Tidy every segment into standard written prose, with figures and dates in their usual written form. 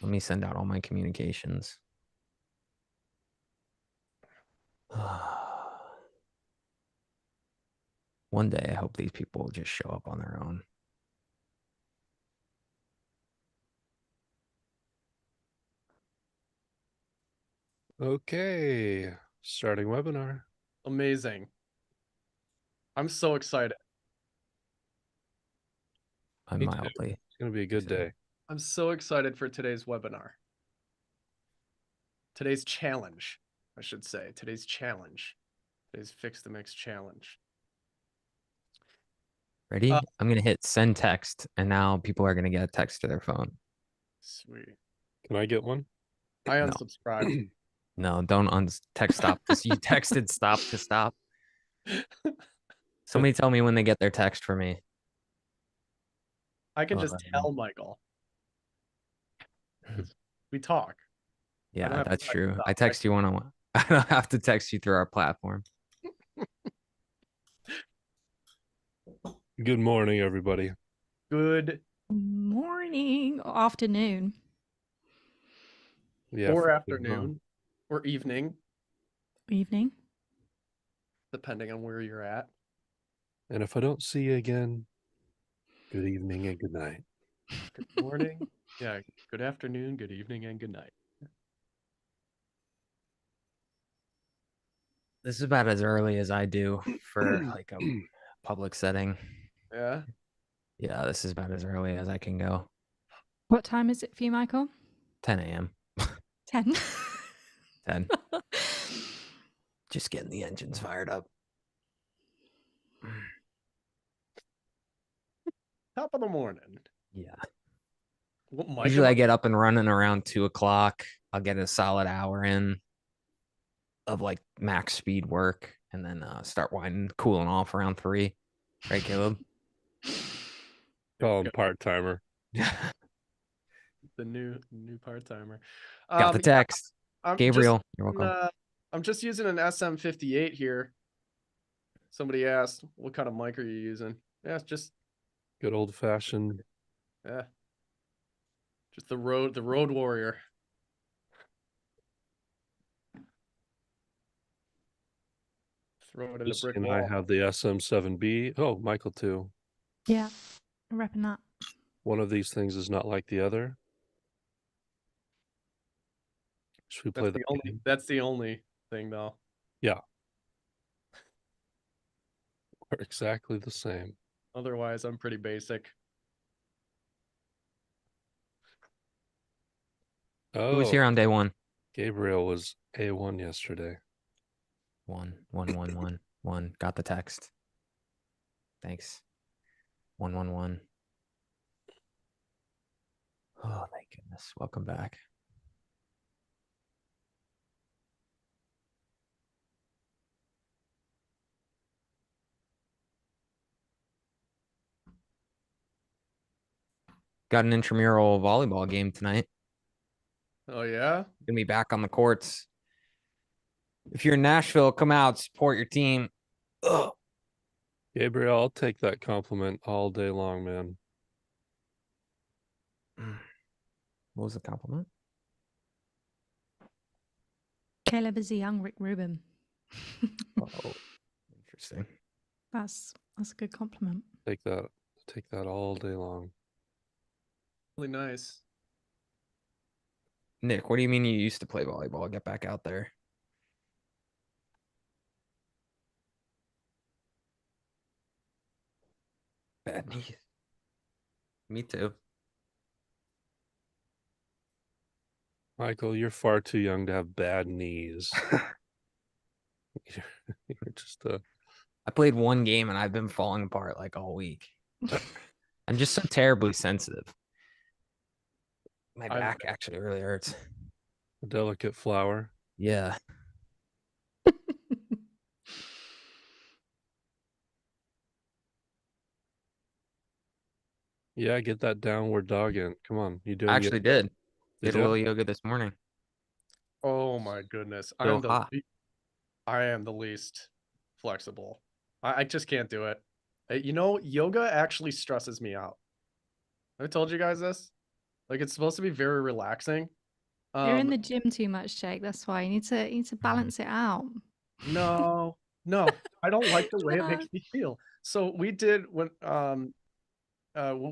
Let me send out all my communications. One day, I hope these people will just show up on their own. Okay, starting webinar. Amazing. I'm so excited. I'm Me too. mildly. It's gonna be a good day. I'm so excited for today's webinar. Today's challenge, I should say. Today's challenge. Today's Fix the Mix challenge. Ready? I'm gonna hit send text, and now people are gonna get a text to their phone. Sweet. Can I get one? I No. unsubscribed. No, don't text stop. You texted stop to stop. Somebody tell me when they get their text for me. I can Oh, just tell Michael. We talk. I don't yeah, have to that's text true. I stop. text you one-on-one. I don't have to text you through our platform. Good morning, everybody. Good Morning or afternoon. Yeah, or for you, huh? afternoon or evening, Evening. depending on where you're at. And if I don't see you again, good evening and good night. Good morning. Yeah, good afternoon, good evening, and good night. This is about as early as I do for like a public setting. Yeah. Yeah, this is about as early as I can go. What time is it for you, Michael? 10 a.m. 10. 10. Just getting the engines fired up. Top of the morning. Yeah. What, Mike, Usually I get up and running around 2 o'clock. I'll get a solid hour in of like max speed work and then start winding, cooling off around 3. Right, Caleb? Call him part-timer. The new part-timer. Got the text. I'm Gabriel, just, you're welcome. I'm just using an SM58 here. Somebody asked, what kind of mic are you using? Yeah, it's just Good old-fashioned. yeah. Just the road warrior. Throw it at a Lucy brick and wall. I have the SM7B. Oh, Michael too. Yeah, I'm repping that. One of these things is not like the other. Should we play That's the only thing though. Yeah. We're exactly the same. Otherwise, I'm pretty basic. Oh, Who was here on day 1? Gabriel was A1 yesterday. 1, 1, 1, 1, 1. Got the text. Thanks. 1, 1, 1. Oh, thank goodness. Welcome back. Got an intramural volleyball game tonight. Oh yeah? Gonna be back on the courts. If you're in Nashville, come out, support your team. Ugh. Gabriel, I'll take that compliment all day long, man. What was the compliment? Caleb is a young Rick Rubin. Oh, interesting. That's a good compliment. Take that all day long. Really nice. Nick, what do you mean you used to play volleyball? Get back out there. Bad knees. Me too. Michael, you're far too young to have bad knees. You're just I played one game and I've been falling apart like all week. I'm just so terribly sensitive. My back actually really hurts. a delicate flower. Yeah. Yeah, get that downward dog in. Come on, you doing I actually yoga? did a little yoga this morning. Oh my goodness. I am the least flexible. I just can't do it. You know, yoga actually stresses me out. Have I told you guys this? Like it's supposed to be very relaxing. You're in the gym too much, Jake. That's why you need to balance it out. No, I don't like the way it Yeah. makes me feel. So we did when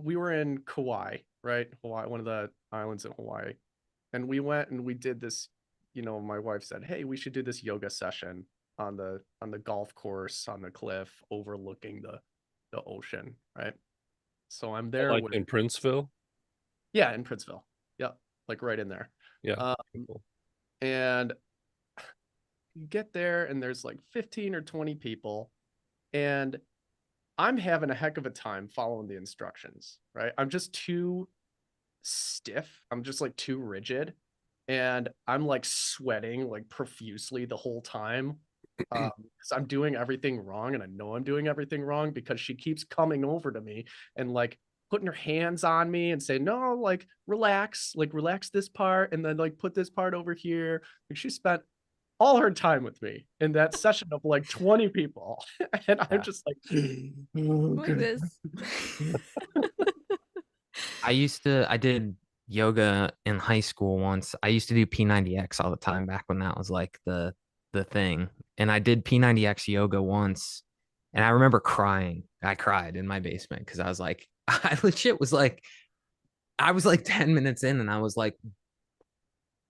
we were in Kauai, right? Hawaii, one of the islands in Hawaii. And we went and we did this, my wife said, "Hey, we should do this yoga session on the golf course on the cliff overlooking the ocean, right?" So I'm there Like with in Princeville. yeah, in Princeville. Yep, like right in there. Yeah. Cool. And you get there and there's like 15 or 20 people and I'm having a heck of a time following the instructions, right? I'm just too stiff. I'm just like too rigid. And I'm like sweating like profusely the whole time. Because I'm doing everything wrong and I know I'm doing everything wrong because she keeps coming over to me and like putting her hands on me and saying, "No, like relax this part and then like put this part over here." Like she spent all her time with me in that session of like 20 people. And I'm just like, Like this. I did yoga in high school once. I used to do P90X all the time back when that was like the thing. And I did P90X yoga once. And I remember crying. I cried in my basement because I was like, I legit was like, I was like 10 minutes in and I was like,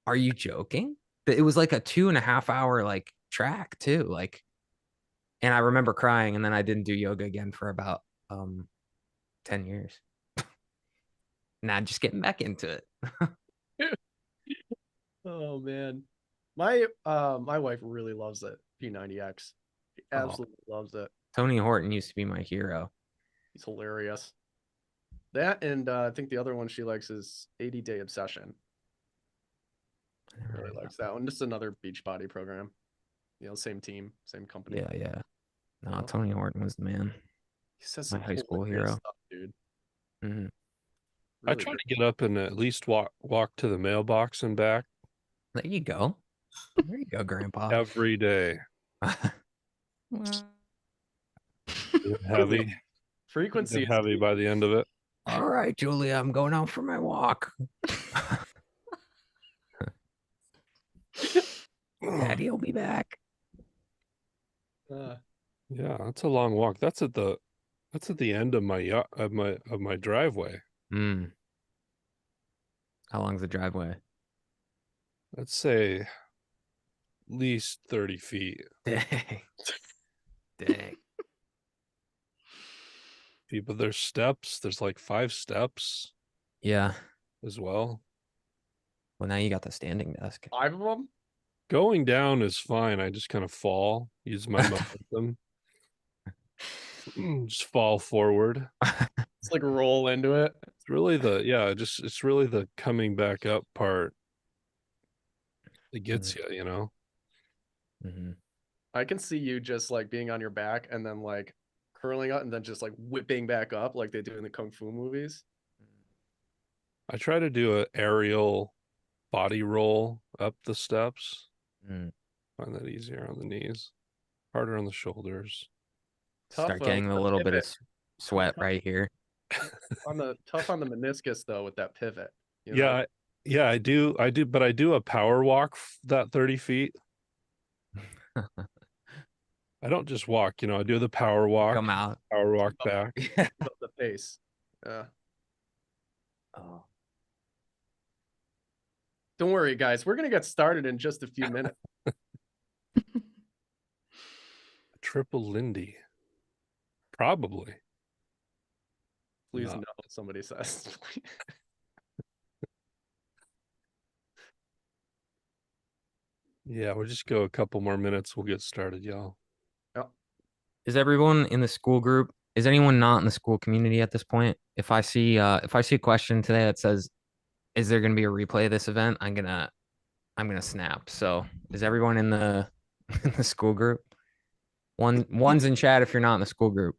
are you joking? It was like a 2.5 hour like track too. Like, and I remember crying and then I didn't do yoga again for about 10 years. Now just getting back into it. oh man. My wife really loves it, P90X. She absolutely loves it. Tony Horton used to be my hero. He's hilarious. That and I think the other one she likes is 80 Day Obsession. Really likes that one. Just another Beachbody program. Same team, same company. Yeah. No, Tony Horton was the man. He says my some high school hilarious hero. stuff, dude. Mm-hmm. I try to get up and at least walk to the mailbox and back. There you go. There you go, Grandpa. Every day. Wow. Heavy. Frequency is heavy by the end of it. All right, Julia, I'm going out for my walk. Daddy will be back. Yeah, that's a long walk. That's at the end of my driveway. How long's the driveway? Let's say at least 30 feet. Dang. But there's steps. There's like 5 steps. Yeah. As well. Well, now you got the standing desk. 5 of them? Going down is fine. I just kind of fall. Use my momentum. Just fall forward. It's like roll into it. It's really it's really the coming back up part that gets you, Mm-hmm. I can see you just like being on your back and then like curling up and then just like whipping back up like they do in the Kung Fu movies. I try to do an aerial body roll up the steps. Find that easier on the knees, harder on the shoulders. Start getting a little bit of sweat right here. Tough on the meniscus though with that pivot. Yeah, I do, but I do a power walk that 30 feet. I don't just walk, I do the power walk. Come out. Power walk back. The pace. Yeah. Oh. Don't worry, guys. We're gonna get started in just a few minutes. Triple Lindy. Probably. Please no, somebody says. Yeah, we'll just go a couple more minutes. We'll get started, y'all. Yep. Is everyone in the school group? Is anyone not in the school community at this point? If I see a question today that says, "Is there going to be a replay of this event?" I'm gonna snap. So, is everyone in the school group? One's in chat if you're not in the school group.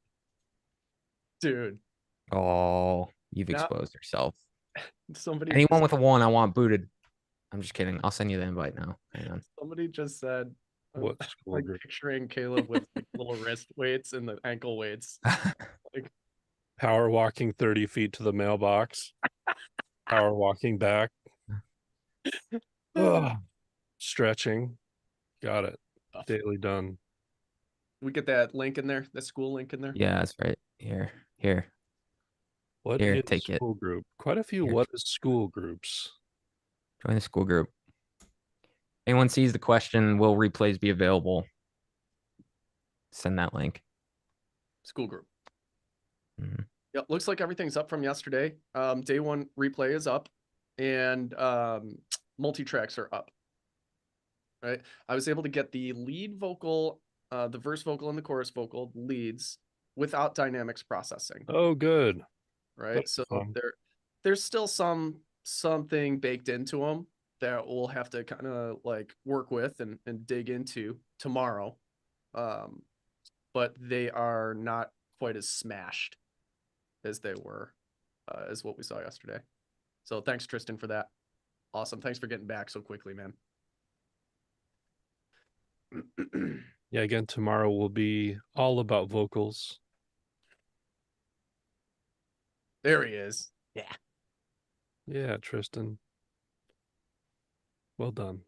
Dude. Oh, you've exposed yourself. Anyone with a 1, I want booted. I'm just kidding. I'll send you the invite now. Hang on. Somebody just said, what like picturing Caleb with like little wrist weights and the ankle weights. Power walking 30 feet to the mailbox. Power walking back. Oh, stretching. Got it. Daily done. We get that link in there, the school link in there. Yeah, that's right. Here. What Here, is take it. school group? Quite a few Here. what is school groups. Join the school group. Anyone sees the question, will replays be available? Send that link. School group. Mhm. Yep, looks like everything's up from yesterday. Day one replay is up, and multi-tracks are up. Right, I was able to get the lead vocal, the verse vocal, and the chorus vocal leads without dynamics processing. Oh, good. Right, That's so fun. there's still something baked into them that we'll have to kind of like work with and dig into tomorrow. But they are not quite as smashed as they were, as what we saw yesterday. So thanks, Tristan, for that. Awesome. Thanks for getting back so quickly, man. Yeah, again, tomorrow will be all about vocals. There he is. Yeah. Yeah, Tristan. Well done.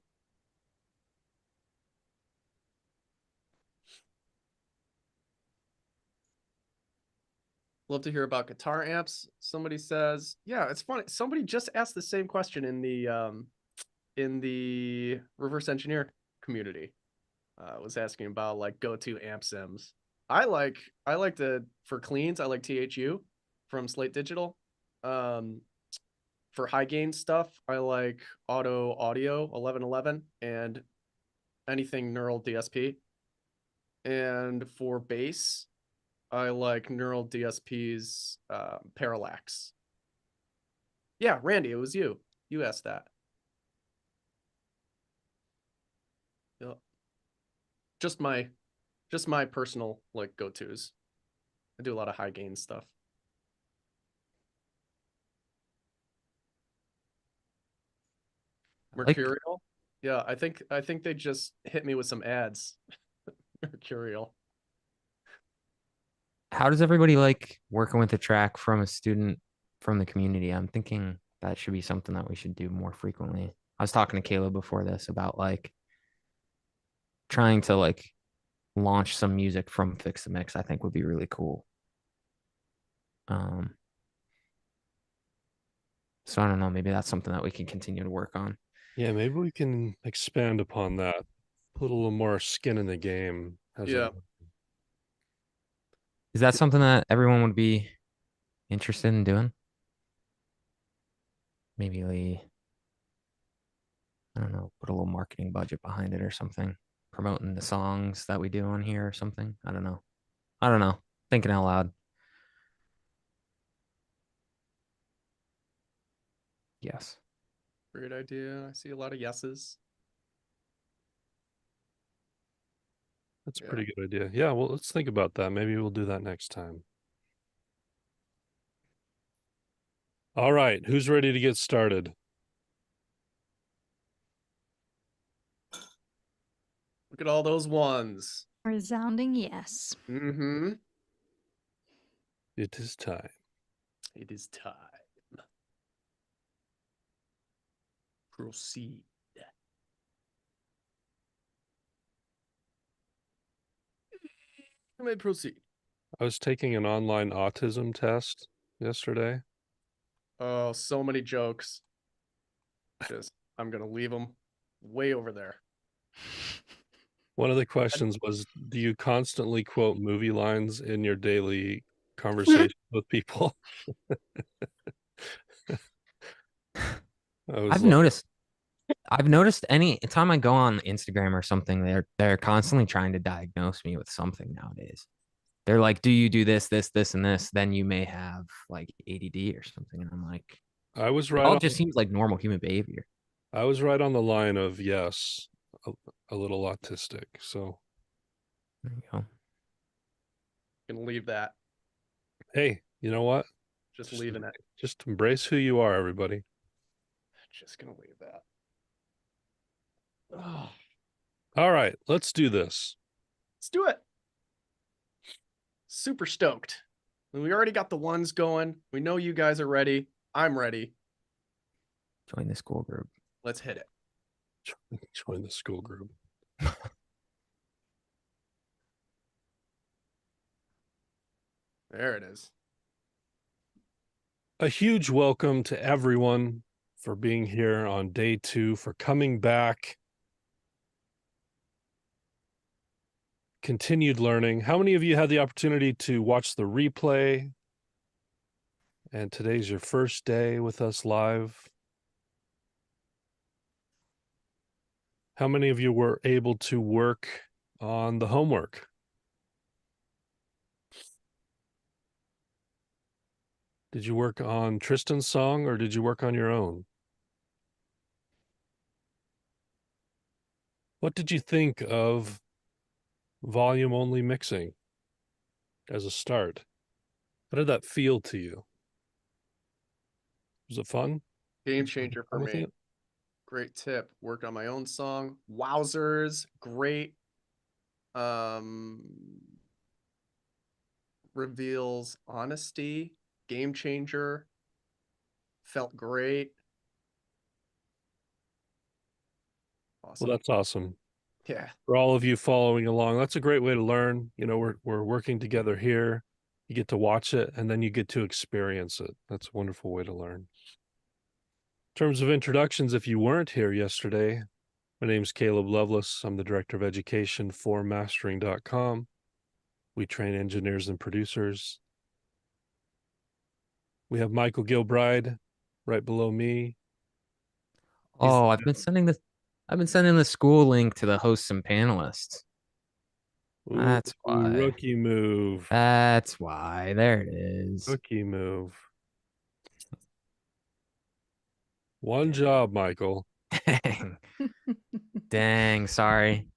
Love to hear about guitar amps. Somebody says, yeah, it's funny. Somebody just asked the same question in the reverse engineer community. Was asking about like go-to amp sims. I like for cleans, I like THU from Slate Digital. For high gain stuff, I like Auto Audio 1111 and anything Neural DSP. And for bass, I like Neural DSP's Parallax. Yeah, Randy, it was you. You asked that. Yep. Just my personal like go-tos. I do a lot of high gain stuff. Mercurial. Yeah, I think they just hit me with some ads. Mercurial. How does everybody like working with a track from a student from the community? I'm thinking that should be something that we should do more frequently. I was talking to Caleb before this about like trying to like launch some music from Fix the Mix. I think would be really cool. So I don't know, maybe that's something that we can continue to work on. Yeah, maybe we can expand upon that. Put a little more skin in the game. Yeah. Is that something that everyone would be interested in doing? Maybe I don't know, put a little marketing budget behind it or something, promoting the songs that we do on here or something. I don't know. Thinking out loud. Yes. Great idea. I see a lot of yeses. That's a pretty good idea. Yeah, well, let's think about that. Maybe we'll do that next time. All right, who's ready to get started? Look at all those ones. Resounding yes. Mm-hmm. It is time. It is time. Proceed. You may proceed. I was taking an online autism test yesterday. Oh, so many jokes. I'm gonna leave them way over there. One of the questions was, do you constantly quote movie lines in your daily conversation with people? I've noticed any time I go on Instagram or something, they're constantly trying to diagnose me with something nowadays. They're like, do you do this, and this? Then you may have like ADD or something. And I'm like, I was right. It all just seems like normal human behavior. I was right on the line of yes, a little autistic. So there you go. Gonna leave that. Hey, you know what? Just leaving it. Just embrace who you are, everybody. Just gonna leave that. Oh. All right, let's do this. Let's do it. Super stoked. We already got the ones going. We know you guys are ready. I'm ready. Join the school group. Let's hit it. Join the school group. There it is. A huge welcome to everyone for being here on day 2, for coming back. Continued learning. How many of you had the opportunity to watch the replay? And today's your first day with us live. How many of you were able to work on the homework? Did you work on Tristan's song or did you work on your own? What did you think of volume only mixing as a start? How did that feel to you? Was it fun? Game changer for Fun with me. it? Great tip. Worked on my own song. Wowzers. Great. Reveals honesty. Game changer. Felt great. Awesome. Well, that's awesome. Yeah. For all of you following along, that's a great way to learn. You know, we're working together here. You get to watch it and then you get to experience it. That's a wonderful way to learn. In terms of introductions, if you weren't here yesterday, my name's Caleb Lovelace. I'm the Director of Education for Mastering.com. We train engineers and producers. We have Michael Gilbride right below me. Oh, I've been sending the school link to the hosts and panelists. That's why. Rookie move. That's why. There it is. Rookie move. One job, Michael. Dang. Dang, sorry.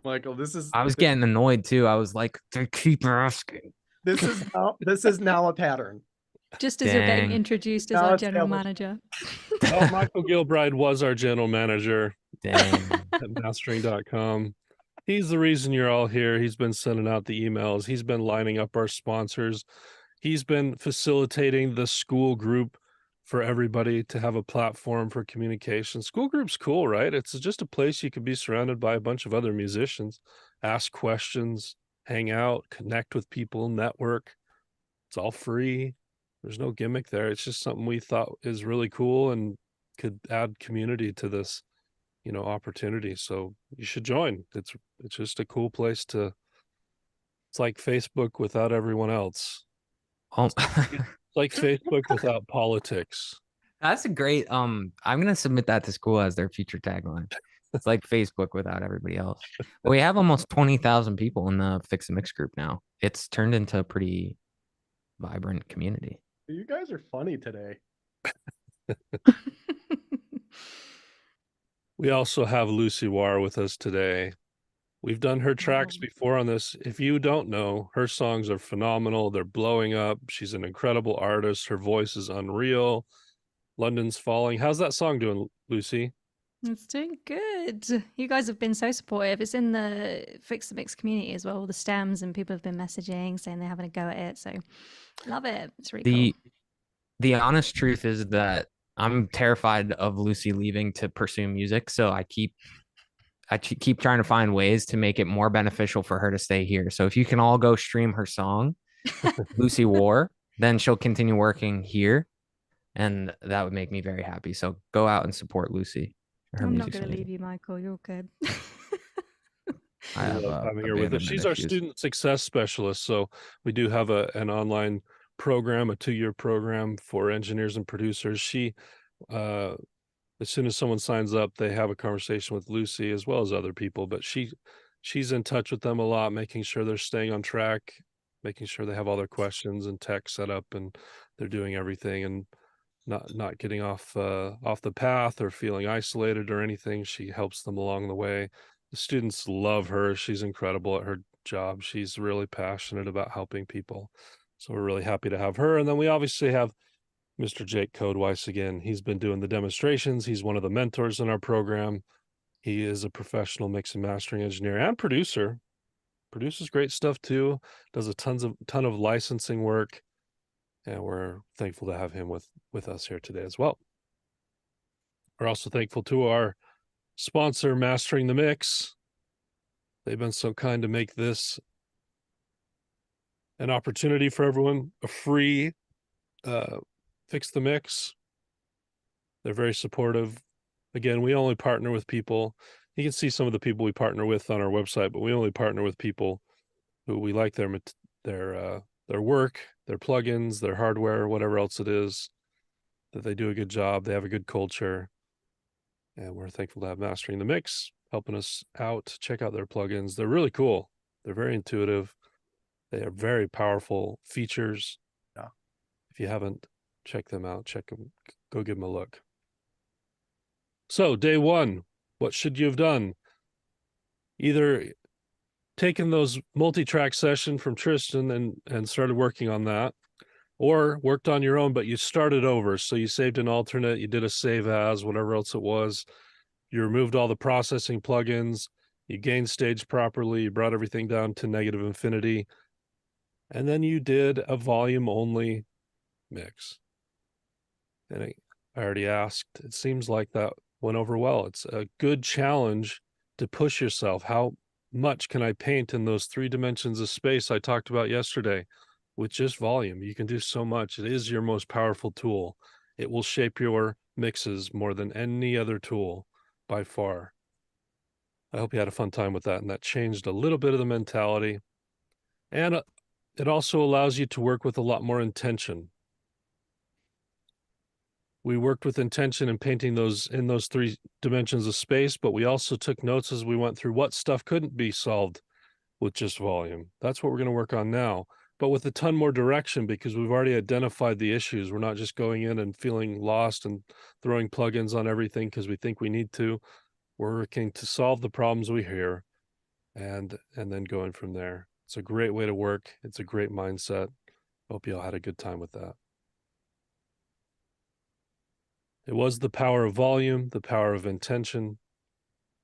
Michael, this is I was getting annoyed too. I was like, they keep asking. this is now a pattern. Just as you're getting Dang. introduced as Now our it's general established. manager. Oh, Michael Gilbride was our general manager Dang. at Mastering.com. He's the reason you're all here. He's been sending out the emails. He's been lining up our sponsors. He's been facilitating the school group for everybody to have a platform for communication. School group's cool, right? It's just a place you could be surrounded by a bunch of other musicians, ask questions, hang out, connect with people, network. It's all free. There's no gimmick there. It's just something we thought is really cool and could add community to this, you know, opportunity. So you should join. It's just a cool place to. It's like Facebook without everyone else. Oh, It's like Facebook without politics. that's a great. I'm gonna submit that to school as their future tagline. It's like Facebook without everybody else. But we have almost 20,000 people in the Fix and Mix group now. It's turned into a pretty vibrant community. You guys are funny today. We also have Lucy War with us today. We've done her tracks before on this. If you don't know, her songs are phenomenal. They're blowing up. She's an incredible artist. Her voice is unreal. London's Falling. How's that song doing, Lucy? It's doing good. You guys have been so supportive. It's in the Fix the Mix community as well. All the stems and people have been messaging saying they're having a go at it. So love it. It's really cool. The honest truth is that I'm terrified of Lucy leaving to pursue music. So I keep trying to find ways to make it more beneficial for her to stay here. So if you can all go stream her song, Lucy War, then she'll continue working here. And that would make me very happy. So go out and support Lucy. I'm not going to leave you, Michael. You're good. I love having her with us. She's our student success specialist. So we do have an online program, a 2-year program for engineers and producers. She, as soon as someone signs up, they have a conversation with Lucy as well as other people, but she's in touch with them a lot, making sure they're staying on track, making sure they have all their questions and tech set up and they're doing everything and not getting off the path or feeling isolated or anything. She helps them along the way. The students love her. She's incredible at her job. She's really passionate about helping people. So we're really happy to have her. And then we obviously have Mr. Jake Codeweiss again. He's been doing the demonstrations. He's one of the mentors in our program. He is a professional mix and mastering engineer and producer. Produces great stuff too. Does a ton of licensing work. And we're thankful to have him with us here today as well. We're also thankful to our sponsor, Mastering the Mix. They've been so kind to make this an opportunity for everyone, a free Fix the Mix. They're very supportive. Again, we only partner with people. You can see some of the people we partner with on our website, but we only partner with people who we like their work, their plugins, their hardware, whatever else it is, that they do a good job. They have a good culture. And we're thankful to have Mastering the Mix helping us out. Check out their plugins. They're really cool. They're very intuitive. They are very powerful features. Yeah. If you haven't checked them out, check them. Go give them a look. So day one, what should you have done? Either taken those multi-track session from Tristan and started working on that, or worked on your own, but you started over. So you saved an alternate, you did a save as, whatever else it was. You removed all the processing plugins, you gained stage properly, you brought everything down to negative infinity, and then you did a volume only mix. And I already asked, it seems like that went over well. It's a good challenge to push yourself. How much can I paint in those 3 dimensions of space I talked about yesterday? With just volume, you can do so much. It is your most powerful tool. It will shape your mixes more than any other tool by far. I hope you had a fun time with that, and that changed a little bit of the mentality. And it also allows you to work with a lot more intention. We worked with intention in painting those in those 3 dimensions of space, but we also took notes as we went through what stuff couldn't be solved with just volume. That's what we're going to work on now, but with a ton more direction, because we've already identified the issues. We're not just going in and feeling lost and throwing plugins on everything because we think we need to. We're working to solve the problems we hear and then going from there. It's a great way to work. It's a great mindset. Hope you all had a good time with that. It was the power of volume, the power of intention,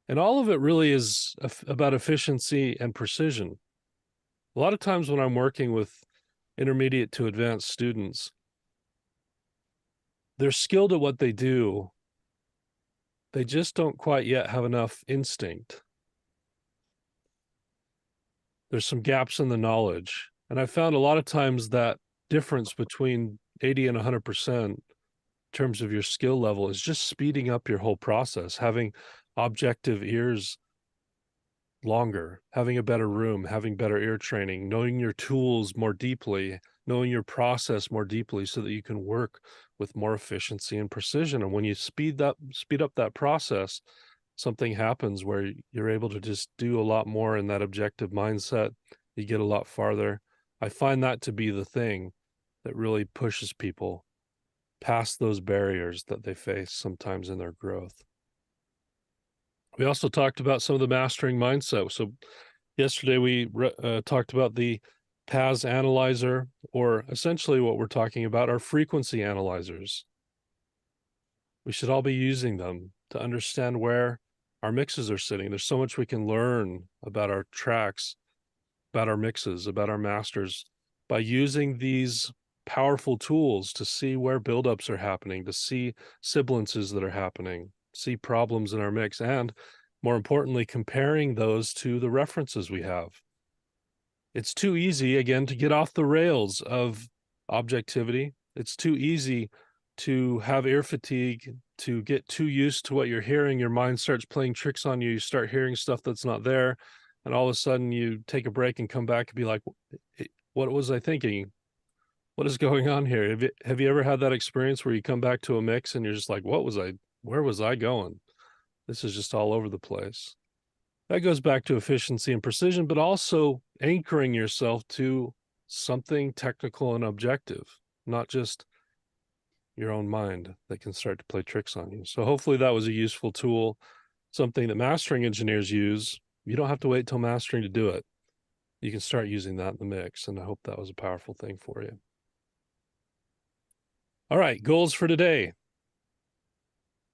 and all of it really is about efficiency and precision. A lot of times when I'm working with intermediate to advanced students, they're skilled at what they do. They just don't quite yet have enough instinct. There's some gaps in the knowledge. And I found a lot of times that difference between 80 and 100% terms of your skill level is just speeding up your whole process, having objective ears longer, having a better room, having better ear training, knowing your tools more deeply, knowing your process more deeply so that you can work with more efficiency and precision. And when you speed up that process, something happens where you're able to just do a lot more in that objective mindset. You get a lot farther. I find that to be the thing that really pushes people past those barriers that they face sometimes in their growth. We also talked about some of the mastering mindset. So yesterday we talked about the PAS analyzer, or essentially what we're talking about are frequency analyzers. We should all be using them to understand where our mixes are sitting. There's so much we can learn about our tracks, about our mixes, about our masters by using these powerful tools to see where buildups are happening, to see sibilances that are happening, see problems in our mix, and more importantly, comparing those to the references we have. It's too easy, again, to get off the rails of objectivity. It's too easy to have ear fatigue, to get too used to what you're hearing. Your mind starts playing tricks on you. You start hearing stuff that's not there. And all of a sudden you take a break and come back and be like, what was I thinking? What is going on here? Have you ever had that experience where you come back to a mix and you're just like, where was I going? This is just all over the place. That goes back to efficiency and precision, but also anchoring yourself to something technical and objective, not just your own mind that can start to play tricks on you. So hopefully that was a useful tool, something that mastering engineers use. You don't have to wait till mastering to do it. You can start using that in the mix, and I hope that was a powerful thing for you. All right, goals for today.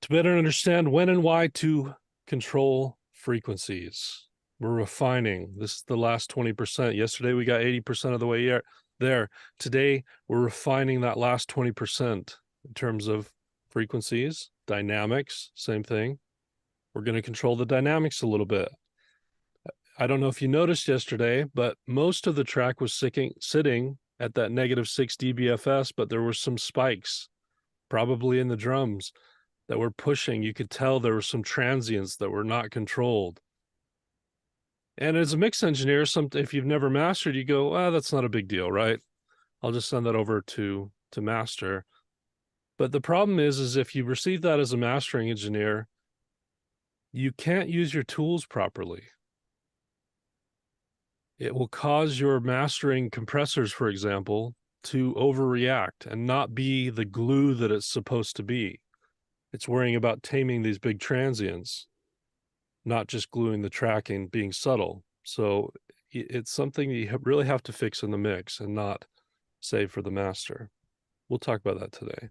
To better understand when and why to control frequencies. We're refining. This is the last 20%. Yesterday, we got 80% of the way there. Today, we're refining that last 20% in terms of frequencies. Dynamics, same thing. We're going to control the dynamics a little bit. I don't know if you noticed yesterday, but most of the track was sitting at that -6 dBFS, but there were some spikes, probably in the drums, that were pushing. You could tell there were some transients that were not controlled. And as a mix engineer, if you've never mastered, you go, "Ah, that's not a big deal, right? I'll just send that over to master." But the problem is if you receive that as a mastering engineer, you can't use your tools properly. It will cause your mastering compressors, for example, to overreact and not be the glue that it's supposed to be. It's worrying about taming these big transients, not just gluing the track and being subtle. So it's something you really have to fix in the mix and not save for the master. We'll talk about that today.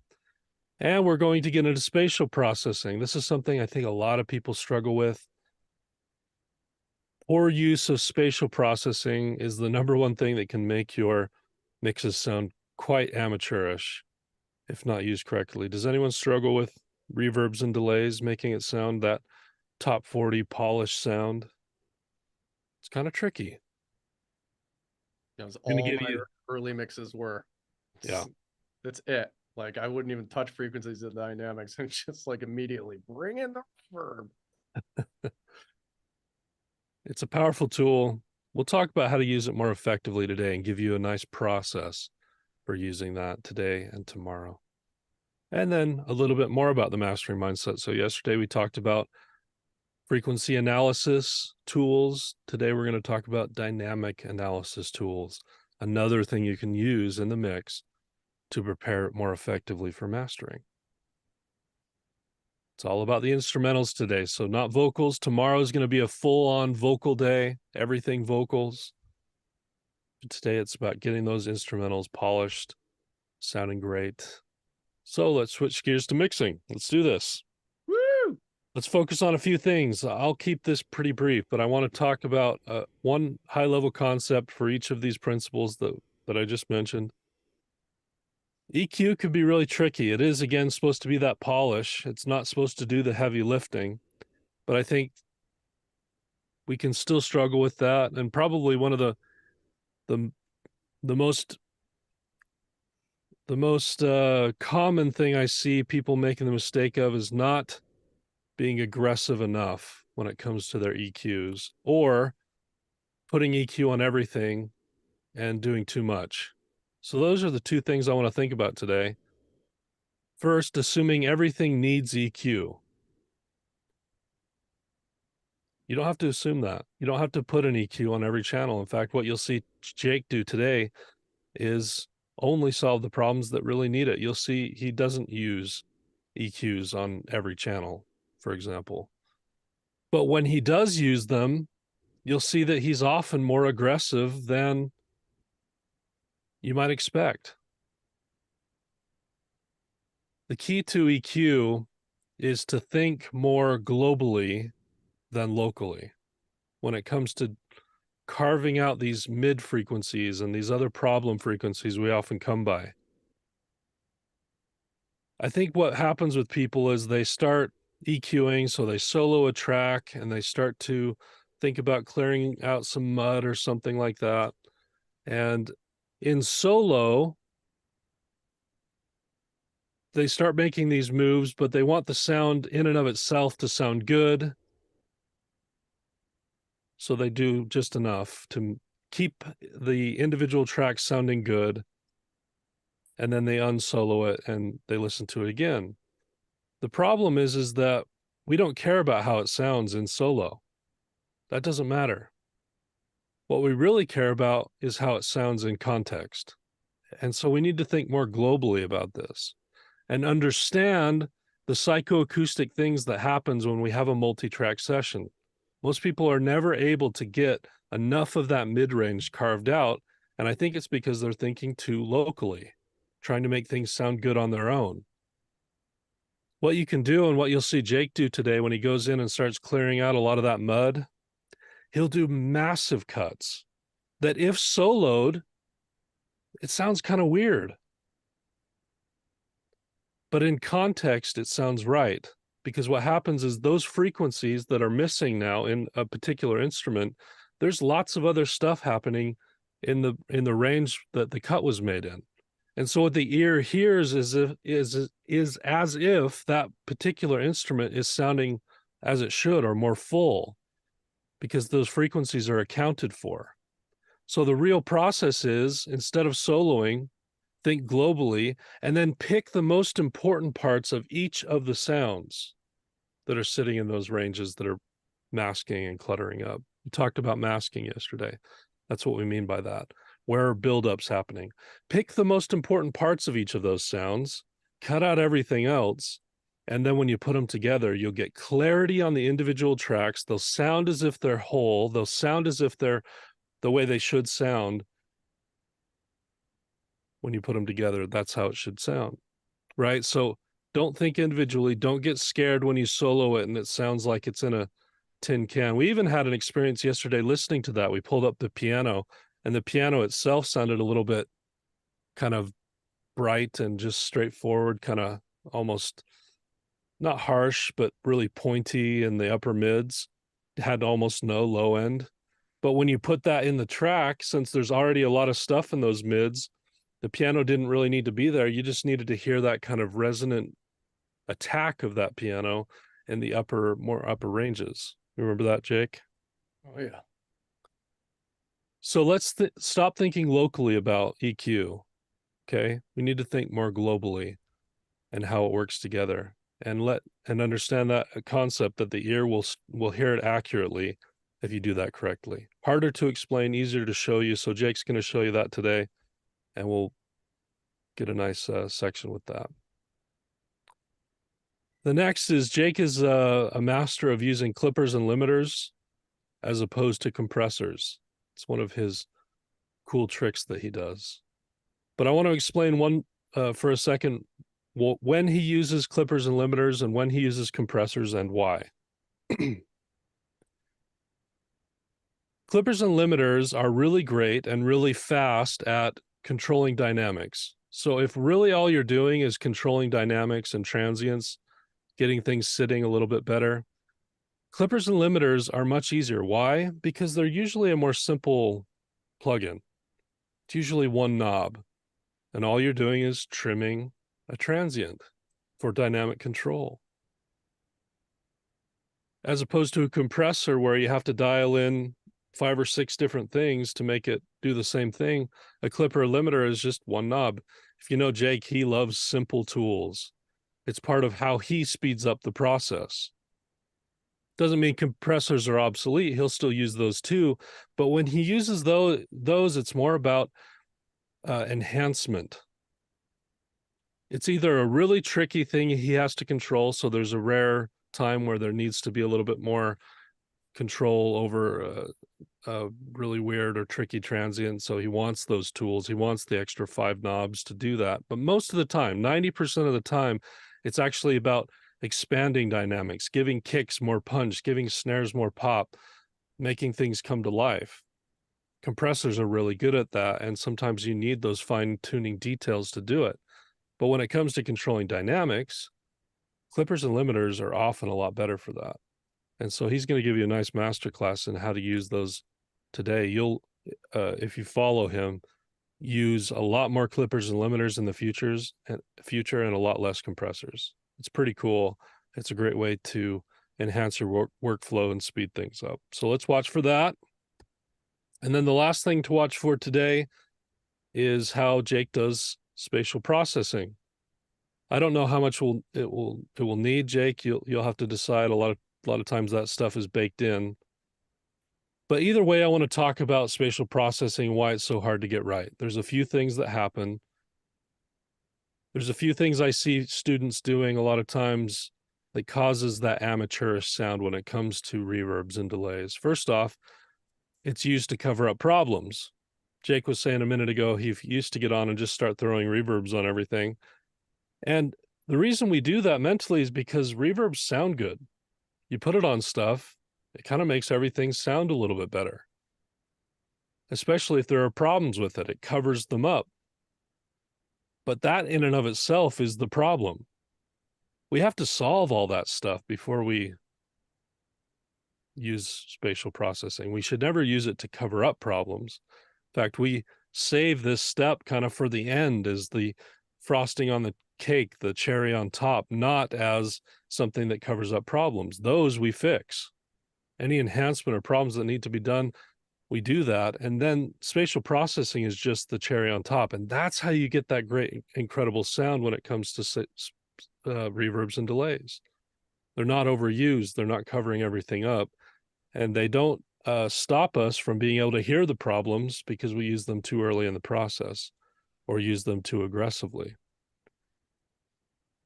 And we're going to get into spatial processing. This is something I think a lot of people struggle with. Poor use of spatial processing is the #1 thing that can make your mixes sound quite amateurish if not used correctly. Does anyone struggle with reverbs and delays, making it sound that top 40 polished sound? It's kind of tricky. That was all my early mixes were. Yeah. That's it. Like, I wouldn't even touch frequencies and dynamics. And just like immediately bring in the reverb. It's a powerful tool. We'll talk about how to use it more effectively today and give you a nice process for using that today and tomorrow. And then a little bit more about the mastering mindset. So yesterday we talked about frequency analysis tools. Today we're going to talk about dynamic analysis tools, another thing you can use in the mix to prepare it more effectively for mastering. It's all about the instrumentals today, so not vocals. Tomorrow is going to be a full-on vocal day, everything vocals. But today it's about getting those instrumentals polished, sounding great. So let's switch gears to mixing. Let's do this. Woo! Let's focus on a few things. I'll keep this pretty brief, but I want to talk about one high-level concept for each of these principles that I just mentioned. EQ could be really tricky. It is, again, supposed to be that polish. It's not supposed to do the heavy lifting, but I think we can still struggle with that. And probably one of the most common thing I see people making the mistake of is not being aggressive enough when it comes to their EQs, or putting EQ on everything and doing too much. So those are the two things I want to think about today. First, assuming everything needs EQ. You don't have to assume that. You don't have to put an EQ on every channel. In fact, what you'll see Jake do today is only solve the problems that really need it. You'll see he doesn't use EQs on every channel, for example. But when he does use them, you'll see that he's often more aggressive than you might expect. The key to EQ is to think more globally than locally when it comes to carving out these mid frequencies and these other problem frequencies we often come by. I think what happens with people is they start EQing, so they solo a track and they start to think about clearing out some mud or something like that. And in solo, they start making these moves, but they want the sound in and of itself to sound good. So they do just enough to keep the individual tracks sounding good. And then they unsolo it and they listen to it again. The problem is that we don't care about how it sounds in solo. That doesn't matter. What we really care about is how it sounds in context. And so we need to think more globally about this and understand the psychoacoustic things that happens when we have a multi-track session. Most people are never able to get enough of that mid-range carved out, and I think it's because they're thinking too locally, trying to make things sound good on their own. What you can do, and what you'll see Jake do today when he goes in and starts clearing out a lot of that mud, he'll do massive cuts that if soloed, it sounds kind of weird. But in context, it sounds right, because what happens is those frequencies that are missing now in a particular instrument, there's lots of other stuff happening in the range that the cut was made in. And so what the ear hears is as if that particular instrument is sounding as it should or more full, because those frequencies are accounted for. So the real process is, instead of soloing, think globally, and then pick the most important parts of each of the sounds that are sitting in those ranges that are masking and cluttering up. We talked about masking yesterday. That's what we mean by that. Where are buildups happening? Pick the most important parts of each of those sounds, cut out everything else, and then when you put them together, you'll get clarity on the individual tracks. They'll sound as if they're whole. They'll sound as if they're the way they should sound. When you put them together, that's how it should sound, right? So don't think individually. Don't get scared when you solo it and it sounds like it's in a tin can. We even had an experience yesterday listening to that. We pulled up the piano, and the piano itself sounded a little bit kind of bright and just straightforward, kind of almost not harsh, but really pointy in the upper mids. It had almost no low end. But when you put that in the track, since there's already a lot of stuff in those mids, the piano didn't really need to be there. You just needed to hear that kind of resonant attack of that piano in the more upper ranges. Remember that, Jake? Oh, yeah. So let's stop thinking locally about EQ, okay? We need to think more globally and how it works together, and understand that concept that the ear will hear it accurately if you do that correctly. Harder to explain, easier to show you. So Jake's going to show you that today, and we'll get a nice section with that. The next is Jake is a master of using clippers and limiters as opposed to compressors. It's one of his cool tricks that he does. But I want to explain one for a second, when he uses clippers and limiters and when he uses compressors and why. Clippers and limiters are really great and really fast at controlling dynamics. So if really all you're doing is controlling dynamics and transients, getting things sitting a little bit better, clippers and limiters are much easier. Why? Because they're usually a more simple plugin. It's usually one knob, and all you're doing is trimming a transient for dynamic control. As opposed to a compressor where you have to dial in 5 or 6 different things to make it do the same thing, a clipper or limiter is just one knob. If you know Jake, he loves simple tools. It's part of how he speeds up the process. Doesn't mean compressors are obsolete. He'll still use those too. But when he uses those it's more about enhancement. It's either a really tricky thing he has to control, so there's a rare time where there needs to be a little bit more control over a really weird or tricky transient, so he wants those tools. He wants the extra 5 knobs to do that. But most of the time, 90% of the time, it's actually about expanding dynamics, giving kicks more punch, giving snares more pop, making things come to life. Compressors are really good at that, and sometimes you need those fine-tuning details to do it. But when it comes to controlling dynamics, clippers and limiters are often a lot better for that. And so he's going to give you a nice masterclass in how to use those today. You'll, if you follow him, use a lot more clippers and limiters in the future and a lot less compressors. It's pretty cool. It's a great way to enhance your workflow and speed things up. So let's watch for that. And then the last thing to watch for today is how Jake does spatial processing. I don't know how much it will need, Jake. You'll have to decide. A lot of times that stuff is baked in. But either way, I want to talk about spatial processing, why it's so hard to get right. There's a few things that happen. There's a few things I see students doing a lot of times that causes that amateurish sound when it comes to reverbs and delays. First off, it's used to cover up problems. Jake was saying a minute ago, he used to get on and just start throwing reverbs on everything. And the reason we do that mentally is because reverbs sound good. You put it on stuff, it kind of makes everything sound a little bit better. Especially if there are problems with it, it covers them up. But that in and of itself is the problem. we have to solve all that stuff before we use spatial processing. We should never use it to cover up problems. In fact, we save this step kind of for the end as the frosting on the cake, the cherry on top, not as something that covers up problems. Those we fix. Any enhancement or problems that need to be done, we do that. And then spatial processing is just the cherry on top. And that's how you get that great, incredible sound when it comes to reverbs and delays. They're not overused. They're not covering everything up. And they don't stop us from being able to hear the problems because we use them too early in the process or use them too aggressively.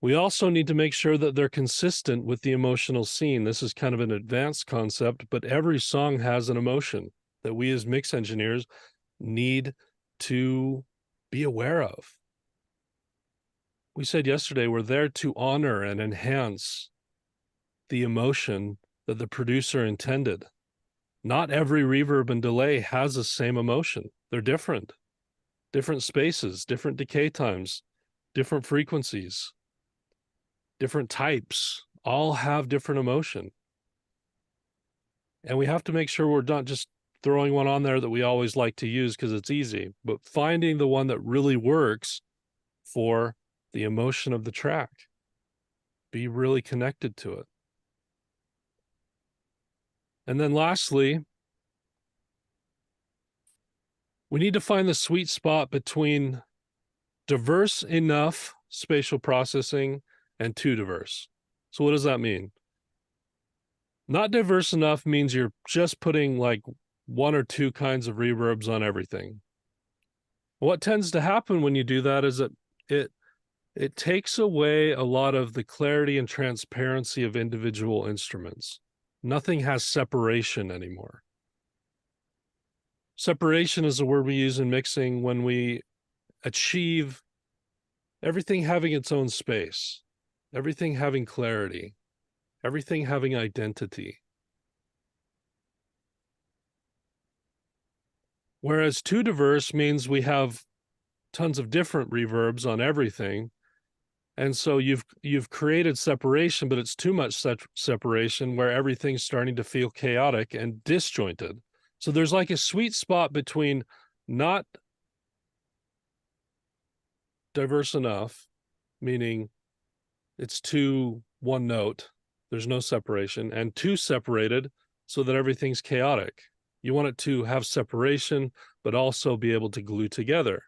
We also need to make sure that they're consistent with the emotional scene. This is kind of an advanced concept, but every song has an emotion that we as mix engineers need to be aware of. We said yesterday, we're there to honor and enhance the emotion that the producer intended. Not every reverb and delay has the same emotion. They're different spaces, different decay times, different frequencies, different types, all have different emotion. And we have to make sure we're not just throwing one on there that we always like to use because it's easy, but finding the one that really works for the emotion of the track. Be really connected to it. And then lastly, we need to find the sweet spot between diverse enough spatial processing and too diverse. So what does that mean? Not diverse enough means you're just putting like one or two kinds of reverbs on everything. What tends to happen when you do that is that it takes away a lot of the clarity and transparency of individual instruments. Nothing has separation anymore. Separation is a word we use in mixing when we achieve everything having its own space, everything having clarity, everything having identity. Whereas too diverse means we have tons of different reverbs on everything. And so you've created separation, but it's too much separation where everything's starting to feel chaotic and disjointed. So there's like a sweet spot between not diverse enough, meaning it's too one note, there's no separation, and too separated so that everything's chaotic. You want it to have separation, but also be able to glue together.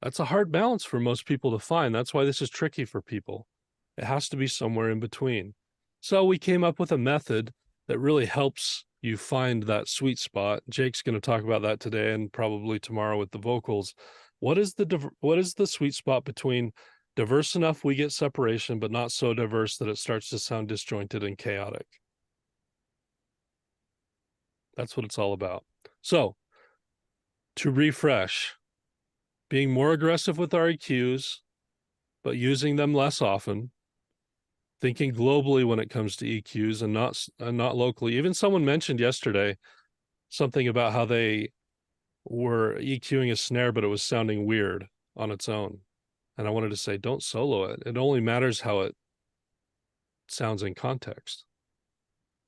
That's a hard balance for most people to find. That's why this is tricky for people. It has to be somewhere in between. So we came up with a method that really helps you find that sweet spot. Jake's going to talk about that today and probably tomorrow with the vocals. What is the sweet spot between diverse enough we get separation, but not so diverse that it starts to sound disjointed and chaotic? That's what it's all about. So to refresh, being more aggressive with our EQs, but using them less often, thinking globally when it comes to EQs and not locally. Even someone mentioned yesterday something about how they were EQing a snare, but it was sounding weird on its own. And I wanted to say, don't solo it. It only matters how it sounds in context.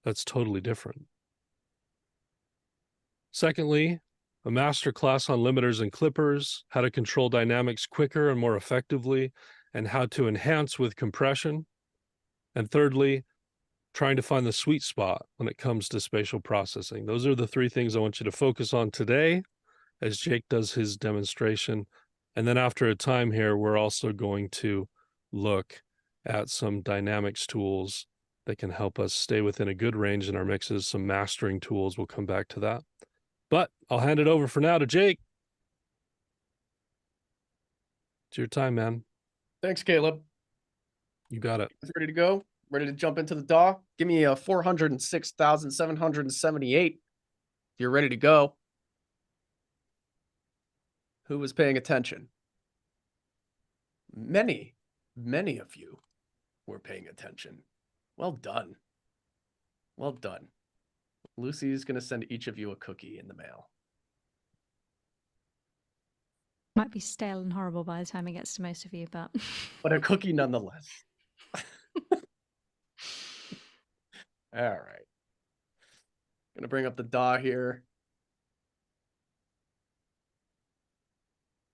That's totally different. Secondly, a master class on limiters and clippers, how to control dynamics quicker and more effectively, and how to enhance with compression. And thirdly, trying to find the sweet spot when it comes to spatial processing. Those are the three things I want you to focus on today as Jake does his demonstration. And then after a time here, we're also going to look at some dynamics tools that can help us stay within a good range in our mixes, some mastering tools. We'll come back to that. But I'll hand it over for now to Jake. It's your time, man. Thanks, Caleb. You got it. Ready to go? Ready to jump into the DAW? Give me a 406,778. If you're ready to go. Who was paying attention? Many of you were paying attention. Well done. Well done. Lucy's going to send each of you a cookie in the mail. Might be stale and horrible by the time it gets to most of you, but a cookie nonetheless. All right. Gonna bring up the DAW here.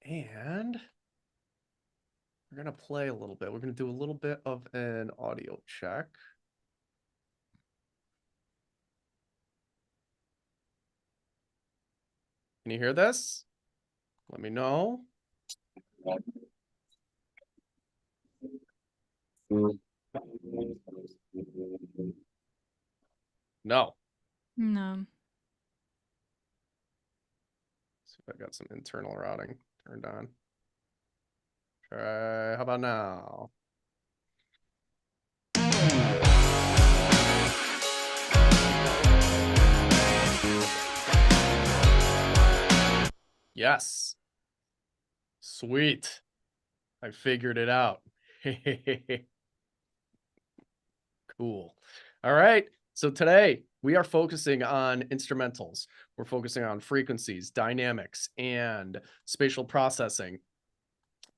And we're gonna play a little bit. We're gonna do a little bit of an audio check. Can you hear this? Let me know. No. No. See if I got some internal routing turned on. Try, how about now? Yes. Sweet. I figured it out. Cool. All right. So today we are focusing on instrumentals. We're focusing on frequencies, dynamics, and spatial processing.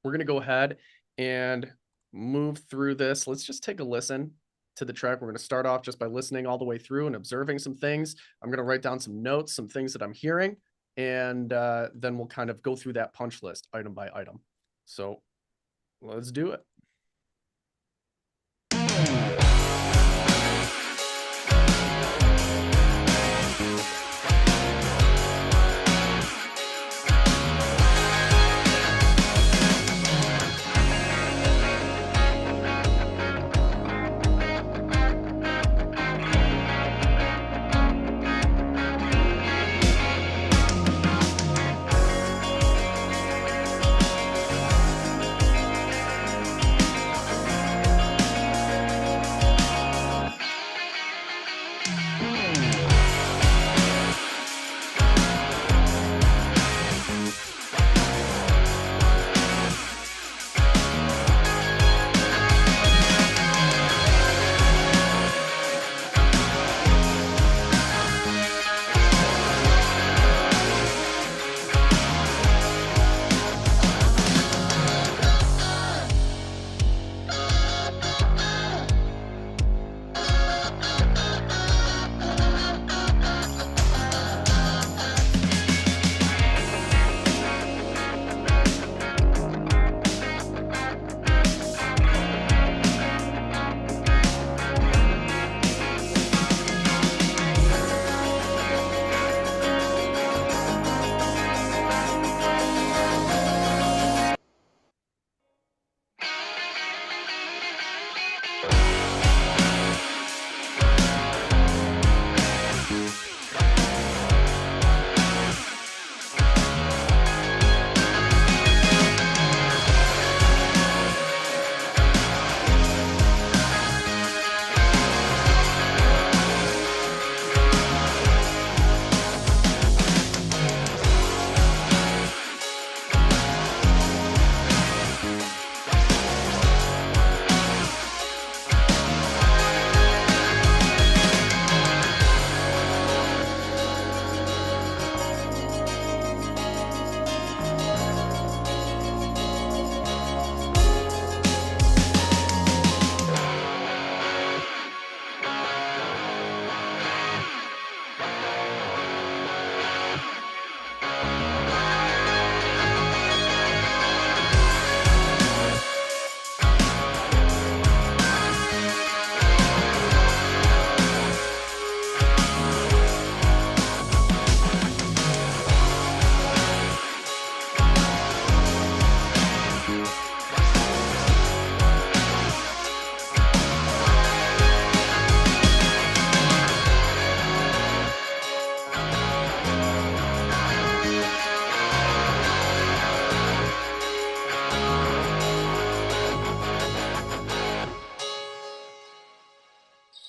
We're going to go ahead and move through this. Let's just take a listen to the track. We're going to start off just by listening all the way through and observing some things. I'm going to write down some notes, some things that I'm hearing, and then we'll kind of go through that punch list item by item. So let's do it.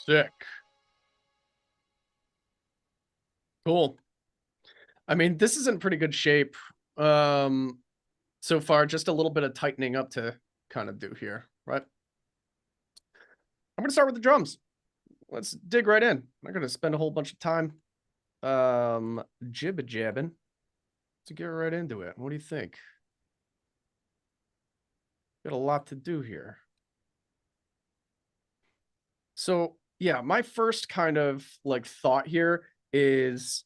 Sick. Cool. I mean, this is in pretty good shape. So far, just a little bit of tightening up to kind of do here, right? I'm gonna start with the drums. Let's dig right in. I'm not gonna spend a whole bunch of time jibba-jabbing to get right into it. What do you think? Got a lot to do here. So yeah, my first kind of like thought here is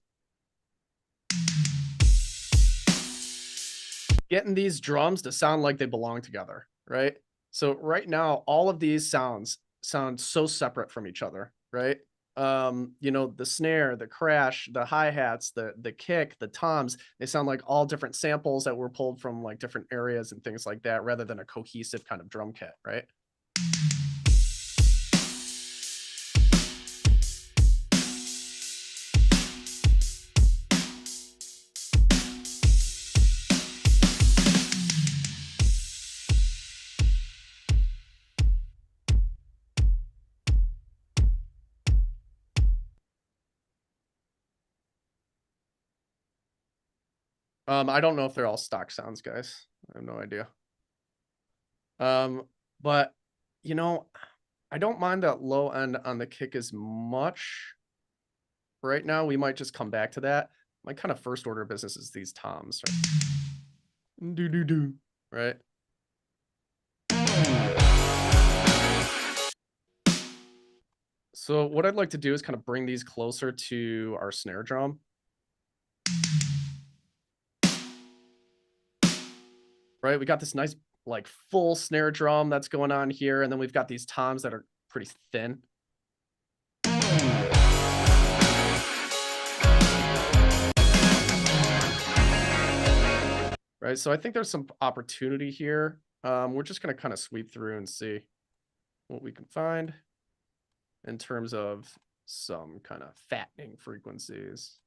getting these drums to sound like they belong together, right? So right now, all of these sounds sound so separate from each other, right? You know, the snare, the crash, the hi-hats, the kick, the toms, they sound like all different samples that were pulled from like different areas and things like that, rather than a cohesive kind of drum kit, right? I don't know if they're all stock sounds, guys. I have no idea. But you know, I don't mind that low end on the kick as much. Right now, we might just come back to that. My kind of first order of business is these toms, right? Do do do, right? So what I'd like to do is kind of bring these closer to our snare drum. Right, we got this nice like full snare drum that's going on here, and then we've got these toms that are pretty thin. Right, so I think there's some opportunity here. We're just gonna kind of sweep through and see what we can find in terms of some kind of fattening frequencies.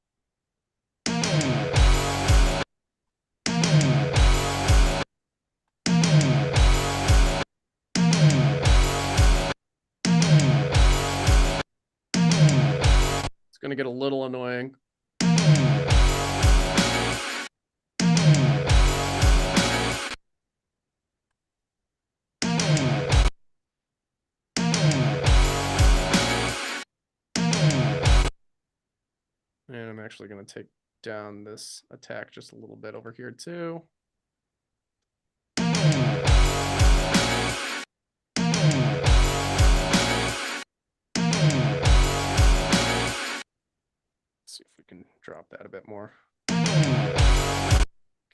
It's gonna get a little annoying. And I'm actually going to take down this attack just a little bit over here too. Let's see if we can drop that a bit more.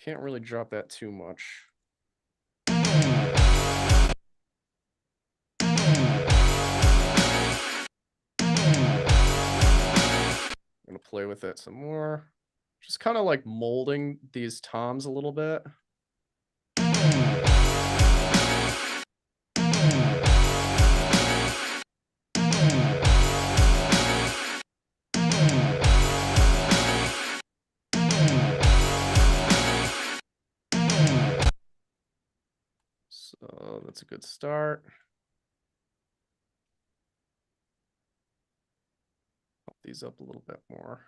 Can't really drop that too much. I'm gonna play with it some more. Just kind of like molding these toms a little bit. So that's a good start. Pump these up a little bit more.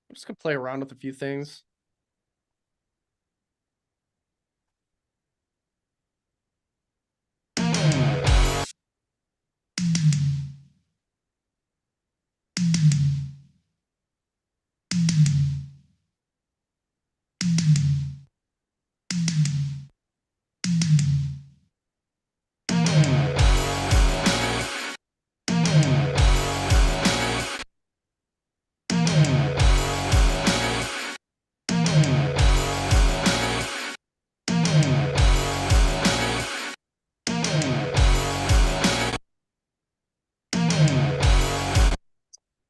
I'm just gonna play around with a few things.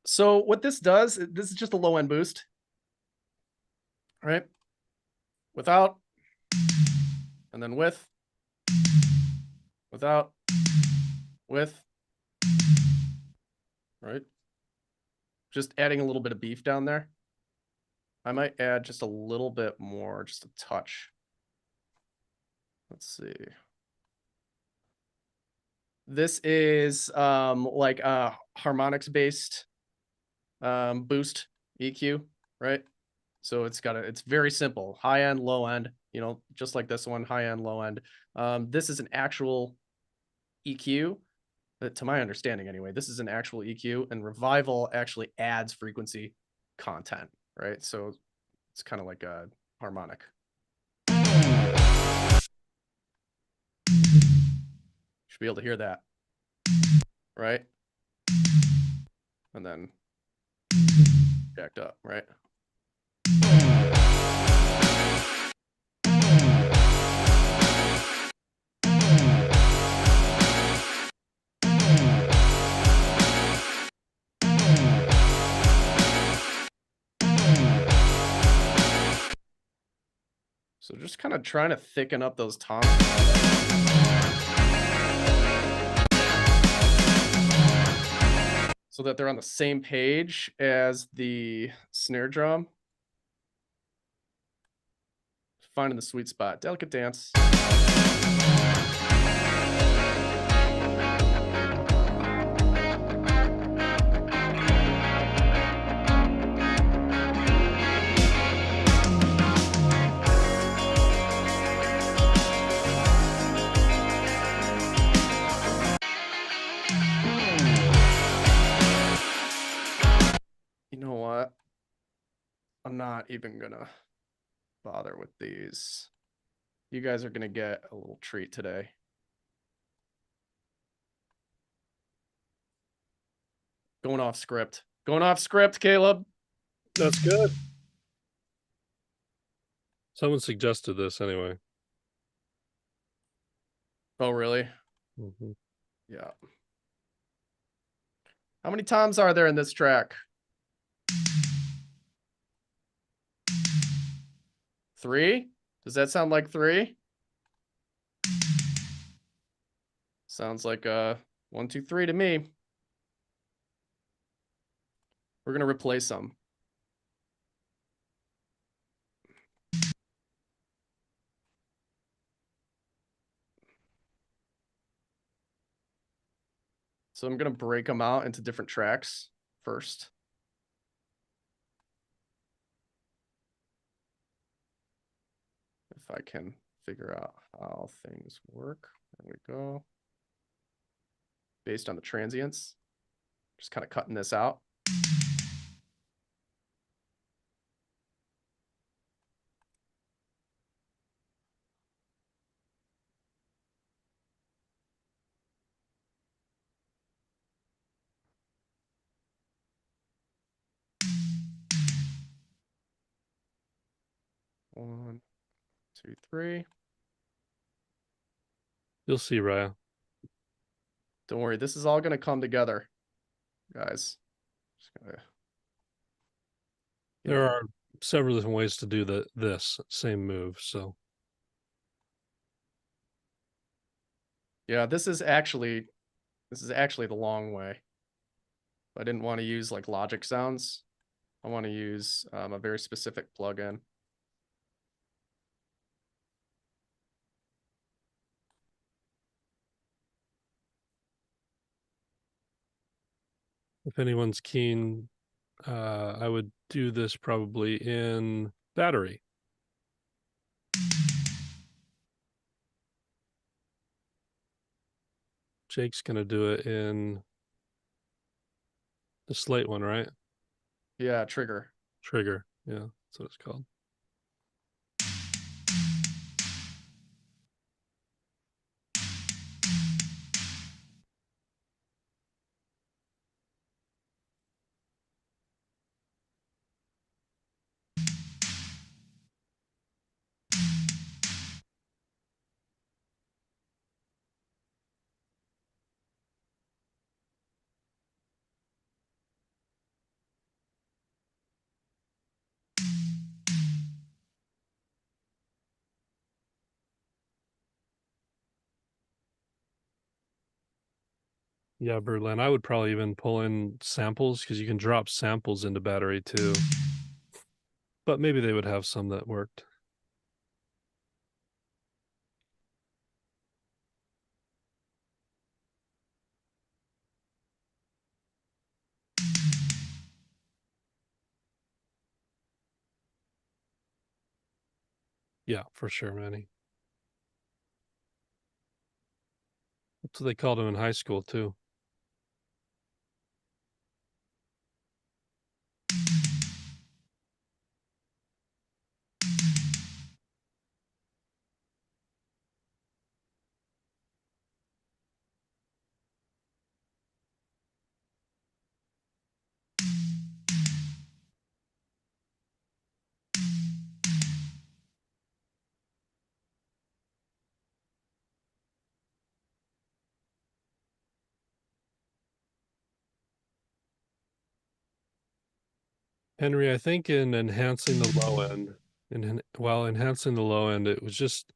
So what this does, this is just a low end boost, right? Without, and then with, without, with, right? Just adding a little bit of beef down there. I might add just a little bit more, just a touch. Let's see. This is like a harmonics based boost EQ, right? So it's very simple, high end, low end, you know, just like this one, high end, low end. This is an actual EQ, to my understanding anyway. This is an actual EQ, and Revival actually adds frequency content, right? So it's kind of like a harmonic. be able to hear that. Right? And then jacked up, right? So just kind of trying to thicken up those toms. So that they're on the same page as the snare drum. Finding the sweet spot. Delicate dance. You know what? I'm not even gonna bother with these. You guys are gonna get a little treat today. Going off script. Going off script, Caleb. That's good. Someone suggested this anyway. Oh, really? Mm-hmm. Yeah. How many toms are there in this track? 3? Does that sound like 3? Sounds like 1, 2, 3 to me. We're gonna replace them. So I'm gonna break them out into different tracks first. If I can figure out how things work. There we go. Based on the transients. Just kind of cutting this out. One, 2, 3. You'll see, Raya. Don't worry, this is all gonna come together, guys. Just gonna, There are several different ways to do this same move, so. Yeah, this is actually the long way. I didn't want to use like Logic sounds. I want to use a very specific plugin. If anyone's keen, I would do this probably in Battery. Jake's gonna do it in the Slate one, right? Yeah, Trigger. Trigger. Yeah, that's what it's called. Yeah, Berlin. I would probably even pull in samples because you can drop samples into Battery too. But maybe they would have some that worked. Yeah, for sure, Manny. That's what they called him in high school too. Henry, I think in enhancing the low end, while enhancing the low end, it was just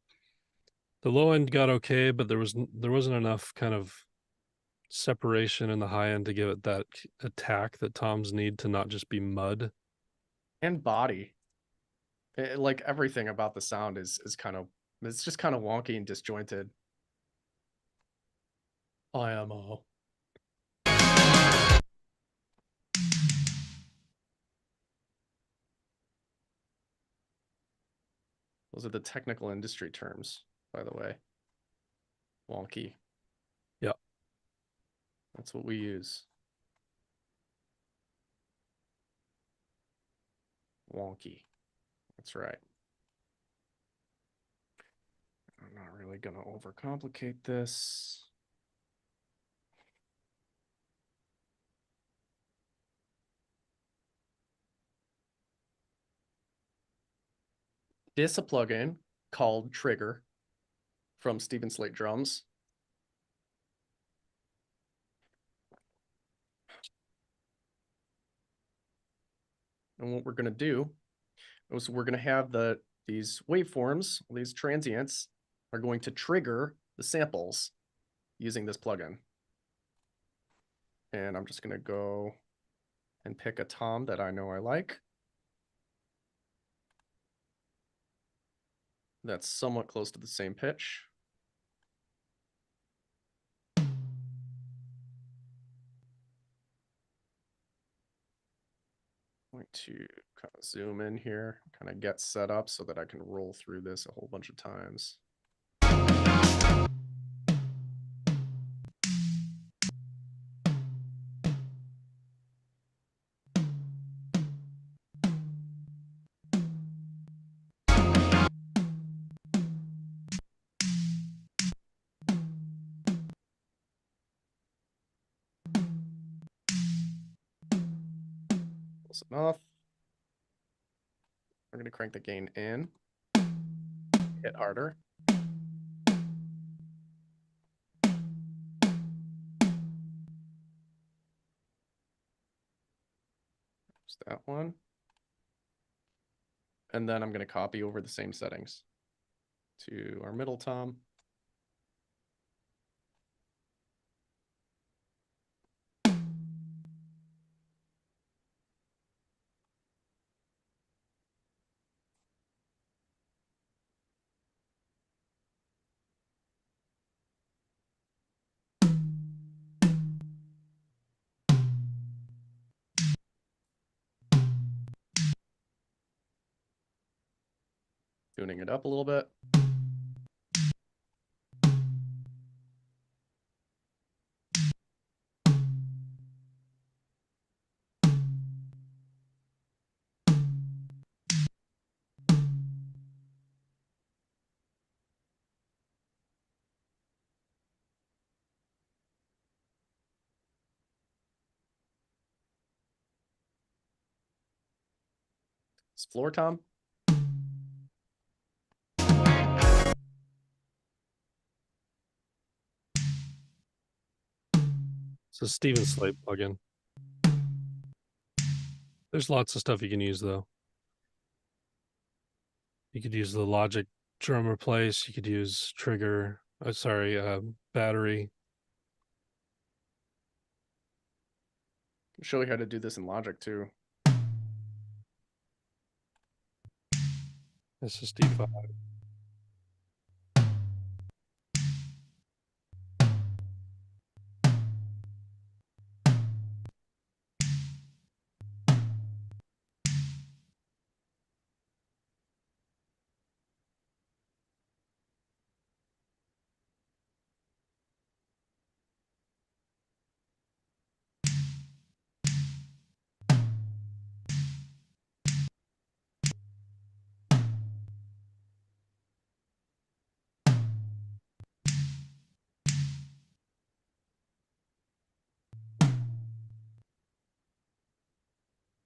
the low end got okay, but there wasn't enough kind of separation in the high end to give it that attack that toms need to not just be mud and body. Like everything about the sound is kind of, it's just kind of wonky and disjointed. IMO. Those are the technical industry terms, by the way. Wonky. Yeah. That's what we use. Wonky. That's right. I'm not really going to overcomplicate this. This is a plugin called Trigger from Steven Slate Drums. And what we're going to do is we're going to have these waveforms, these transients are going to trigger the samples using this plugin. And I'm just going to go and pick a tom that I know I like. That's somewhat close to the same pitch. Going to kind of zoom in here, kind of get set up so that I can roll through this a whole bunch of times. Close enough. We're going to crank the gain in, hit harder. Just that one. And then I'm going to copy over the same settings to our middle tom. Tuning it up a little bit. It's floor tom. It's a Steven Slate plugin. There's lots of stuff you can use though. You could use the Logic drum replace. You could use Trigger. Battery. I'll show you how to do this in Logic too. SSD5.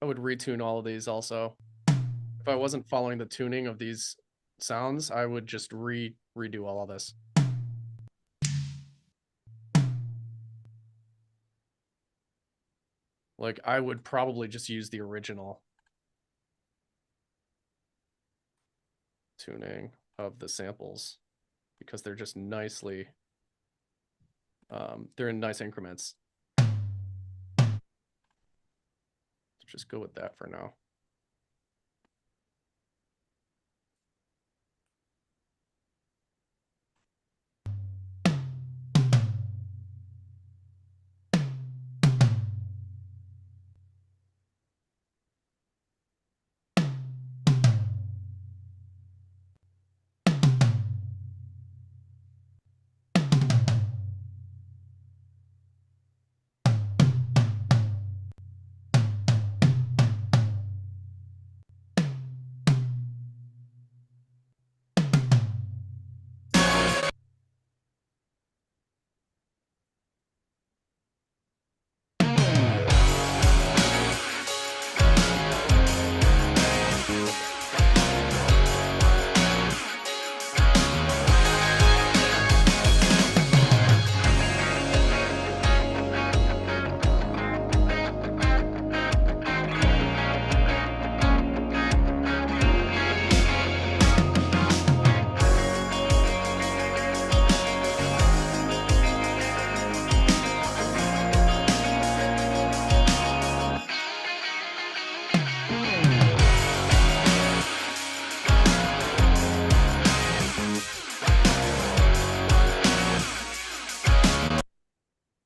I would retune all of these also. If I wasn't following the tuning of these sounds, I would just redo all of this. Like I would probably just use the original tuning of the samples because they're just nicely, they're in nice increments. Just go with that for now.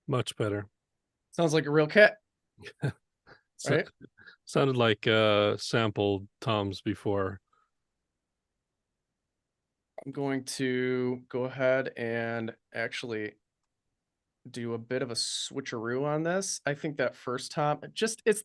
Much better. Sounds like a real kit. Right? Sounded like sampled toms before. I'm going to go ahead and actually do a bit of a switcheroo on this. I think that first tom, it's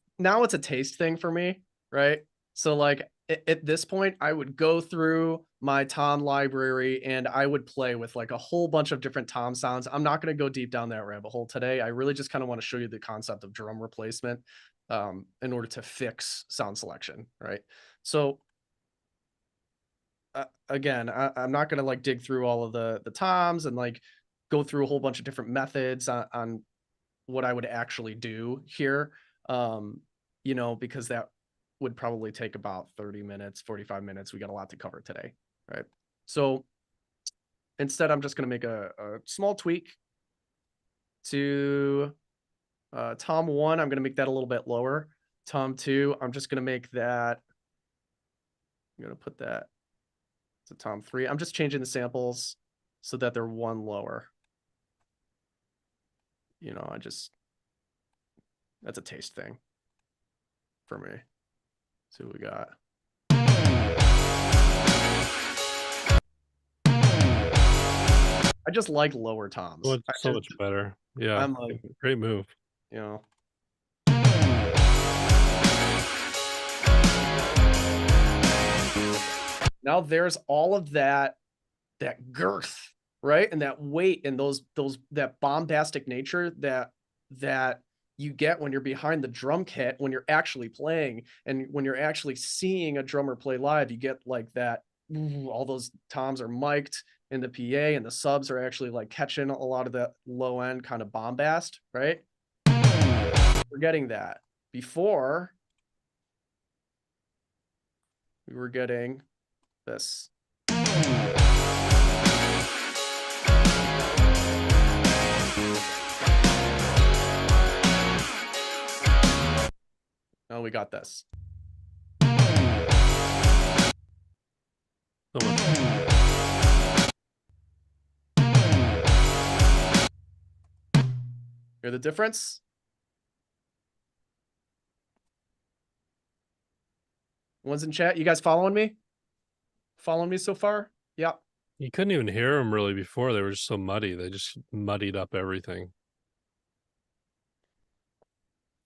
a taste thing for me, right? So like at this point, I would go through my tom library and I would play with like a whole bunch of different tom sounds. I'm not going to go deep down that rabbit hole today. I really just kind of want to show you the concept of drum replacement in order to fix sound selection, right? So again, I'm not going to like dig through all of the toms and like go through a whole bunch of different methods on what I would actually do here. You know, because that would probably take about 30 minutes, 45 minutes. We got a lot to cover today, right? So instead, I'm just going to make a small tweak to tom 1. I'm going to make that a little bit lower. Tom 2, I'm just going to make that, I'm going to put that to tom 3. I'm just changing the samples so that they're 1 lower. You know, that's a taste thing for me. See what we got. I just like lower toms. So much better. Yeah, I'm like, great move. You know. Now there's all of that girth, right? And that weight and that bombastic nature that you get when you're behind the drum kit, when you're actually playing and when you're actually seeing a drummer play live, you get like that, all those toms are mic'd in the PA and the subs are actually like catching a lot of that low end kind of bombast, right? We're getting that. Before, we were getting this. Oh, we got this. So much. Hear the difference? One's in chat. You guys following me? Following me so far? Yeah. You couldn't even hear them really before. They were just so muddy. They just muddied up everything.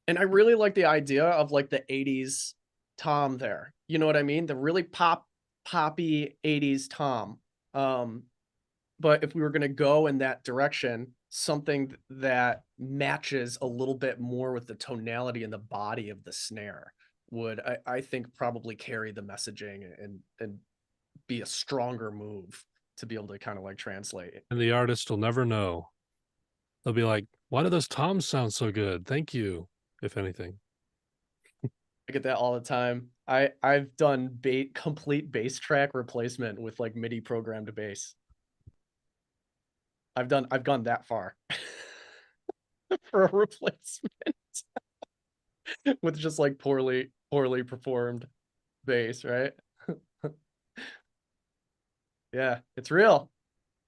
And I really like the idea of like the 80s tom there. You know what I mean? The really poppy 80s tom. But if we were going to go in that direction, something that matches a little bit more with the tonality and the body of the snare would, I think, probably carry the messaging and be a stronger move to be able to kind of like translate it. And the artist will never know. They'll be like, why do those toms sound so good? Thank you, if anything. I get that all the time. I've done complete bass track replacement with like MIDI programmed bass. I've gone that far for a replacement with just like poorly performed bass, right? Yeah, it's real.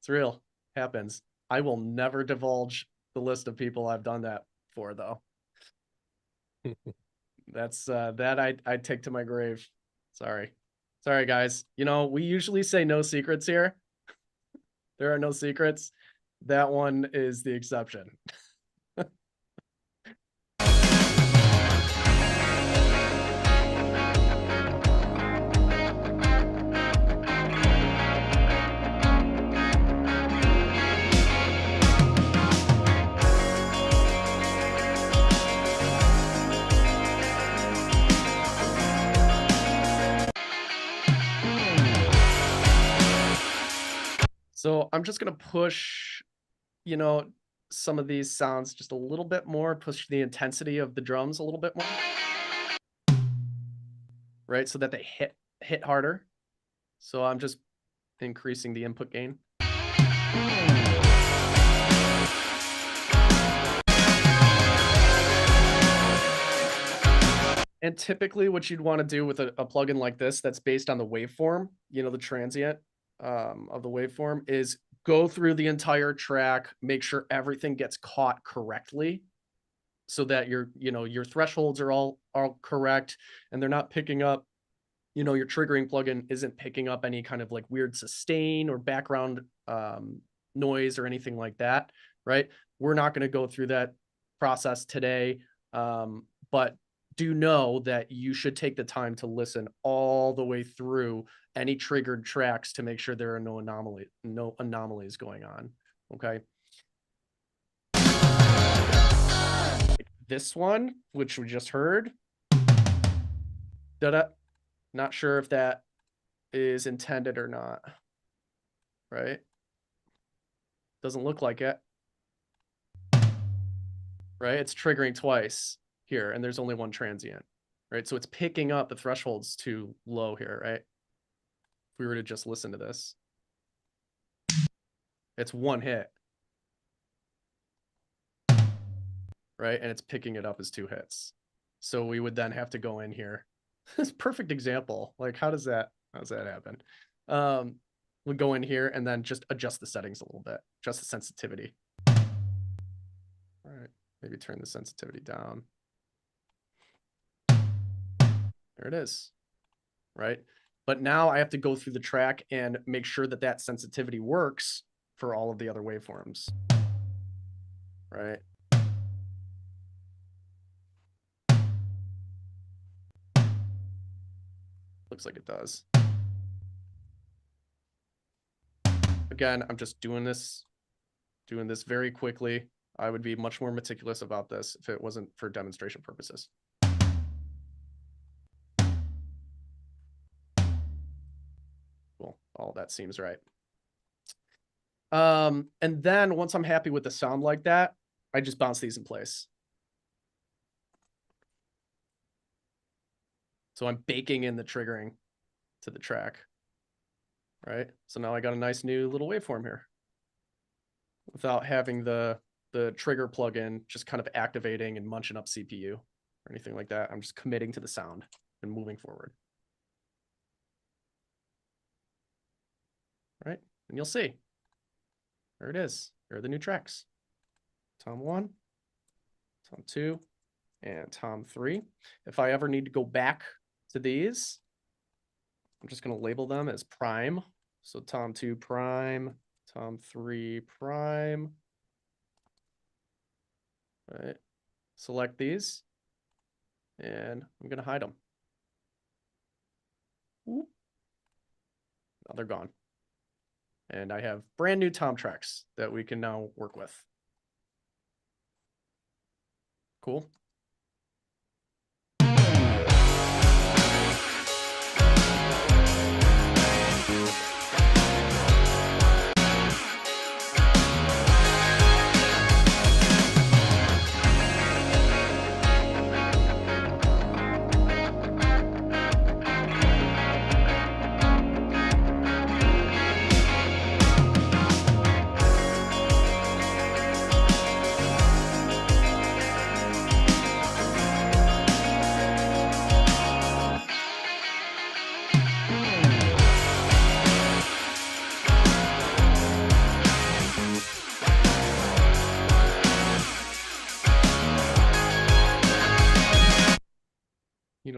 It's real. Happens. I will never divulge the list of people I've done that for, though. That's that I'd take to my grave. Sorry, guys. You know, we usually say no secrets here. There are no secrets. That one is the exception. So I'm just going to push, you know, some of these sounds just a little bit more, push the intensity of the drums a little bit more. Right? So that they hit harder. So I'm just increasing the input gain. And typically what you'd want to do with a plugin like this that's based on the waveform, you know, the transient of the waveform, is go through the entire track, make sure everything gets caught correctly so that your thresholds are all correct and they're not picking up, you know, your triggering plugin isn't picking up any kind of like weird sustain or background noise or anything like that, right? We're not going to go through that process today, but do know that you should take the time to listen all the way through any triggered tracks to make sure there are no anomalies going on. Okay. This one, which we just heard. Not sure if that is intended or not. Right? Doesn't look like it. Right? It's triggering twice here, and there's only one transient, right? So it's picking up the thresholds too low here, right? If we were to just listen to this, it's one hit, right? And it's picking it up as two hits. So we would then have to go in here. This perfect example. Like, how does that happen? We'll go in here and then just adjust the settings a little bit, adjust the sensitivity. All right, maybe turn the sensitivity down. There it is, right? But now I have to go through the track and make sure that that sensitivity works for all of the other waveforms, right? Looks like it does. Again, I'm just doing this very quickly. I would be much more meticulous about this if it wasn't for demonstration purposes. All that seems right. And then once I'm happy with the sound like that, I just bounce these in place. So I'm baking in the triggering to the track, right? So now I got a nice new little waveform here without having the trigger plugin just kind of activating and munching up CPU or anything like that. I'm just committing to the sound and moving forward. Right? And you'll see. There it is. Here are the new tracks. Tom 1, Tom 2, and Tom 3. If I ever need to go back to these, I'm just going to label them as prime. So Tom 2 prime, Tom 3 prime. All right. Select these, and I'm going to hide them. Now they're gone. And I have brand new Tom tracks that we can now work with. Cool.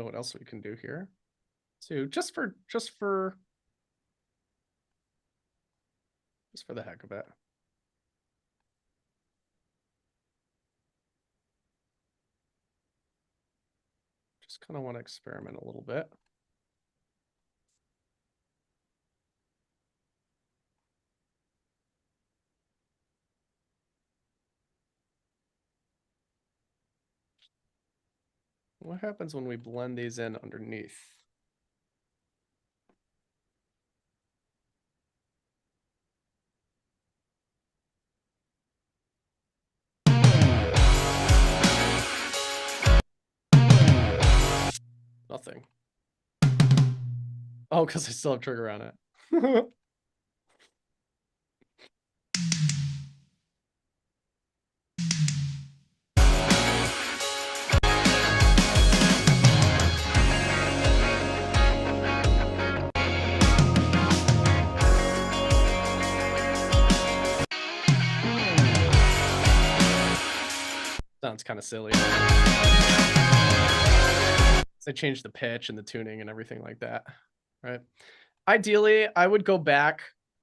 what else we can do here. So just for the heck of it. Just kind of want to experiment a little bit. What happens when we blend these in underneath? Nothing. Oh, because I still have trigger on it. Sounds kind of silly. They changed the pitch and the tuning and everything like that, right? Ideally, I would go back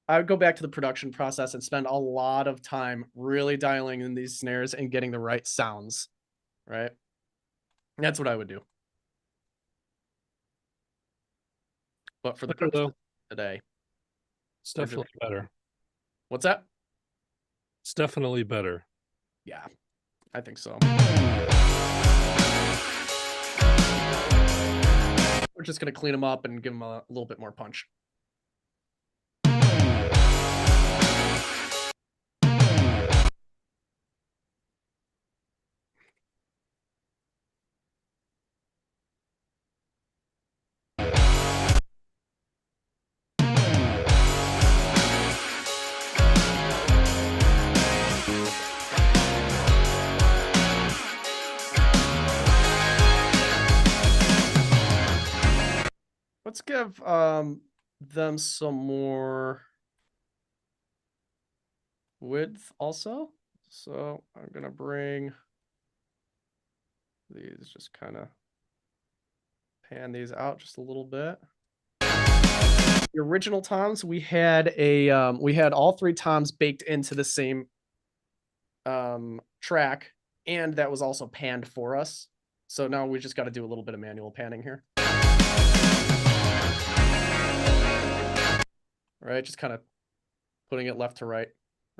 to the production process and spend a lot of time really dialing in these snares and getting the right sounds, right? That's what I would do. But for the purpose today, it's definitely better. What's that? It's definitely better. Yeah, I think so. We're just going to clean them up and give them a little bit more punch. Let's give them some more width also. So I'm gonna bring these, just kind of pan these out just a little bit. The original toms, we had all 3 toms baked into the same track, and that was also panned for us. So now we just got to do a little bit of manual panning here. Right, just kind of putting it left to right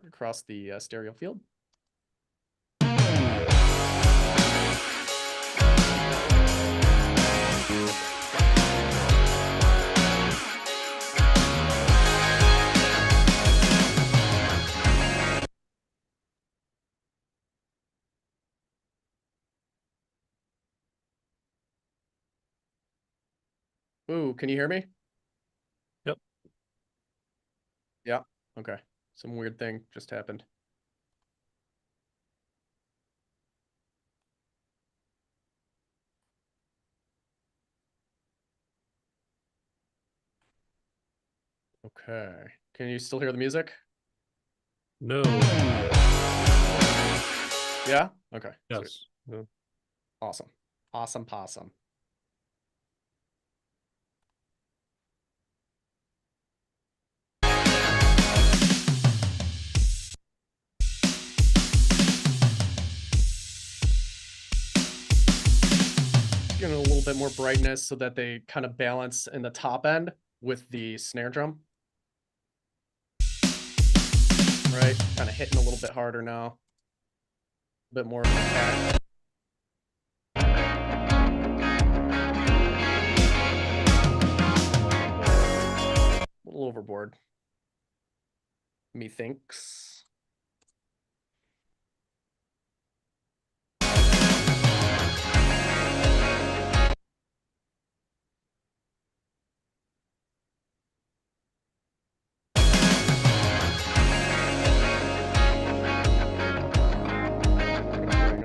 across the stereo field. Ooh, can you hear me? Yep. Yeah, okay. Some weird thing just happened. Okay. Can you still hear the music? No. Yeah? Okay. Yes. No. Awesome. Awesome possum. Getting a little bit more brightness so that they kind of balance in the top end with the snare drum. Right, kind of hitting a little bit harder now. A bit more of an attack. A little overboard. Methinks.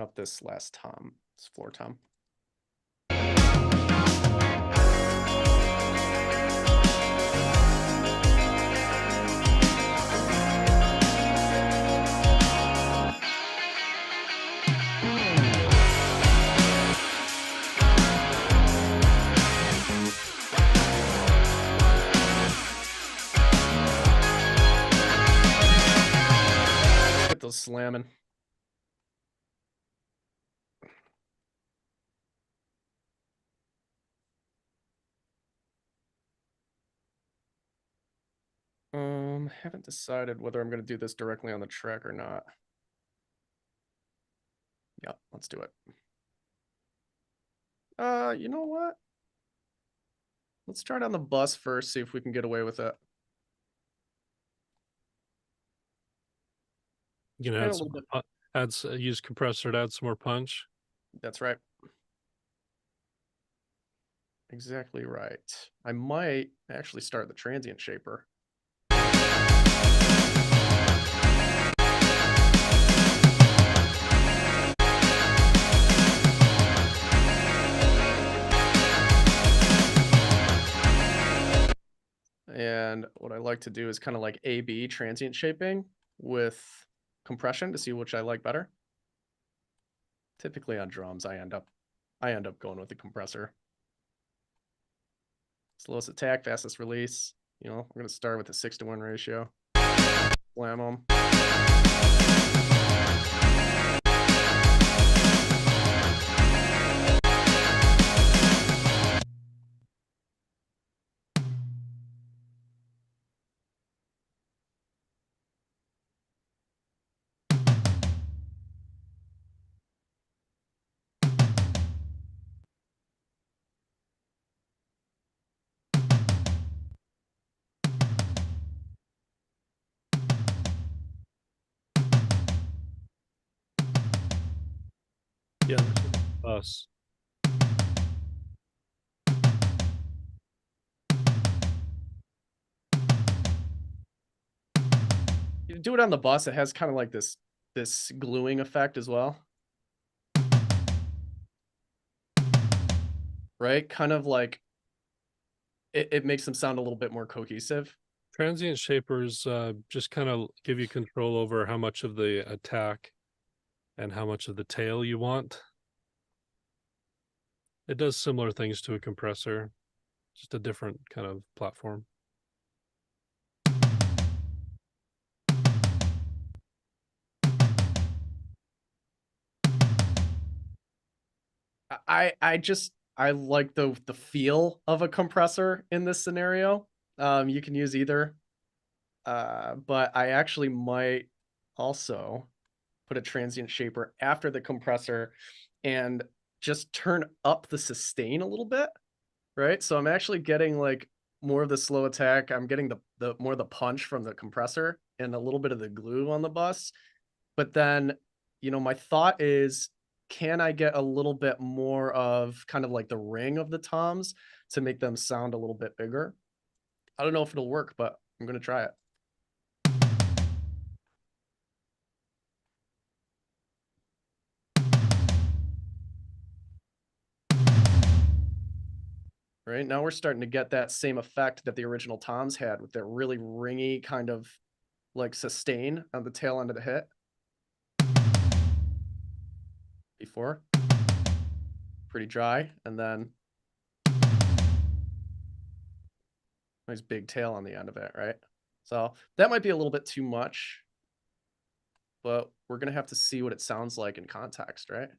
Up this last tom, this floor tom. those slamming. Haven't decided whether I'm going to do this directly on the track or not. Yeah, let's do it. You know what? Let's try it on the bus first, see if we can get away with it. You know, use compressor to add some more punch. That's right. Exactly right. I might actually start the transient shaper. And what I like to do is kind of like A/B transient shaping with compression to see which I like better. Typically on drums, I end up going with the compressor. Slowest attack, fastest release. You know, we're gonna start with a 6-to-1 ratio. Slam them. Yeah, us. You do it on the bus, it has kind of like this gluing effect as well. Right? Kind of like it makes them sound a little bit more cohesive. Transient shapers just kind of give you control over how much of the attack and how much of the tail you want. It does similar things to a compressor, just a different kind of platform. I like the feel of a compressor in this scenario. You can use either. But I actually might also put a transient shaper after the compressor and just turn up the sustain a little bit, right? So I'm actually getting like more of the slow attack. I'm getting the more of the punch from the compressor and a little bit of the glue on the bus. But then, you know, my thought is, can I get a little bit more of kind of like the ring of the toms to make them sound a little bit bigger? I don't know if it'll work, but I'm going to try it. Right now we're starting to get that same effect that the original toms had with their really ringy kind of like sustain on the tail end of the hit. Before, pretty dry, and then nice big tail on the end of it, right? So that might be a little bit too much, but we're gonna have to see what it sounds like in context, right?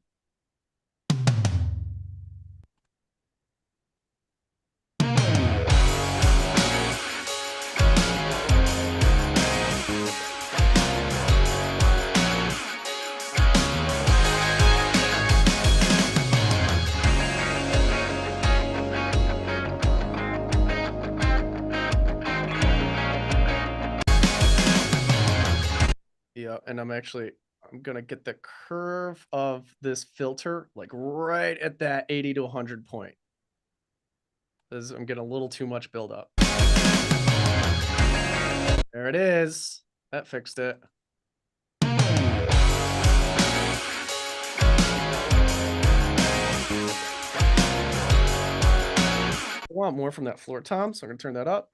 Yeah, and I'm gonna get the curve of this filter like right at that 80 to 100 point. I'm getting a little too much buildup. There it is. That fixed it. I want more from that floor tom, so I'm gonna turn that up.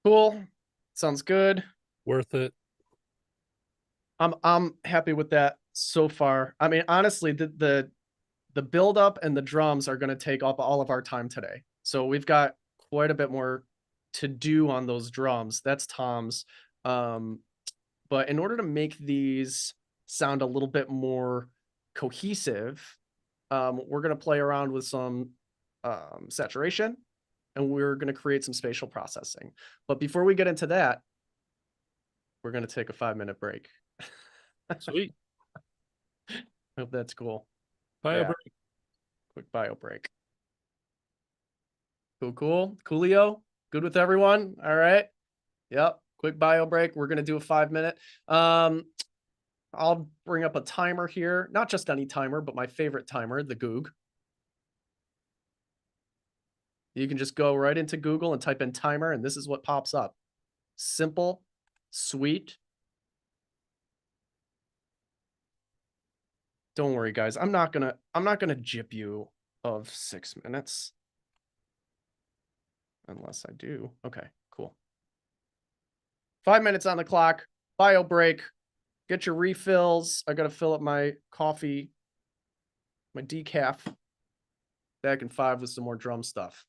Cool. Sounds good. Worth it. I'm happy with that so far. I mean, honestly, the build up and the drums are going to take up all of our time today. So we've got quite a bit more to do on those drums. That's Tom's. But in order to make these sound a little bit more cohesive, we're going to play around with some saturation, and we're going to create some spatial processing. But before we get into that, we're going to take a 5-minute break. Sweet. Hope that's cool. Bio Yeah. break. Quick bio break. Cool. Coolio, good with everyone? All right. Yep. Quick bio break. We're going to do a 5-minute. I'll bring up a timer here. Not just any timer, but my favorite timer, the Goog. You can just go right into Google and type in timer, and this is what pops up. Simple, sweet. Don't worry, guys. I'm not gonna jip you of 6 minutes. Unless I do. Okay, cool. 5 minutes on the clock. Bio break. Get your refills. I gotta fill up my coffee, my decaf. Back in 5 with some more drum stuff.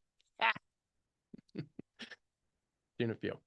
See you in a few.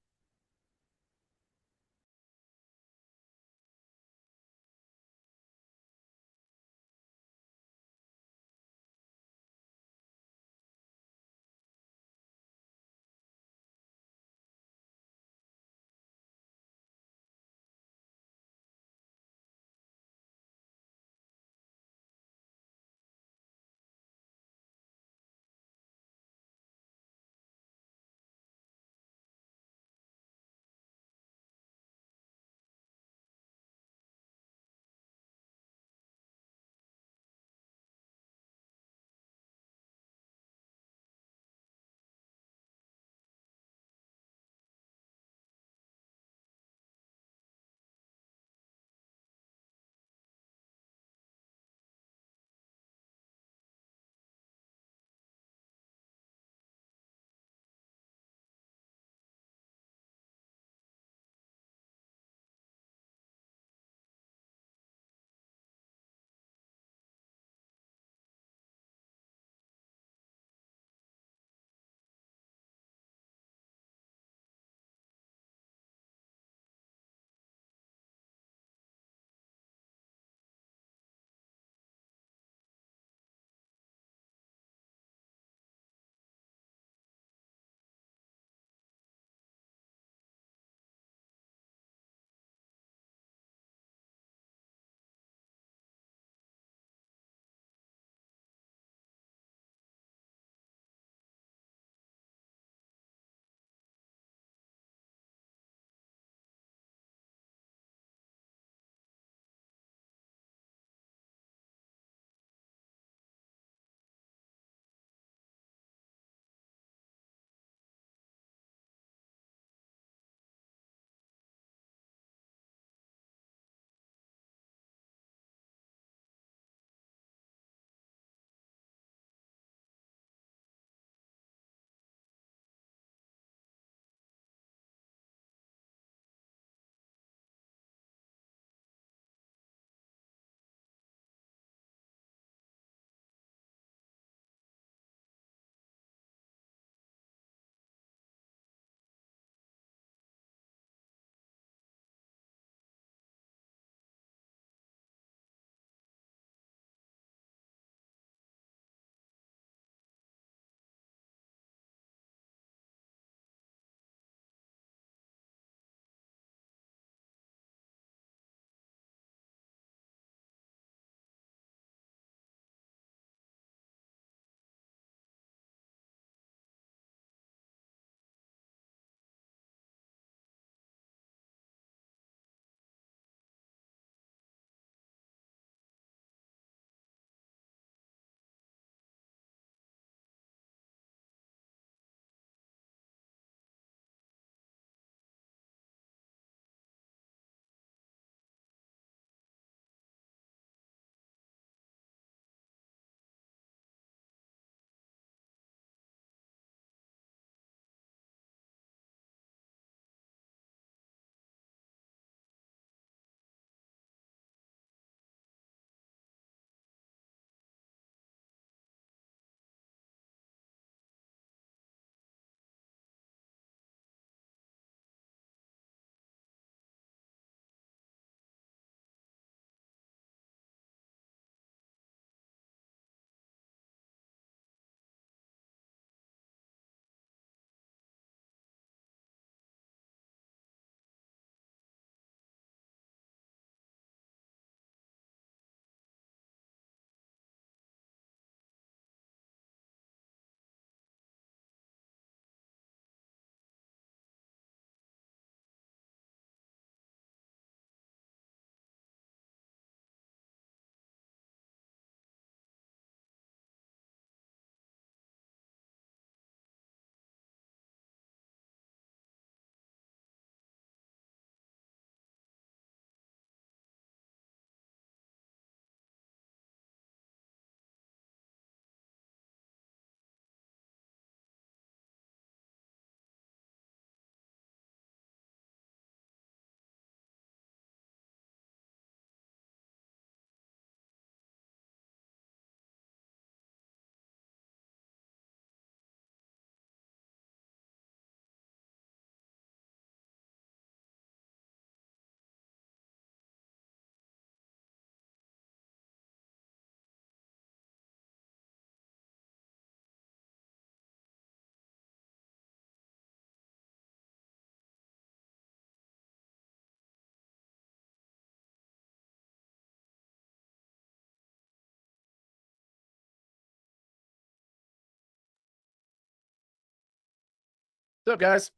What's up, guys?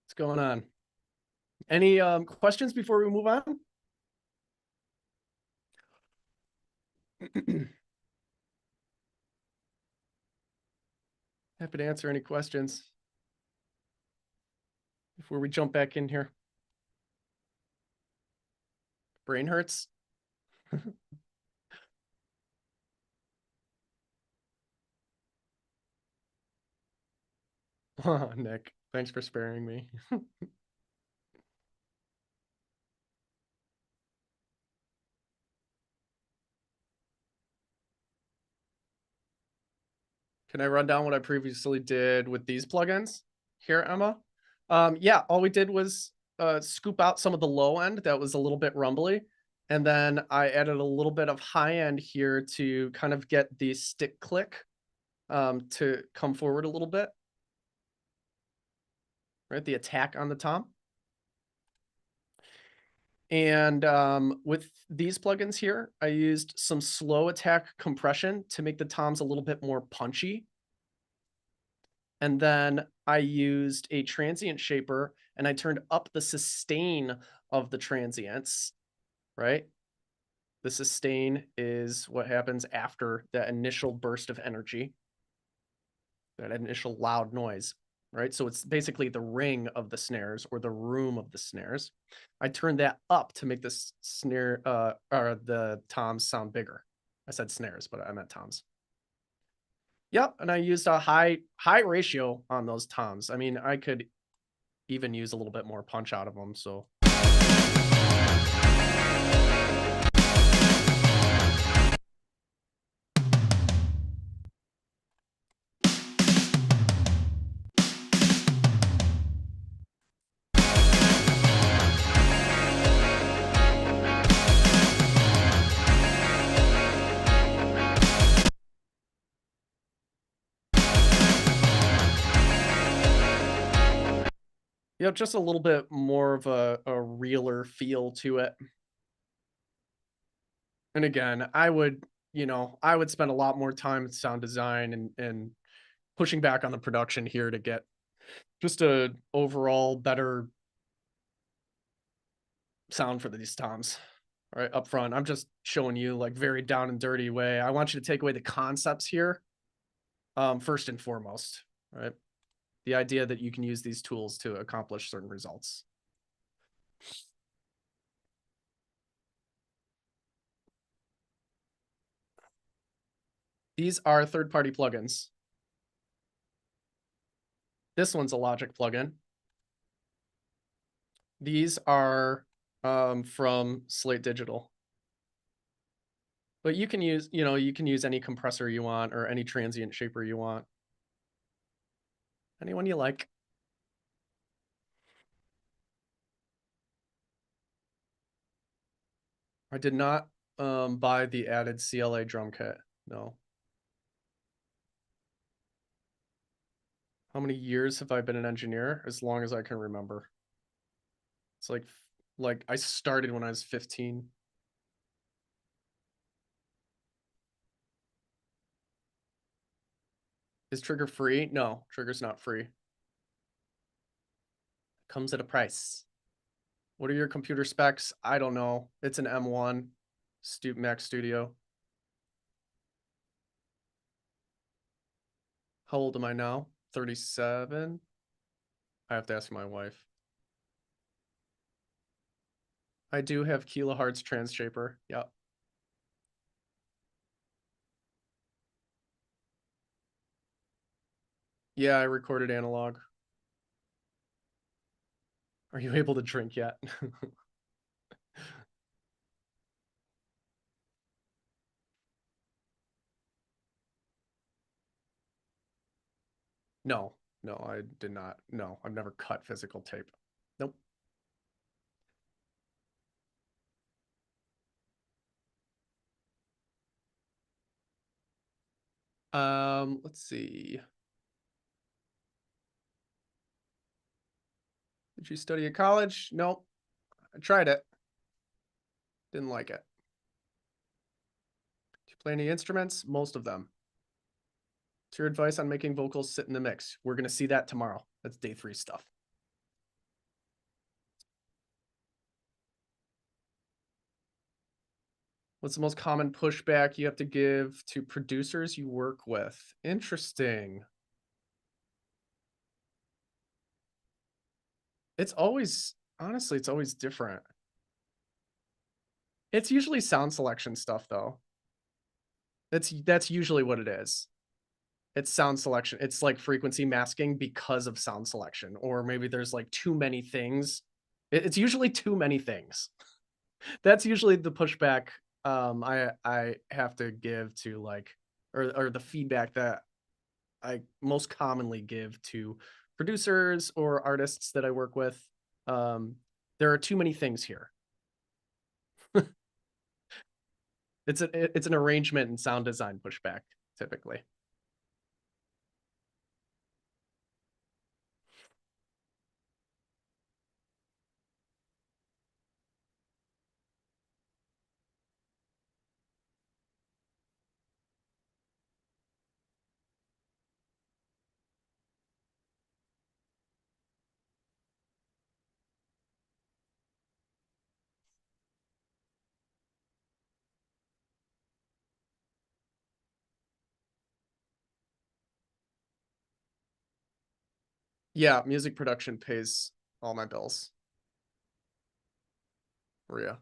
What's going on? Any questions before we move on? Happy to answer any questions before we jump back in here. Brain hurts. Oh, Nick, thanks for sparing me. Can I run down what I previously did with these plugins here, Emma? Yeah, all we did was scoop out some of the low end that was a little bit rumbly. And then I added a little bit of high end here to kind of get the stick click to come forward a little bit. Right, the attack on the tom. And with these plugins here, I used some slow attack compression to make the toms a little bit more punchy. And then I used a transient shaper and I turned up the sustain of the transients, right? The sustain is what happens after that initial burst of energy, that initial loud noise, right? So it's basically the ring of the snares or the room of the snares. I turned that up to make the snare or the toms sound bigger. I said snares, but I meant toms. Yep, and I used a high ratio on those toms. I mean, I could even use a little bit more punch out of them, so. You know, just a little bit more of a realer feel to it. And again, I would spend a lot more time in sound design and pushing back on the production here to get just a overall better sound for these toms. All right, up front, I'm just showing you like very down and dirty way. I want you to take away the concepts here, first and foremost, right? The idea that you can use these tools to accomplish certain results. These are third-party plugins. This one's a Logic plugin. These are from Slate Digital. But you can use, you can use any compressor you want or any transient shaper you want. Anyone you like. I did not buy the added CLA drum kit. No. How many years have I been an engineer? As long as I can remember. It's like I started when I was 15. Is Trigger free? No, Trigger's not free. Comes at a price. What are your computer specs? I don't know. It's an M1 Mac Studio. How old am I now? 37. I have to ask my wife. I do have kilohertz Transhaper. Yep. Yeah, I recorded analog. Are you able to drink yet? No, I did not. No, I've never cut physical tape. Nope. Let's see. Did you study at college? Nope. I tried it. Didn't like it. Did you play any instruments? Most of them. What's your advice on making vocals sit in the mix? We're going to see that tomorrow. That's day 3 stuff. What's the most common pushback you have to give to producers you work with? Interesting. It's always, honestly, it's always different. It's usually sound selection stuff though. That's usually what it is. It's sound selection. It's like frequency masking because of sound selection, or maybe there's like too many things. It's usually too many things. That's usually the pushback I have to give to like, or the feedback that I most commonly give to producers or artists that I work with. There are too many things here. It's an arrangement and sound design pushback typically. Yeah, music production pays all my bills. Maria.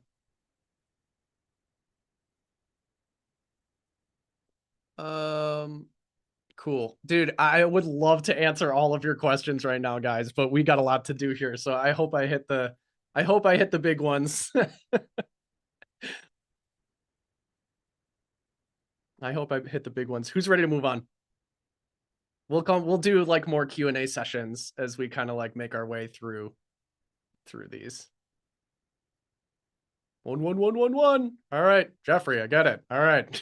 Cool. Dude, I would love to answer all of your questions right now, guys, but we got a lot to do here. So I hope I hit the big ones. I hope I hit the big ones. Who's ready to move on? We'll do like more Q&A sessions as we kind of like make our way through these. 1 1 1 1 1. All right, Jeffrey, I get it. All right.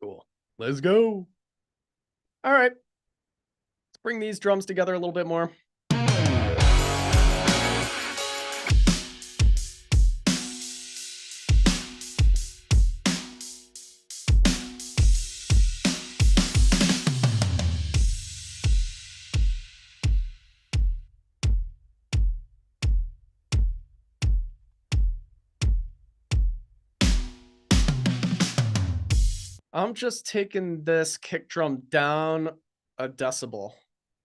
Cool. Let's go. All right. Let's bring these drums together a little bit more. I'm just taking this kick drum down a decibel.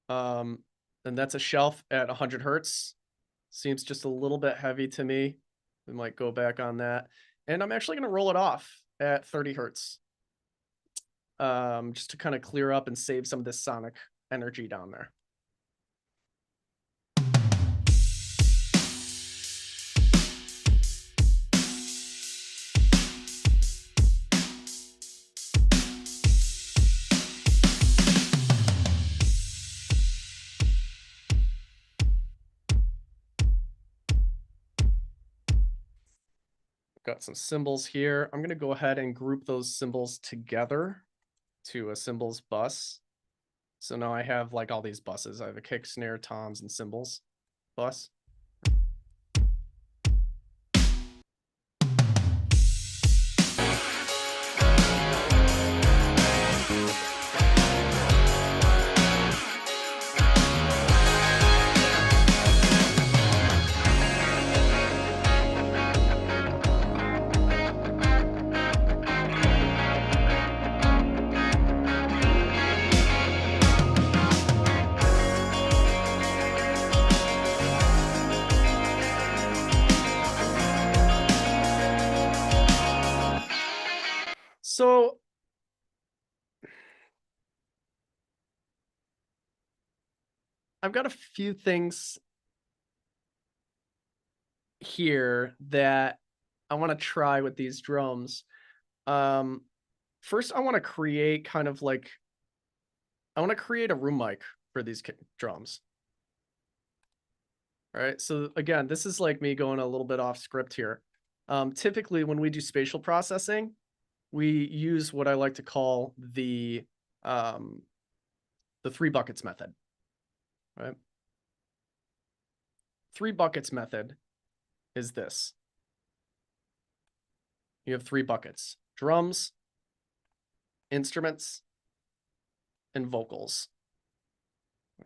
And that's a shelf at 100 hertz. Seems just a little bit heavy to me. We might go back on that. And I'm actually going to roll it off at 30 hertz. Just to kind of clear up and save some of this sonic energy down there. Got some cymbals here. I'm going to go ahead and group those cymbals together to a cymbals bus. So now I have like all these buses. I have a kick, snare, toms, and cymbals bus. So I've got a few things here that I want to try with these drums. First, I want to create kind of like, I want to create a room mic for these drums. All right. So again, this is like me going a little bit off script here. Typically when we do spatial processing, we use what I like to call the 3 buckets method, right? 3 buckets method is this. you have 3 buckets: drums, instruments, and vocals.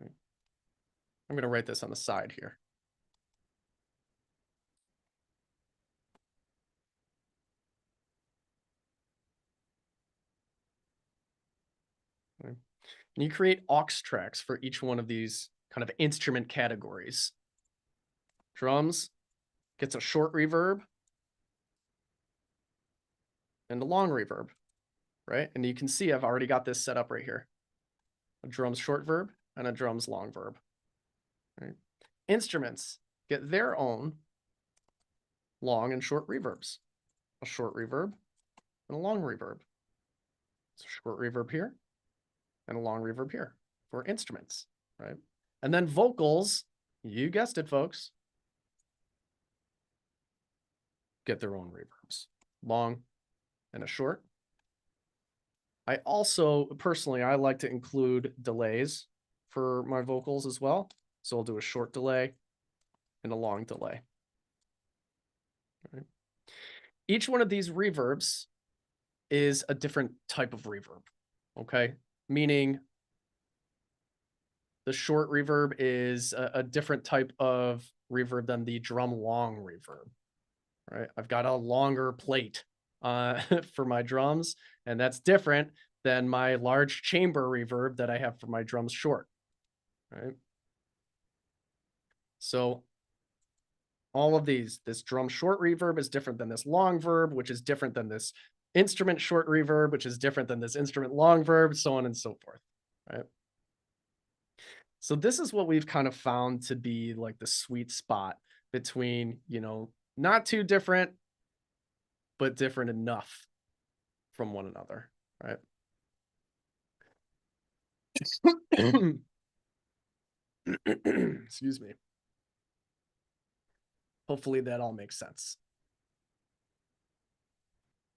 I'm going to write this on the side here. And you create aux tracks for each one of these kind of instrument categories. Drums gets a short reverb and a long reverb, right? And you can see I've already got this set up right here. A drums short verb and a drums long verb. Right? Instruments get their own long and short reverbs. A short reverb and a long reverb. So short reverb here and a long reverb here for instruments, right? And then vocals, you guessed it, folks, get their own reverbs. Long and a short. I also, personally, I like to include delays for my vocals as well. So I'll do a short delay and a long delay. Right. Each one of these reverbs is a different type of reverb, okay? Meaning the short reverb is a different type of reverb than the drum long reverb, right? I've got a longer plate for my drums, and that's different than my large chamber reverb that I have for my drums short, right? So all of these, this drum short reverb is different than this long verb, which is different than this instrument short reverb, which is different than this instrument long verb, so on and so forth, right? So this is what we've kind of found to be like the sweet spot between, you know, not too different, but different enough from one another, right? Excuse me. Hopefully that all makes sense.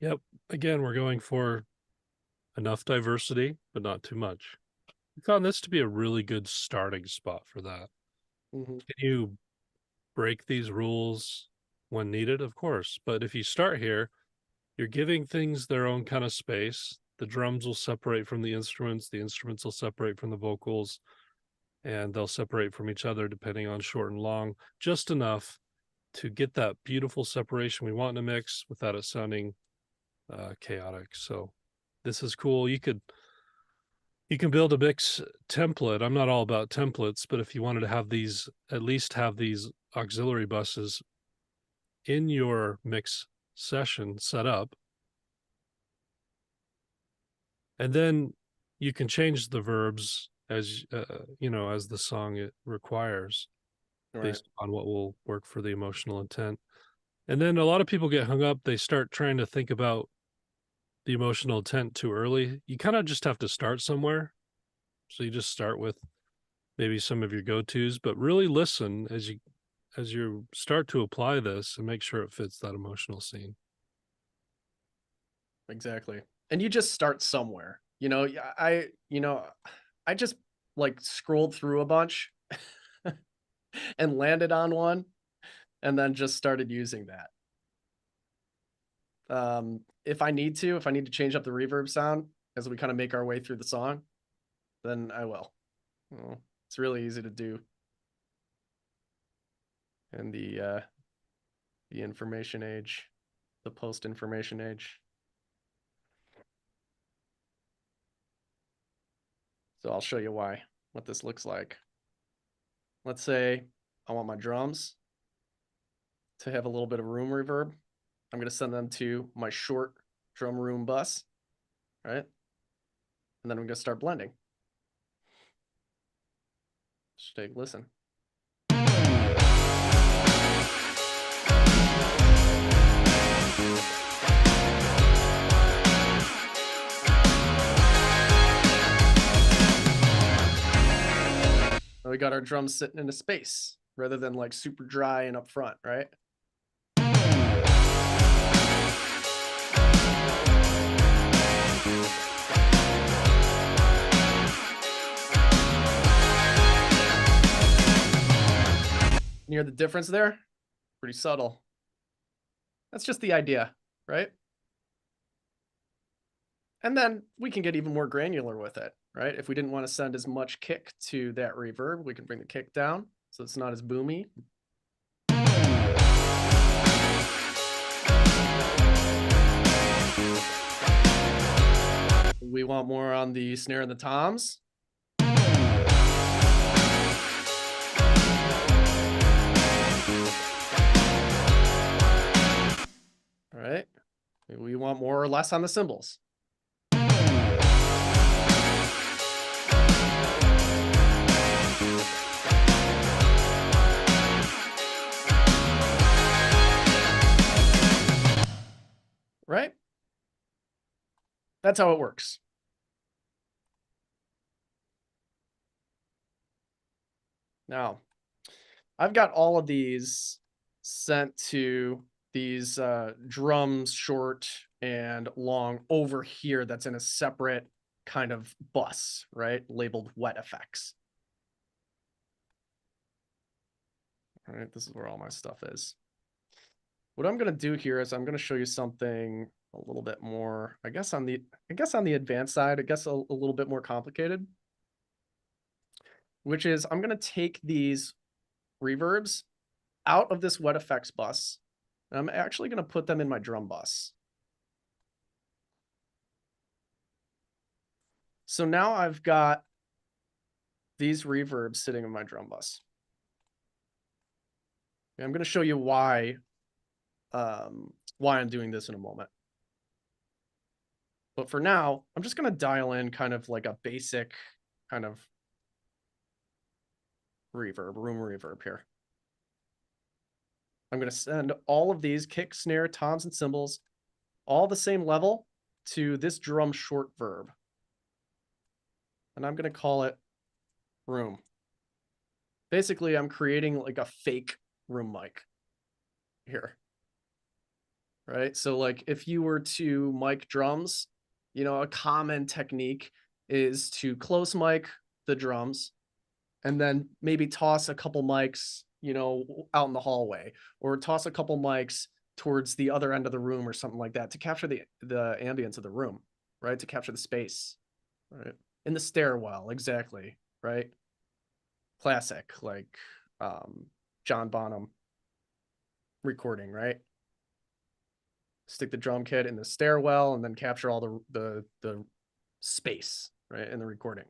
Yep. Again, we're going for enough diversity, but not too much. I found this to be a really good starting spot for that. Mm-hmm. Can you break these rules when needed? Of course. But if you start here, you're giving things their own kind of space. The drums will separate from the instruments will separate from the vocals, and they'll separate from each other depending on short and long, just enough to get that beautiful separation we want in a mix without it sounding chaotic. So this is cool. You can build a mix template. I'm not all about templates, but if you wanted to have these, at least have these auxiliary buses in your mix session set up, and then you can change the verbs as you know, as the song it requires, right, based on what will work for the emotional intent. And then a lot of people get hung up. They start trying to think about the emotional intent too early. You kind of just have to start somewhere. So you just start with maybe some of your go-tos, but really listen as you start to apply this and make sure it fits that emotional scene. Exactly. And you just start somewhere. You know, I just like scrolled through a bunch and landed on one and then just started using that. If I need to change up the reverb sound as we kind of make our way through the song, then I will. Well, it's really easy to do in the information age, the post-information age. So I'll show you what this looks like. Let's say I want my drums to have a little bit of room reverb. I'm going to send them to my short drum room bus, right? And then I'm going to start blending. Just take a listen. We got our drums sitting in a space rather than like super dry and up front, right? You hear the difference there? Pretty subtle. That's just the idea, right? And then we can get even more granular with it, right? If we didn't want to send as much kick to that reverb, we can bring the kick down so it's not as boomy. We want more on the snare and the toms. All right. We want more or less on the cymbals. Right? That's how it works. Now, I've got all of these sent to these drums, short and long, over here. That's in a separate kind of bus, right? Labeled wet effects. All right, this is where all my stuff is. What I'm going to do here is I'm going to show you something a little bit more, I guess on the advanced side, I guess a little bit more complicated, which is I'm going to take these reverbs out of this wet effects bus, and I'm actually going to put them in my drum bus. So now I've got these reverbs sitting in my drum bus. And I'm going to show you why I'm doing this in a moment. But for now, I'm just going to dial in kind of like a basic kind of reverb, room reverb here. I'm going to send all of these kick, snare, toms, and cymbals all the same level to this drum short verb. And I'm going to call it room. Basically, I'm creating like a fake room mic here. Right? So like if you were to mic drums, you know, a common technique is to close mic the drums and then maybe toss a couple mics, you know, out in the hallway, or toss a couple mics towards the other end of the room or something like that to capture the ambience of the room, right? To capture the space, right? In the stairwell, exactly, right? Classic, like John Bonham recording, right? Stick the drum kit in the stairwell and then capture all the space, right, in the recording.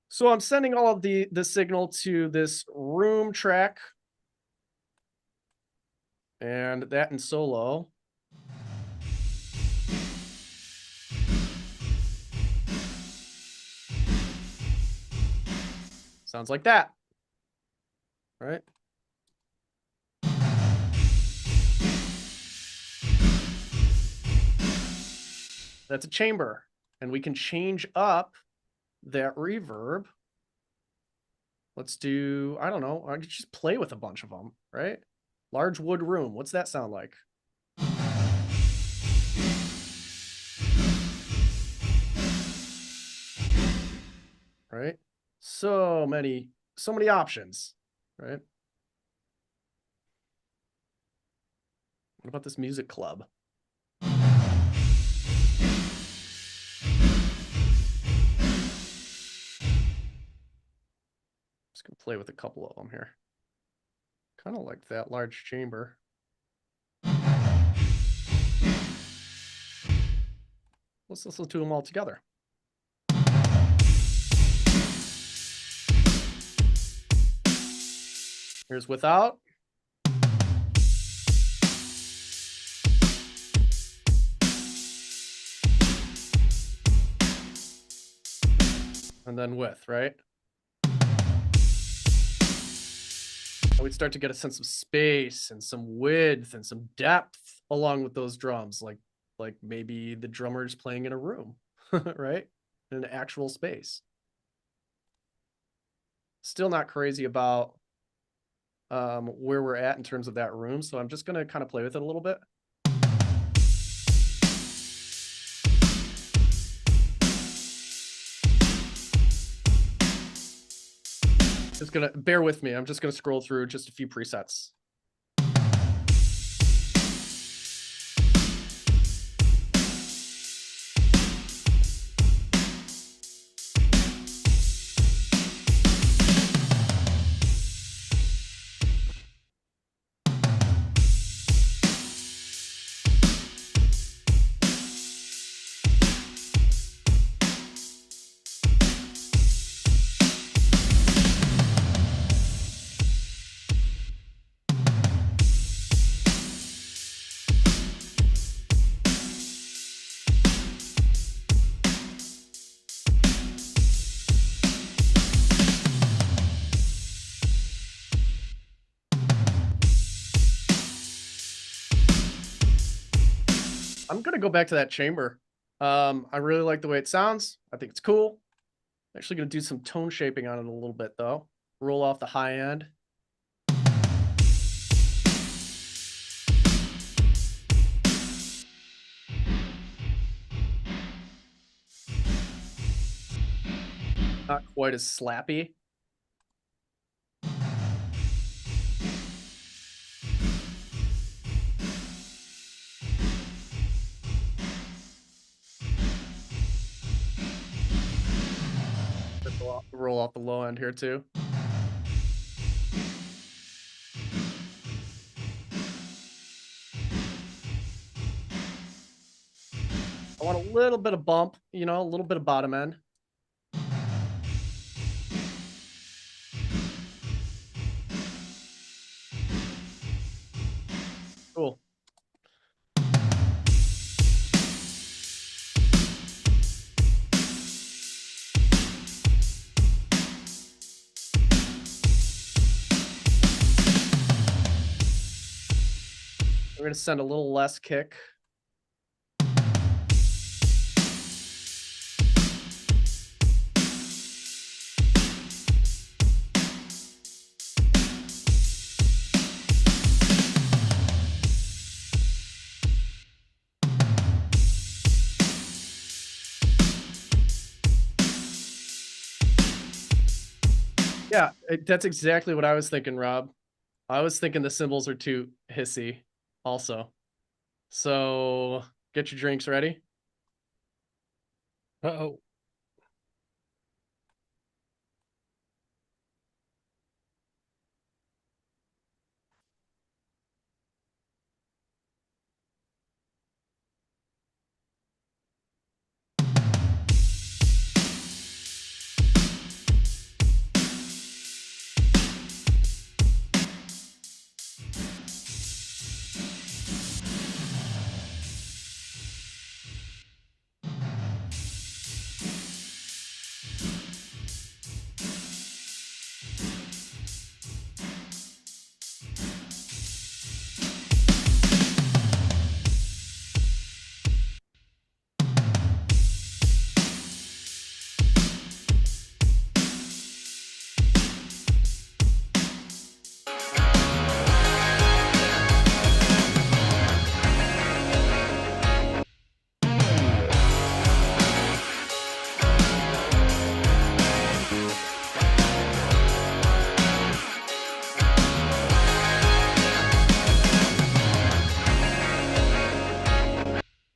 So I'm sending all of the signal to this room track, and that in solo. Sounds like that, right? That's a chamber, and we can change up that reverb. Let's do, I don't know, I could just play with a bunch of them, right? Large wood room, what's that sound like? Right? So many options, right? What about this music club? Just gonna play with a couple of them here. Kind of like that large chamber. Let's listen to them all together. Here's without. And then with, right? We'd start to get a sense of space and some width and some depth along with those drums, like maybe the drummer's playing in a room, right? In an actual space. Still not crazy about where we're at in terms of that room, so I'm just going to kind of play with it a little bit. Just gonna bear with me. I'm just gonna scroll through just a few presets. I'm gonna go back to that chamber. I really like the way it sounds. I think it's cool. Actually gonna do some tone shaping on it a little bit though. Roll off the high end. Not quite as slappy. Roll off the low end here too. I want a little bit of bump, you know, a little bit of bottom end. Cool. We're going to send a little less kick. Yeah, that's exactly what I was thinking, Rob. I was thinking the cymbals are too hissy also. So get your drinks ready. Uh-oh.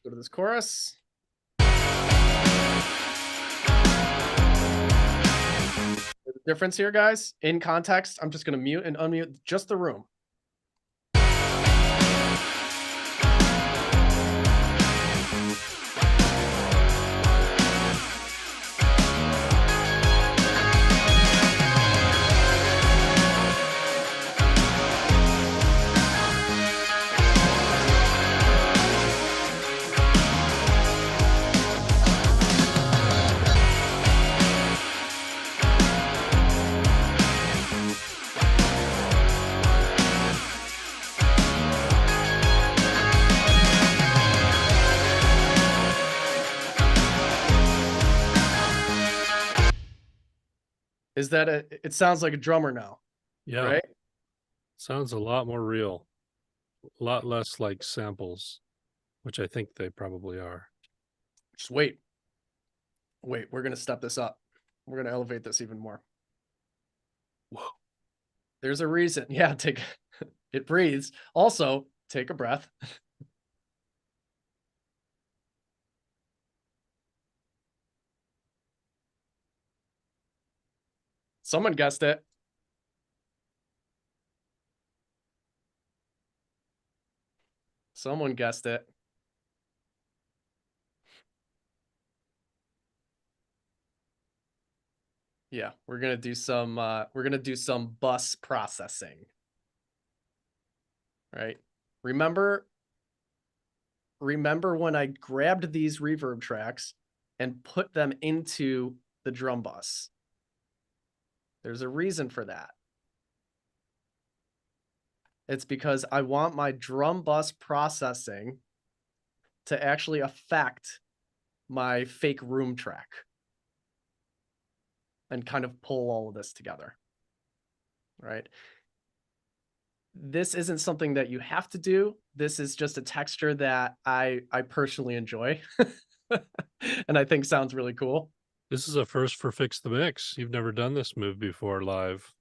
Go to this chorus. The difference here, guys, in context, I'm just going to mute and unmute just the room. Is that it sounds like a drummer now. Yeah. Right? Sounds a lot more real. A lot less like samples, which I think they probably are. Just wait. Wait, we're going to step this up. We're going to elevate this even more. Whoa. There's a reason. Yeah, take it breathes. Also, take a breath. Someone guessed it. Someone guessed it. Yeah, we're going to do some bus processing. Right? Remember when I grabbed these reverb tracks and put them into the drum bus? There's a reason for that. It's because I want my drum bus processing to actually affect my fake room track and kind of pull all of this together, right? This isn't something that you have to do. This is just a texture that I personally enjoy and I think sounds really cool. This is a first for Fix the Mix. You've never done this move before live.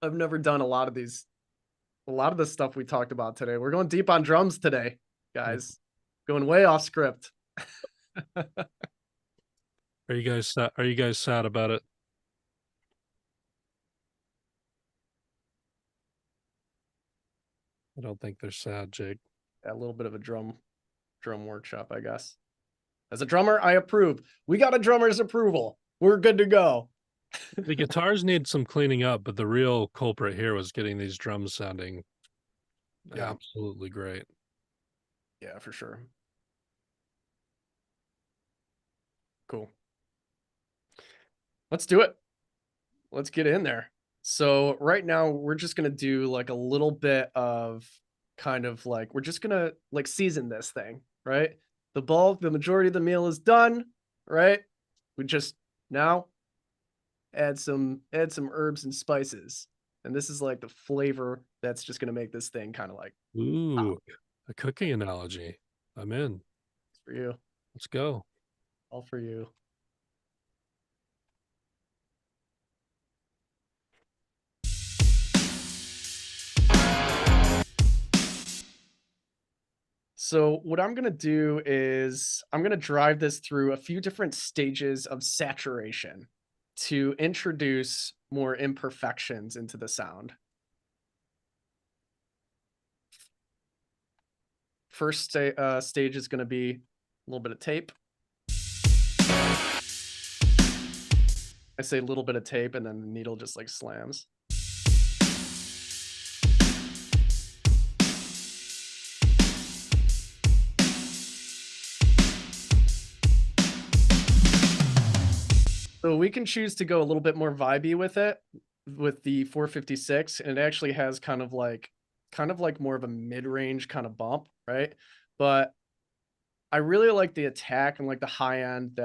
I've never done a lot of the stuff we talked about today. We're going deep on drums today, guys. Going way off script. Are you guys sad about it? I don't think they're sad, Jake. A little bit of a drum workshop, I guess. As a drummer, I approve. We got a drummer's approval. We're good to go. The guitars need some cleaning up, but the real culprit here was getting these drums sounding absolutely great. Yeah, for sure. Cool. Let's do it. Let's get in there. So right now we're just going to do like a little bit of kind of like, we're just going to like season this thing, right? The majority of the meal is done, right? We just now add some herbs and spices. And this is like the flavor that's just going to make this thing kind of like, ooh, a cooking analogy. I'm in. It's for you. Let's go. All for you. So what I'm going to do is I'm going to drive this through a few different stages of saturation to introduce more imperfections into the sound. First stage is going to be a little bit of tape. I say a little bit of tape and then the needle just like slams. So we can choose to go a little bit more vibey with it with the 456, and it actually has kind of like more of a mid-range kind of bump, right? But I really like the attack and like the high end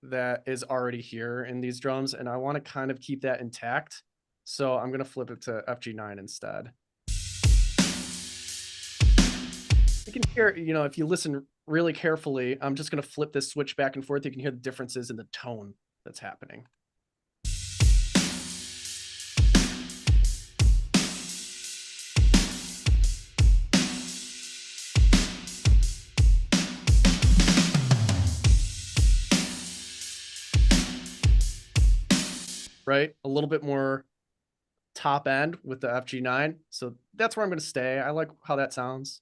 that is already here in these drums, and I want to kind of keep that intact. So I'm going to flip it to FG9 instead. You can hear, you know, if you listen really carefully, I'm just going to flip this switch back and forth. You can hear the differences in the tone that's happening. Right? A little bit more top end with the FG9. So that's where I'm going to stay. I like how that sounds.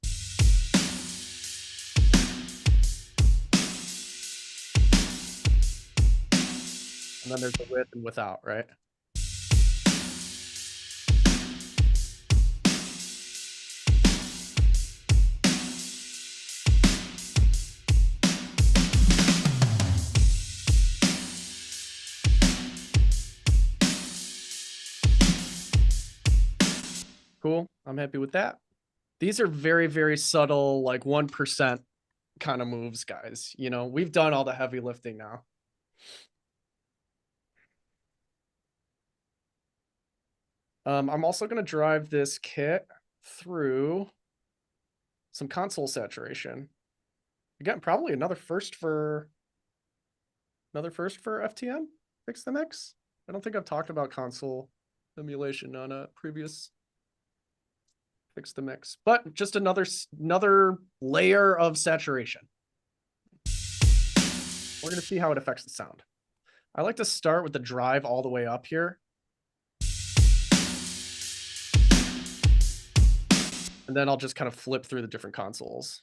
And then there's the with and without, right? Cool. I'm happy with that. These are very, very subtle, like 1% kind of moves, guys. You know, we've done all the heavy lifting now. I'm also going to drive this kit through some console saturation. Again, probably another first for FTM, Fix the Mix. I don't think I've talked about console emulation on a previous Fix the Mix, but just another layer of saturation. We're going to see how it affects the sound. I like to start with the drive all the way up here. And then I'll just kind of flip through the different consoles.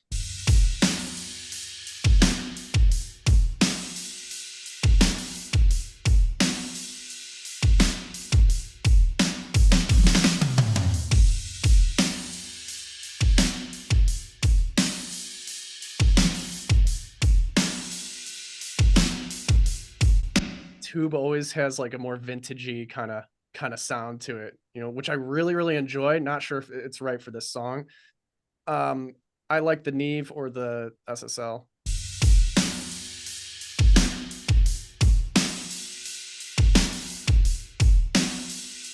Tube always has like a more vintagey kind of sound to it, you know, which I really, really enjoy. Not sure if it's right for this song. I I like the Neve or the SSL.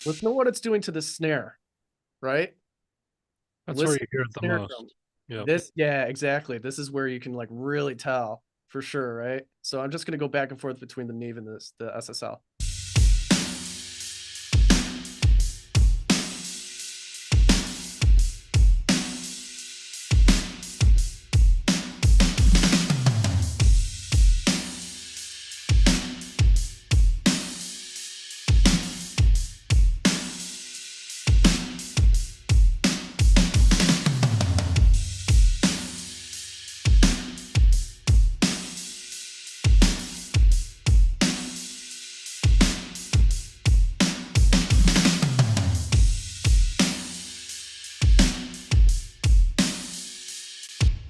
Listen to what it's doing to the snare, right? That's where you hear it the most. Yeah. Yeah, exactly. This is where you can like really tell for sure, right? So I'm just gonna go back and forth between the Neve and the SSL.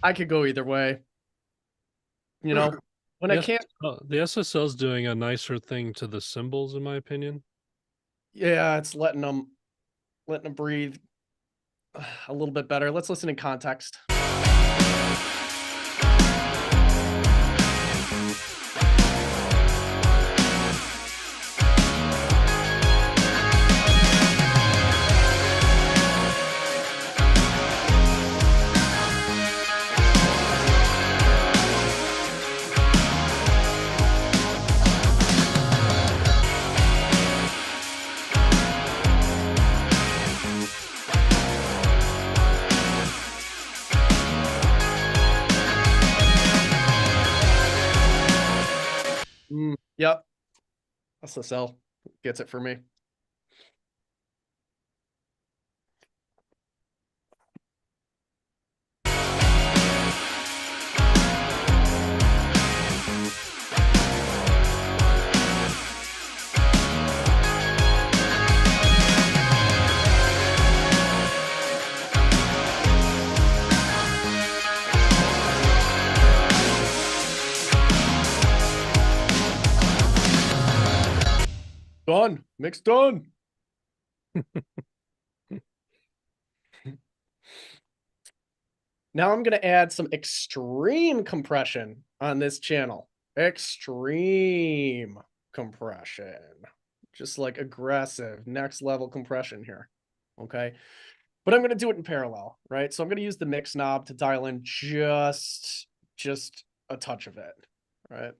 I could go either way. You know, when I can't. The SSL is doing a nicer thing to the cymbals, in my opinion. Yeah, it's letting them breathe a little bit better. Let's listen in context. Yep. SSL gets it for me. Done. Mix done. Now I'm going to add some extreme compression on this channel. Extreme compression. Just like aggressive, next level compression here. Okay. But I'm going to do it in parallel, right? So I'm going to use the mix knob to dial in just a touch of it, right?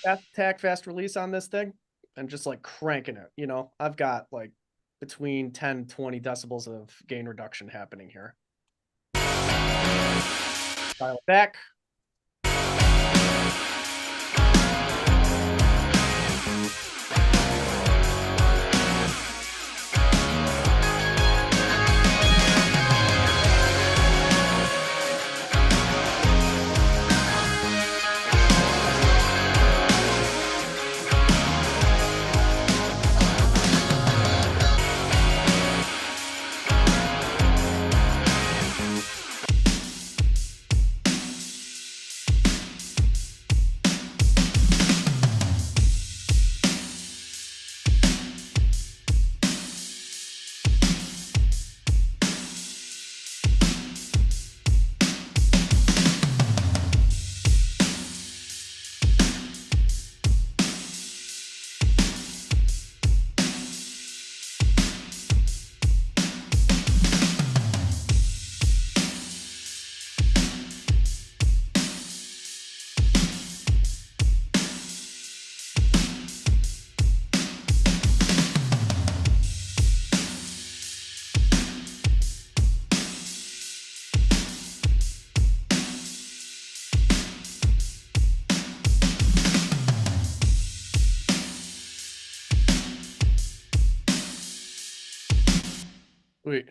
Fast attack, fast release on this thing, and just like cranking it. You know, I've got like between 10 20 decibels of gain reduction happening here. Dial it back. Wait.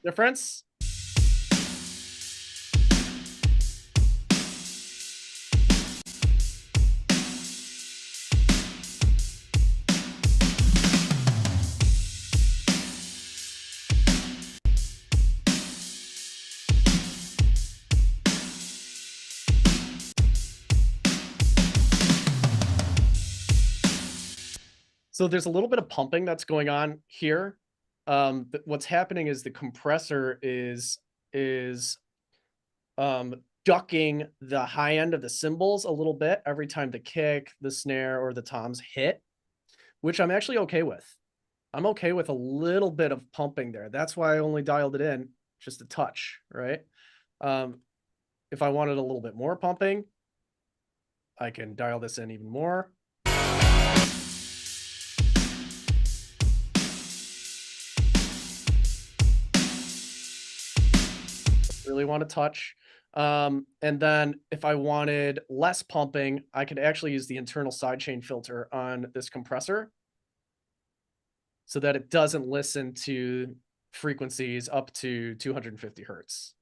Difference? So there's a little bit of pumping that's going on here. What's happening is the compressor is ducking the high end of the cymbals a little bit every time the kick, the snare, or the toms hit, which I'm actually okay with. I'm okay with a little bit of pumping there. That's why I only dialed it in just a touch, right? If I wanted a little bit more pumping, I can dial this in even more. Really want to touch. And then if I wanted less pumping, I could actually use the internal sidechain filter on this compressor so that it doesn't listen to frequencies up to 250 hertz.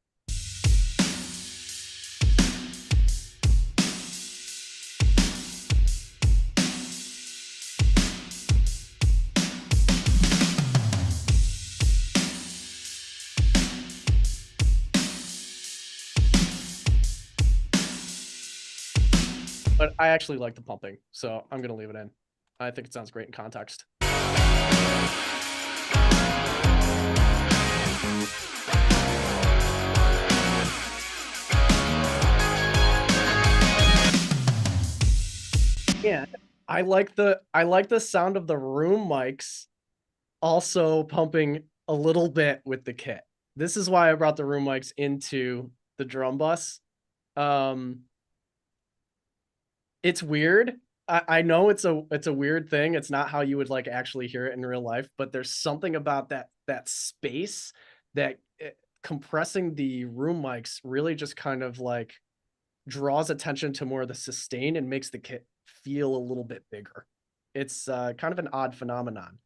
But I actually like the pumping, so I'm going to leave it in. I think it sounds great in context. And I like the sound of the room mics also pumping a little bit with the kit. This is why I brought the room mics into the drum bus. It's weird. I know it's a weird thing. It's not how you would like actually hear it in real life, but there's something about that space that compressing the room mics really just kind of like draws attention to more of the sustain and makes the kit feel a little bit bigger. It's kind of an odd phenomenon.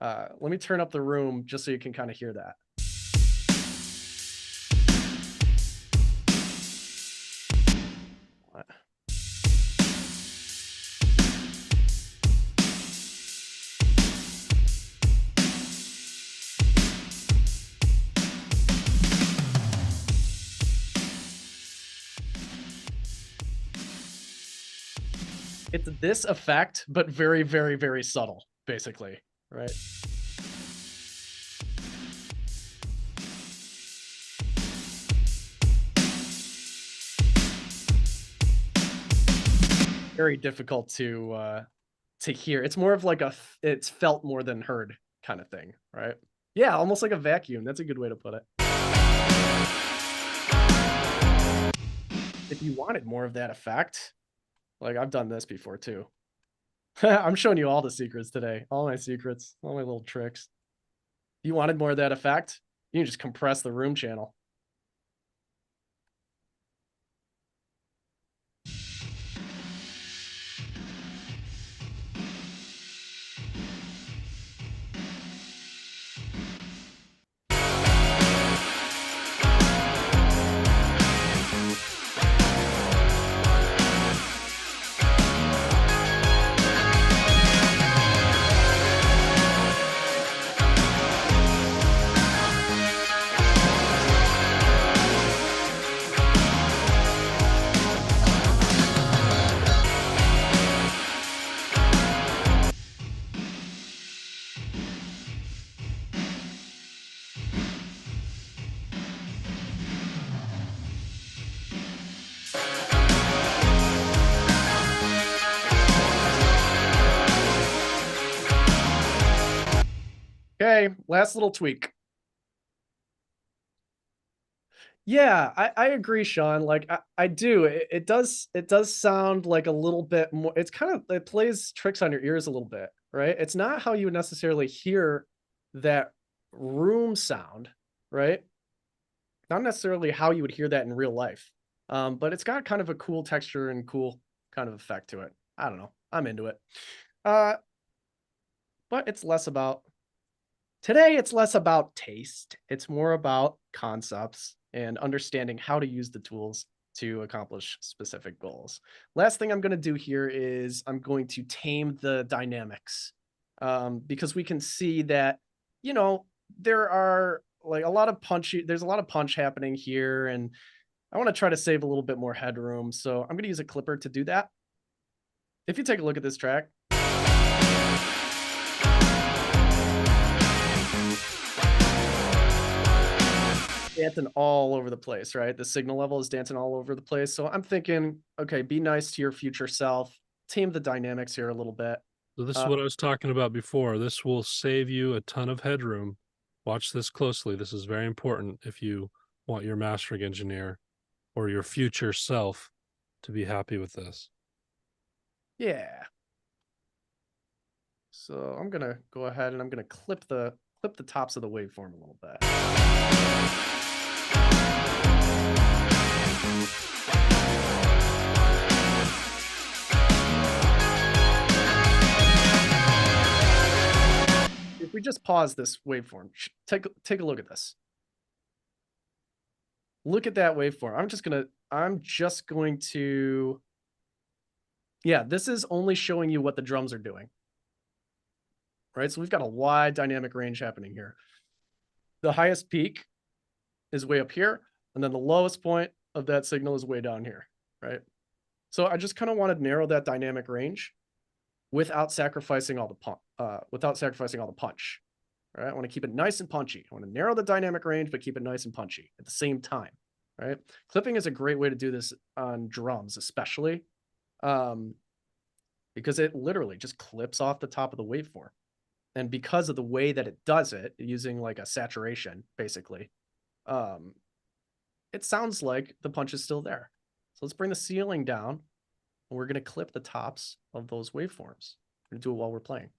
Let me turn up the room just so you can kind of hear that. What? It's this effect, but very, very, very subtle, basically, right? Very difficult to hear. It's more of like it's felt more than heard kind of thing, right? Yeah, almost like a vacuum. That's a good way to put it. If you wanted more of that effect, like I've done this before too. I'm showing you all the secrets today. All my secrets, all my little tricks. If you wanted more of that effect, you can just compress the room channel. Okay, last little tweak. Yeah, I agree, Sean. Like I do. It does sound like a little bit more. It's kind of, it plays tricks on your ears a little bit, right? It's not how you would necessarily hear that room sound, right? Not necessarily how you would hear that in real life. But it's got kind of a cool texture and cool kind of effect to it. I don't know. I'm into it. But it's less about today. It's less about taste. It's more about concepts and understanding how to use the tools to accomplish specific goals. Last thing I'm going to do here is I'm going to tame the dynamics, because we can see that, you know, there are like there's a lot of punch happening here, and I want to try to save a little bit more headroom. So I'm going to use a clipper to do that. If you take a look at this track, dancing all over the place, right? The signal level is dancing all over the place. So I'm thinking, okay, be nice to your future self. Tame the dynamics here a little bit. So this is what I was talking about before. This will save you a ton of headroom. Watch this closely. This is very important if you want your mastering engineer or your future self to be happy with this. Yeah. So I'm gonna go ahead and I'm gonna clip the tops of the waveform a little bit. If we just pause this waveform, take a look at this. Look at that waveform. I'm just going to, yeah, this is only showing you what the drums are doing. Right? So we've got a wide dynamic range happening here. The highest peak is way up here, and then the lowest point of that signal is way down here, right? So I just kind of want to narrow that dynamic range without sacrificing all the punch. Right? I want to keep it nice and punchy. I want to narrow the dynamic range, but keep it nice and punchy at the same time. Right? Clipping is a great way to do this on drums, especially because it literally just clips off the top of the waveform. And because of the way that it does it, using like a saturation, basically, it sounds like the punch is still there. So let's bring the ceiling down, and we're going to clip the tops of those waveforms. We're going to do it while we're playing.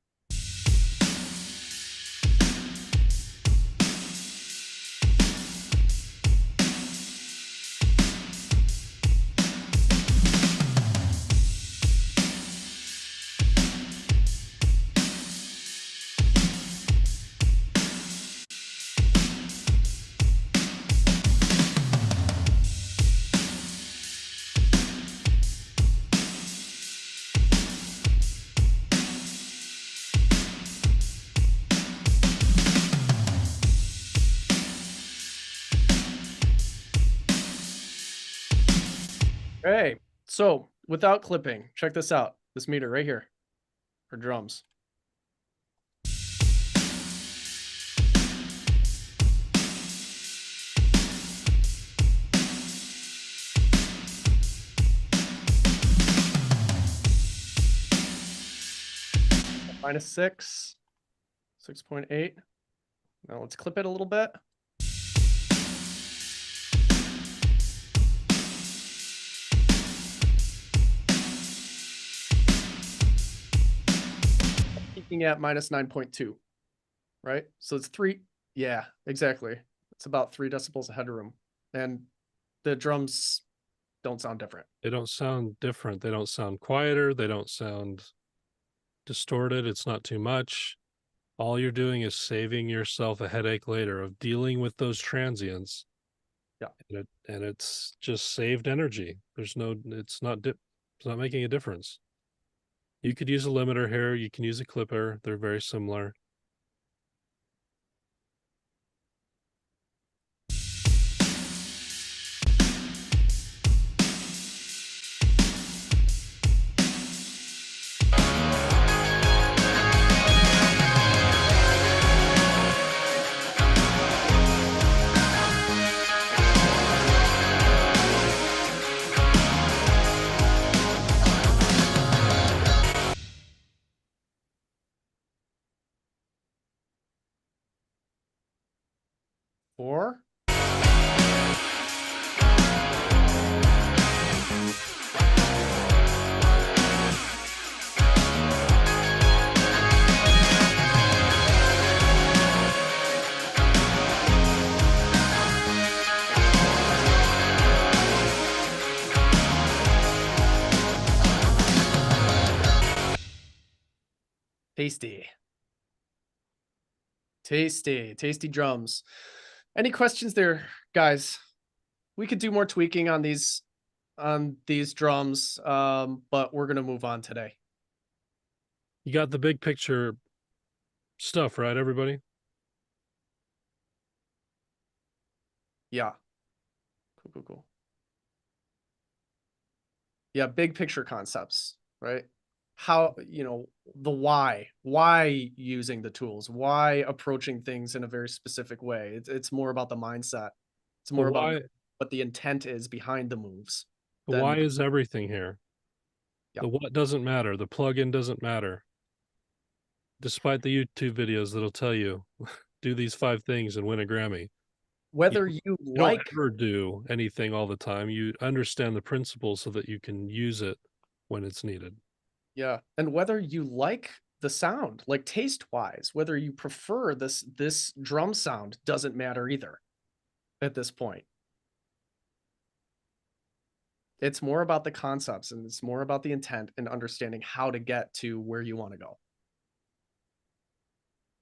Okay, so without clipping, check this out. This meter right here for drums. -6, 6.8. Now let's clip it a little bit. Peaking at -9.2, right? So it's 3. Yeah, exactly. It's about 3 decibels of headroom, and the drums don't sound different. They don't sound different. They don't sound quieter. They don't sound distorted. It's not too much. All you're doing is saving yourself a headache later of dealing with those transients. Yeah. And it's just saved energy. It's not making a difference. You could use a limiter here. You can use a clipper. They're very similar. Four. Tasty. Tasty drums. Any questions there, guys? We could do more tweaking on these drums, but we're gonna move on today. You got the big picture stuff, right, everybody? Yeah. Cool. Yeah, big picture concepts, right? How, the why using the tools, why approaching things in a very specific way. It's more about the mindset It's more about what the intent is behind the moves. Why is everything here? Yep. The what doesn't matter. The plugin doesn't matter. Despite the YouTube videos that'll tell you, do these 5 things and win a Grammy. Whether you like don't ever do anything all the time. You understand the principles so that you can use it when it's needed. Yeah, and whether you like the sound, like taste-wise, whether you prefer this drum sound doesn't matter either at this point. It's more about the concepts, and it's more about the intent and understanding how to get to where you want to go.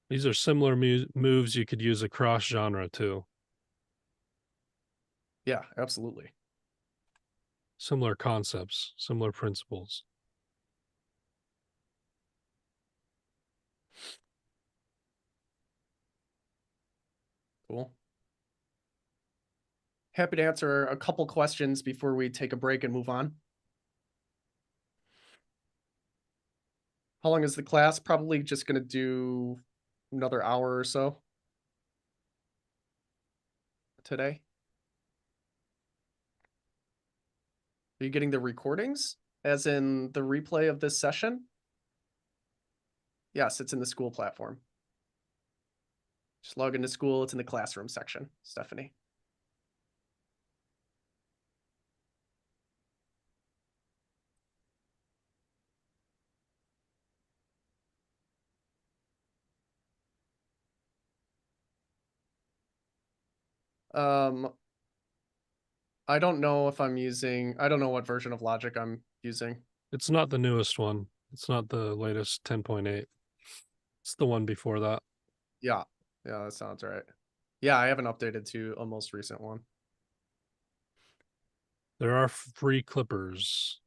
These are similar moves you could use across genre too. Yeah, absolutely. Similar concepts, similar principles. Cool. Happy to answer a couple questions before we take a break and move on. How long is the class? Probably just going to do another hour or so today. Are you getting the recordings, as in the replay of this session? Yes, it's in the school platform. Just log into school. It's in the classroom section, Stephanie. I don't know if I'm using, I don't know what version of Logic I'm using. It's not the newest one. It's not the latest 10.8. It's the one before that. Yeah, that sounds right. Yeah, I haven't updated to a most recent one. There are free clippers.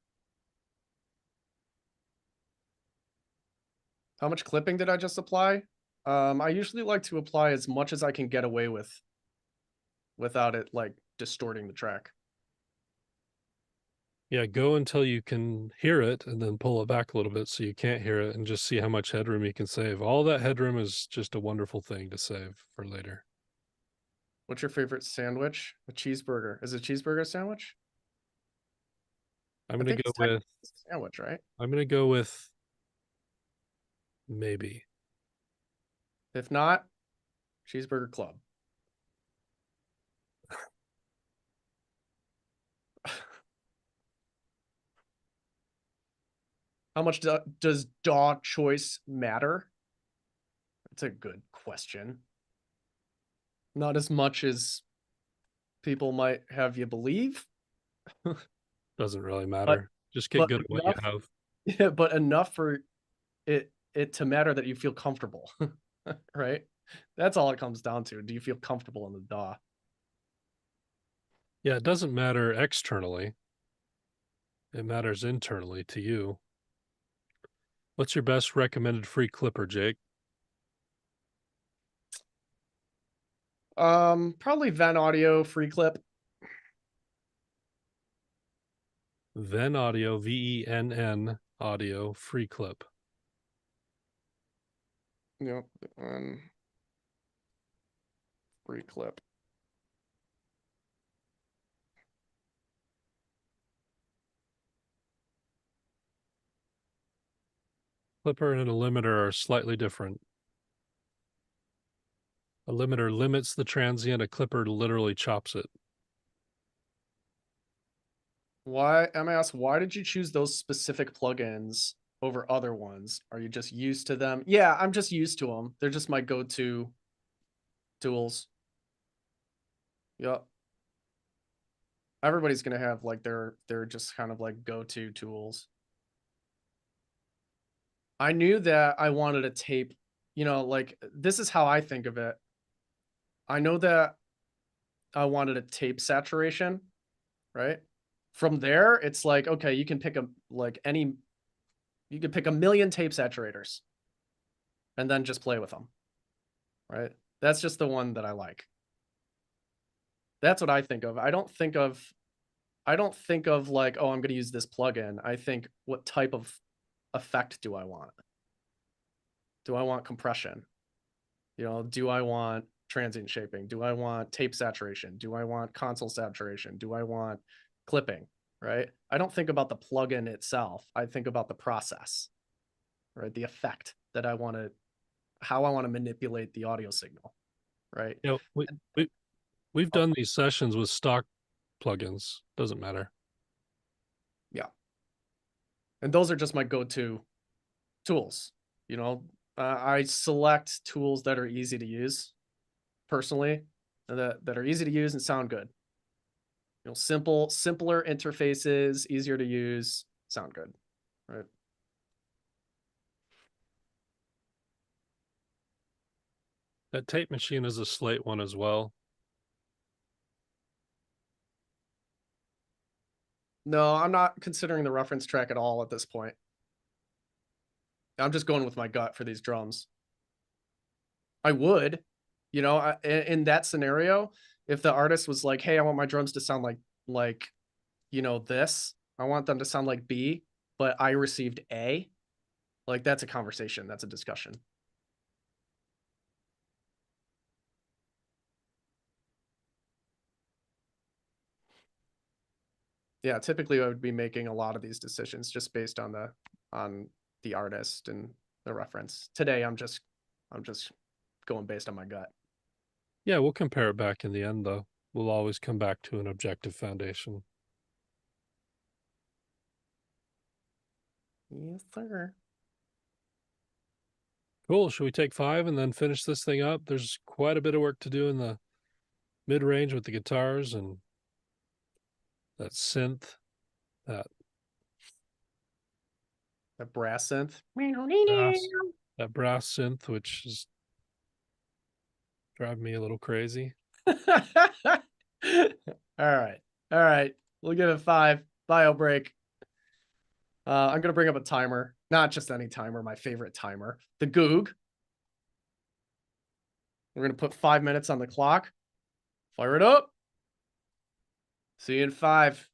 How much clipping did I just apply? I usually like to apply as much as I can get away with without it like distorting the track. Yeah, go until you can hear it and then pull it back a little bit so you can't hear it and just see how much headroom you can save. All that headroom is just a wonderful thing to save for later. What's your favorite sandwich? A cheeseburger. Is a cheeseburger a sandwich? I'm going to go with sandwich, right? I'm going to go with maybe. If not, Cheeseburger Club. How much does DAW choice matter? That's a good question. Not as much as people might have you believe. Doesn't really matter. Just get good at what you have. Yeah, but enough for it to matter that you feel comfortable, right? That's all it comes down to. Do you feel comfortable in the DAW? Yeah, it doesn't matter externally. It matters internally to you. What's your best recommended free clipper, Jake? Probably Venn Audio free clip. Venn Audio, VENN Audio free clip. Yep, free clip. Clipper and a limiter are slightly different. A limiter limits the transient, a clipper literally chops it. Why, MS, why did you choose those specific plugins over other ones? Are you just used to them? Yeah, I'm just used to them. They're just my go-to tools. Yep. Everybody's gonna have like they're just kind of like go-to tools. I knew that I wanted a tape, you know, like this is how I think of it. I know that I wanted a tape saturation, right? From there, it's like, okay, you can pick a you can pick a million tape saturators and then just play with them, right? That's just the one that I like. That's what I think of. I don't think of like, oh, I'm going to use this plugin. I think, what type of effect do I want? Do I want compression? You know, do I want transient shaping? Do I want tape saturation? Do I want console saturation? Do I want clipping, right? I don't think about the plugin itself. I think about the process, right? The effect that I want to, how I want to manipulate the audio signal, right? You know, we've done these sessions with stock plugins. Doesn't matter. Yeah. And those are just my go-to tools. You know, I select tools that are easy to use personally, that are easy to use and sound good. You know, simpler interfaces, easier to use, sound good, right? That tape machine is a Slate one as well. No, I'm not considering the reference track at all at this point. I'm just going with my gut for these drums. I would, you know, in that scenario, if the artist was like, "Hey, I want my drums to sound like, you know, this. I want them to sound like B, but I received A." Like that's a conversation, that's a discussion. Yeah, typically I would be making a lot of these decisions just based on the artist and the reference. Today I'm just going based on my gut. Yeah, we'll compare it back in the end though. We'll always come back to an objective foundation. Yes, sir. Cool. Should we take 5 and then finish this thing up? There's quite a bit of work to do in the mid-range with the guitars and that synth, that brass synth. that brass synth, which is driving me a little crazy. All right. All right. We'll give it 5. Bio break. I'm going to bring up a timer. Not just any timer, my favorite timer. The Goog. We're going to put 5 minutes on the clock. Fire it up. See you in 5.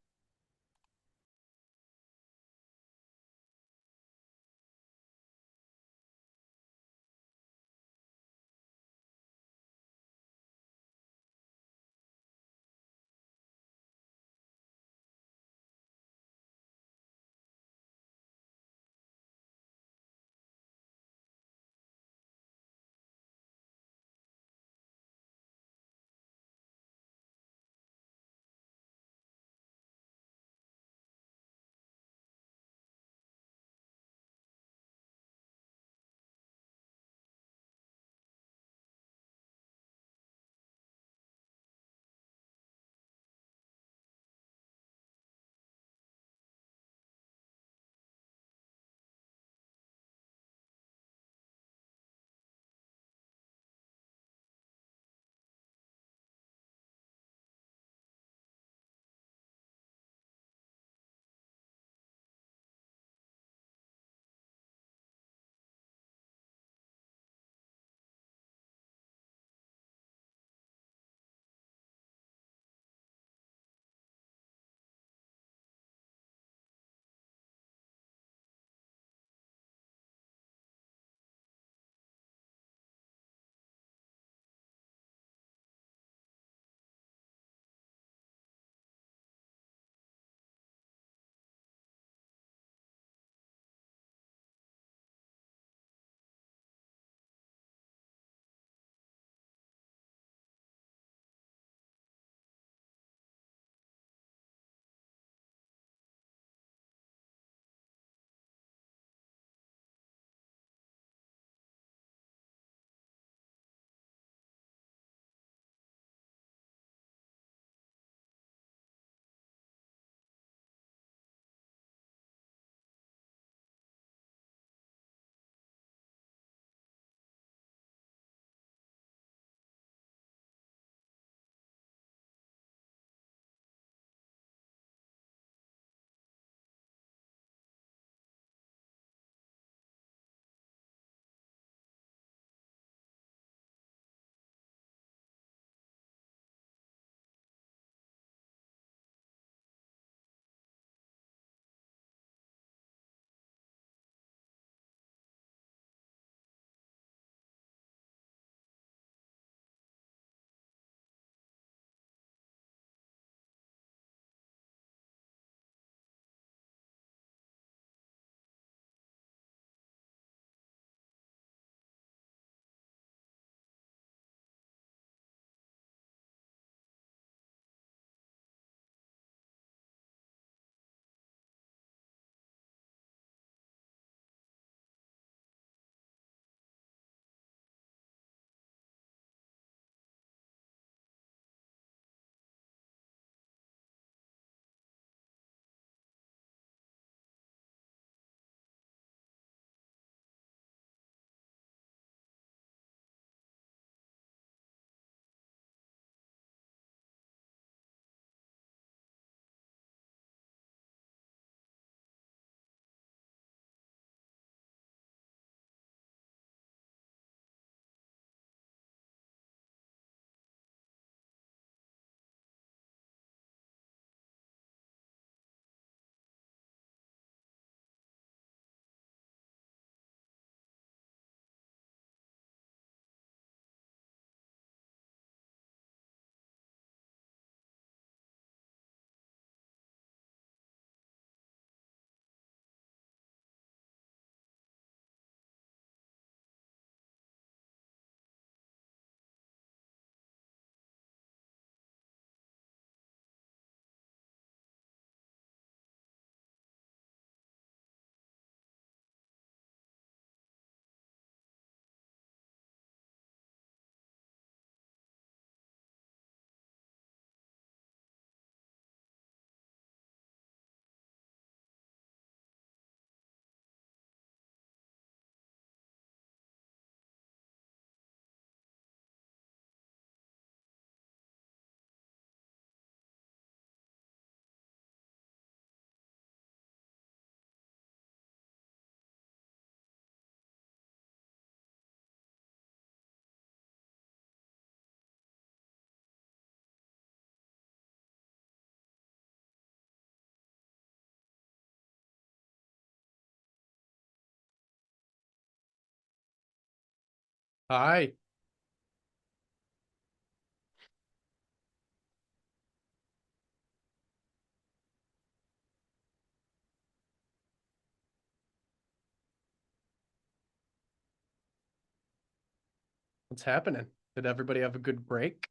Hi. What's happening? Did everybody have a good break?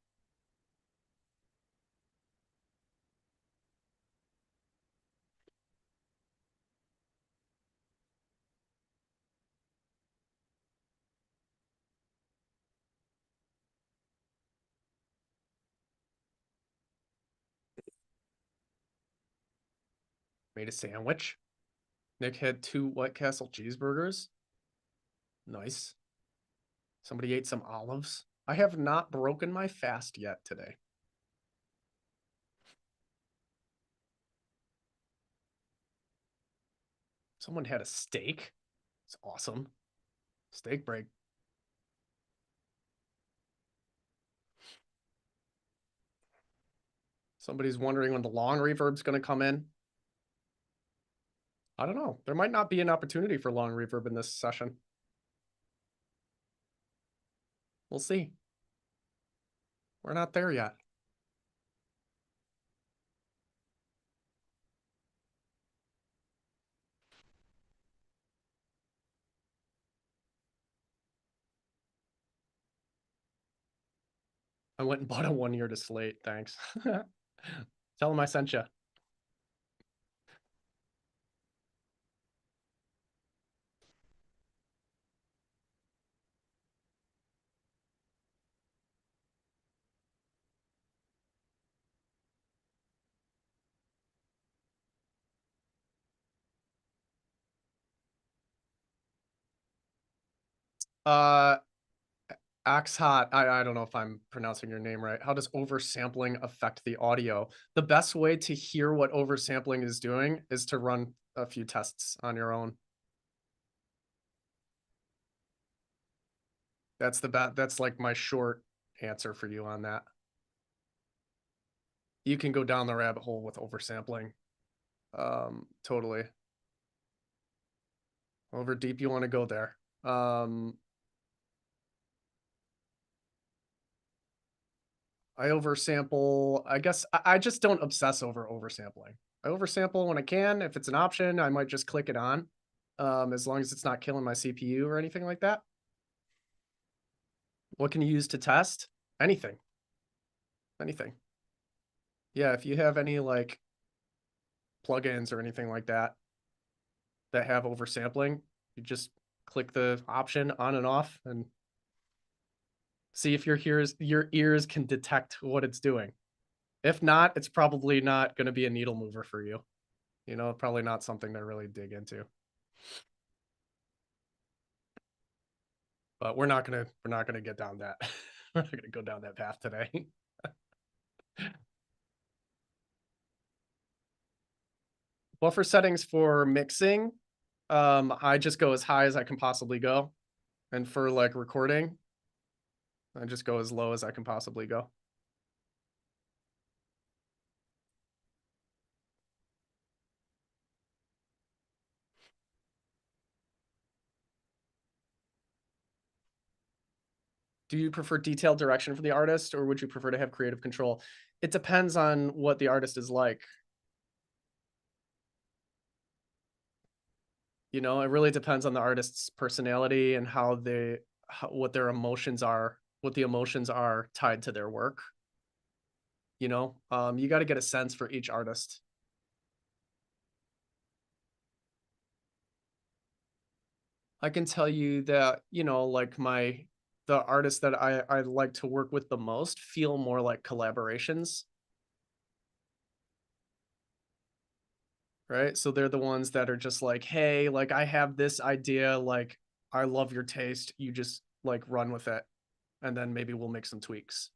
Made a sandwich. Nick had 2 White Castle cheeseburgers. Nice. Somebody ate some olives. I have not broken my fast yet today. Someone had a steak. It's awesome. Steak break. Somebody's wondering when the long reverb's going to come in. I don't know. There might not be an opportunity for long reverb in this session. We'll see. We're not there yet. I went and bought a 1 year to Slate. Thanks. Tell him I sent you. Axhot, I don't know if I'm pronouncing your name right. How does oversampling affect the audio? The best way to hear what oversampling is doing is to run a few tests on your own. That's like my short answer for you on that. You can go down the rabbit hole with oversampling. Totally. However deep you want to go there. I oversample. I guess I just don't obsess over oversampling. I oversample when I can. If it's an option, I might just click it on. As long as it's not killing my CPU or anything like that. What can you use to test? Anything. Anything. Yeah, if you have any like plugins or anything like that that have oversampling, you just click the option on and off and see if your ears can detect what it's doing. If not, it's probably not going to be a needle mover for you. You know, probably not something to really dig into. But we're not gonna get down that. We're not gonna go down that path today. Buffer settings for mixing. I just go as high as I can possibly go. And for like recording, I just go as low as I can possibly go. Do you prefer detailed direction from the artist, or would you prefer to have creative control? It depends on what the artist is like. You know, it really depends on the artist's personality and what their emotions are, what the emotions are tied to their work. You know, you got to get a sense for each artist. I can tell you that, you know, like the artists that I like to work with the most feel more like collaborations. Right? So they're the ones that are just like, hey, like I have this idea, like I love your taste, you just like run with it, and then maybe we'll make some tweaks.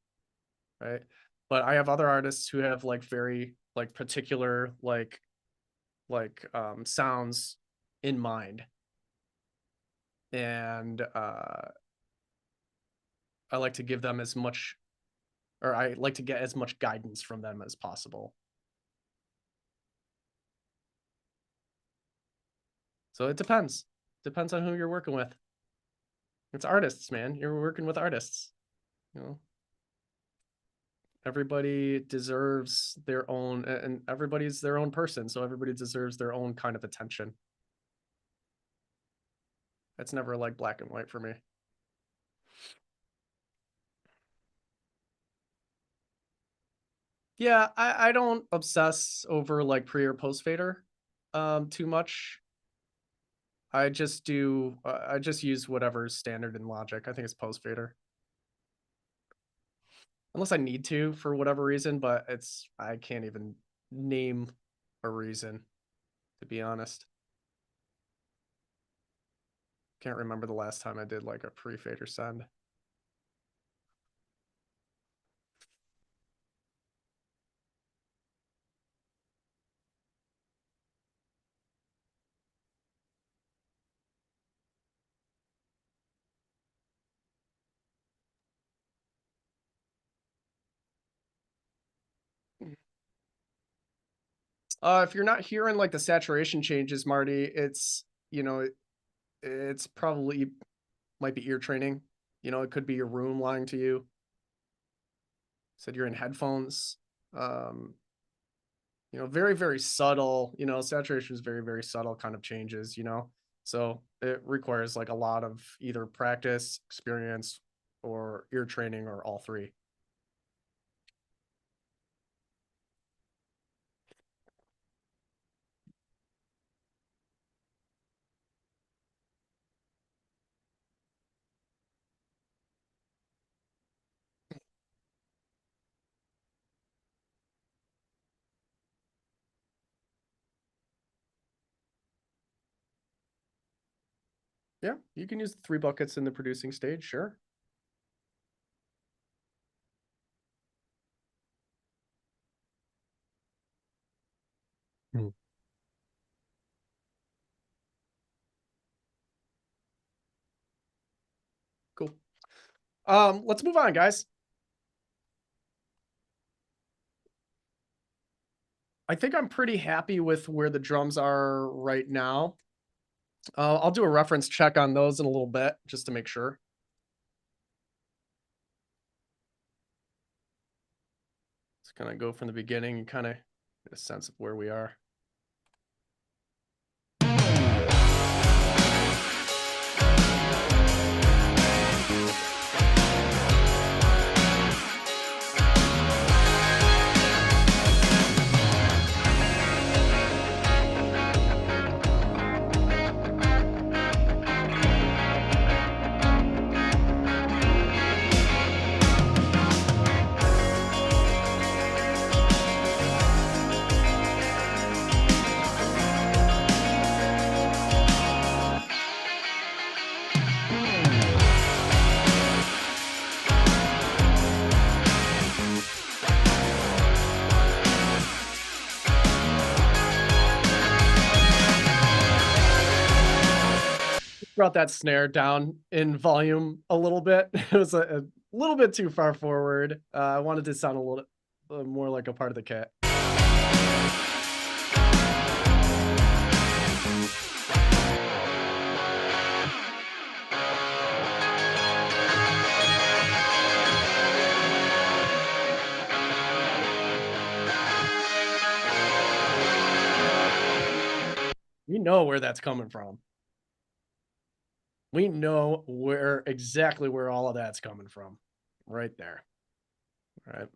Right? But I have other artists who have like very like particular sounds in mind. And I like to give them as much, or I like to get as much guidance from them as possible. So it depends. Depends on who you're working with. It's artists, man. You're working with artists, you know. Everybody deserves their own, and everybody's their own person, so everybody deserves their own kind of attention. It's never like black and white for me. Yeah, I don't obsess over like pre or post fader too much. I just use whatever's standard in Logic. I think it's post fader. Unless I need to for whatever reason, but I can't even name a reason, to be honest. Can't remember the last time I did like a pre-fader send. If you're not hearing like the saturation changes, Marty, it's, you know, it's probably might be ear training. You know, it could be your room lying to you. Said you're in headphones. You know, very, very subtle, you know, saturation is very, very subtle kind of changes, you know. So it requires like a lot of either practice, experience, or ear training, or all three. Yeah, you can use the 3 buckets in the producing stage, sure. Cool. Let's move on, guys. I think I'm pretty happy with where the drums are right now. I'll do a reference check on those in a little bit, just to make sure. Just kind of go from the beginning and kind of get a sense of where we are. Brought that snare down in volume a little bit. It was a little bit too far forward. I wanted to sound a little more like a part of the kit. We know where that's coming from. We know exactly where all of that's coming from. Right there. All right.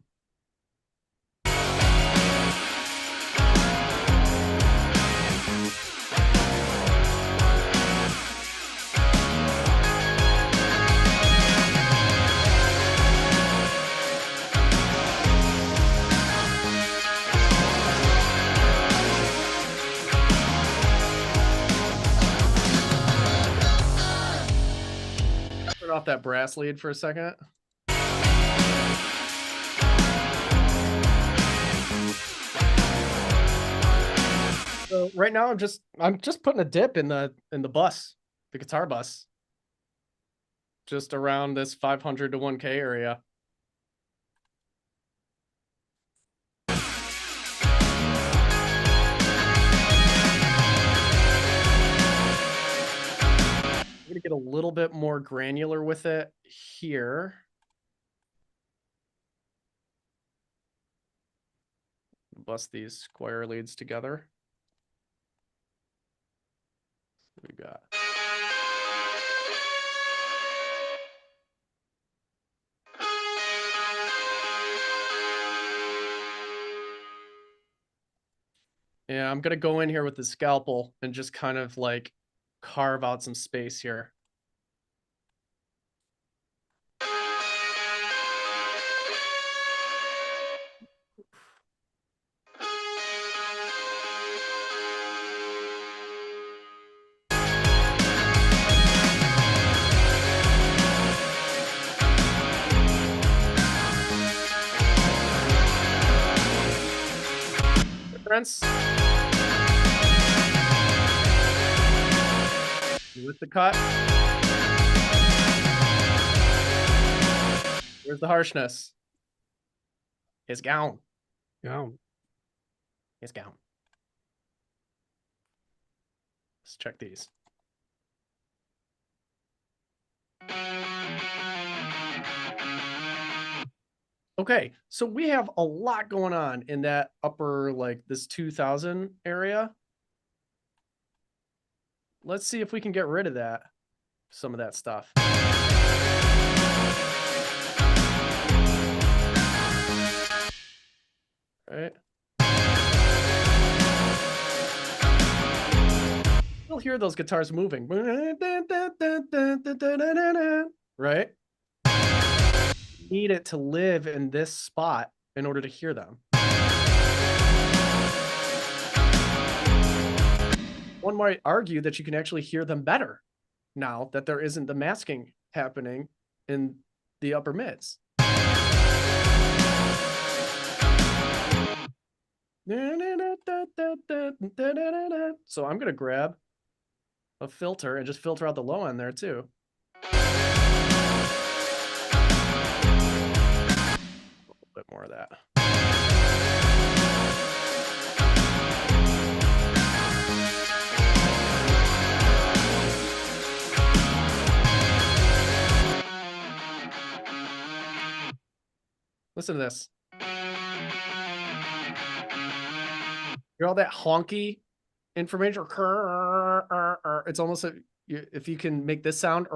Turn off that brass lead for a second. So right now I'm just putting a dip in the bus, the guitar bus. Just around this 500 to 1K area. I'm gonna get a little bit more granular with it here. Bust these choir leads together. What we got? Yeah, I'm gonna go in here with the scalpel and just kind of like carve out some space here. Difference. With the cut. Where's the harshness? It's gone. Yeah. It's gone. Let's check these. Okay, so we have a lot going on in that upper, like this 2000 area. Let's see if we can get rid of that, some of that stuff. Right. You'll hear those guitars moving. Right? You need it to live in this spot in order to hear them. One might argue that you can actually hear them better now that there isn't the masking happening in the upper mids. So I'm going to grab a filter and just filter out the low end there too. A little bit more of that. Listen to this. Hear all that honky information? It's almost a, if you can make this sound,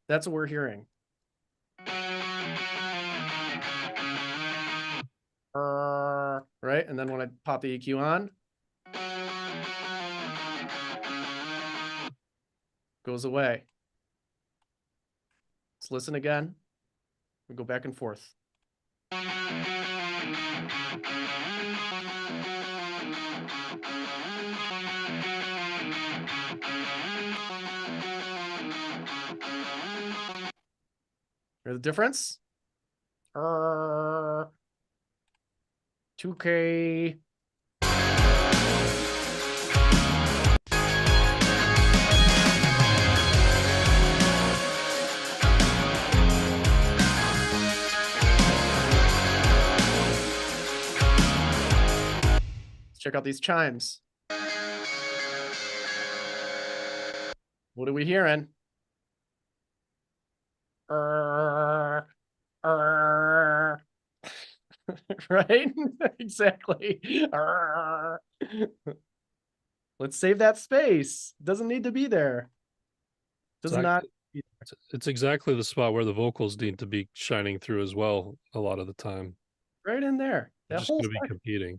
that's what we're hearing. Right? And then when I pop the EQ on, goes away. Let's listen again. We go back and forth. Hear the difference? 2K. Let's check out these chimes. What are we hearing? Right? Exactly. Let's save that space. Doesn't need to be there. Does not. It's exactly the spot where the vocals need to be shining through as well a lot of the time. Right in there. They're just going to be competing.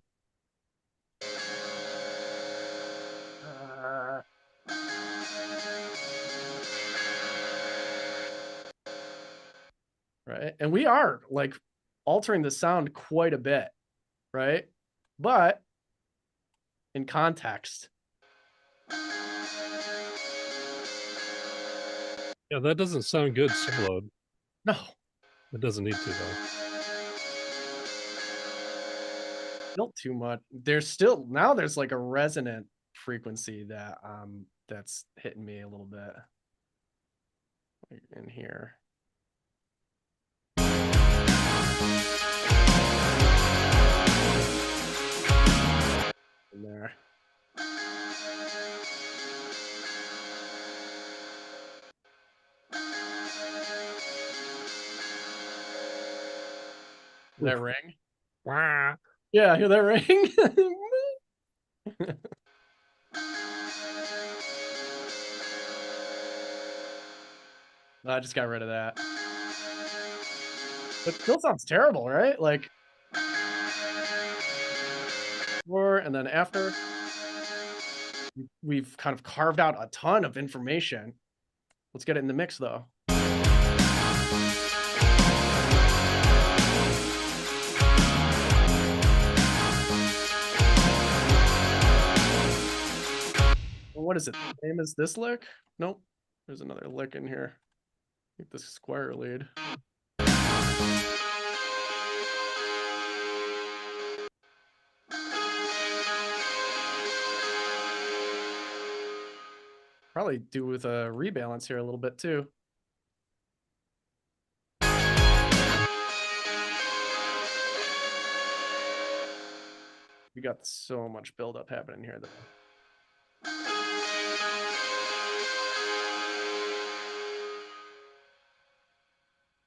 Right. And we are like altering the sound quite a bit. Right. But in context. Yeah, that doesn't sound good soloed. No. It doesn't need to, though. Not too much. There's still, now there's like a resonant frequency that that's hitting me a little bit in here. In there. That ring? Wah. Yeah, hear that ring? I just got rid of that. It still sounds terrible, right? Like, before and then after. We've kind of carved out a ton of information. Let's get it in the mix, though. What is it? The same as this lick? Nope. There's another lick in here. Get the square lead. Probably do with a rebalance here a little bit too. We got so much buildup happening here though.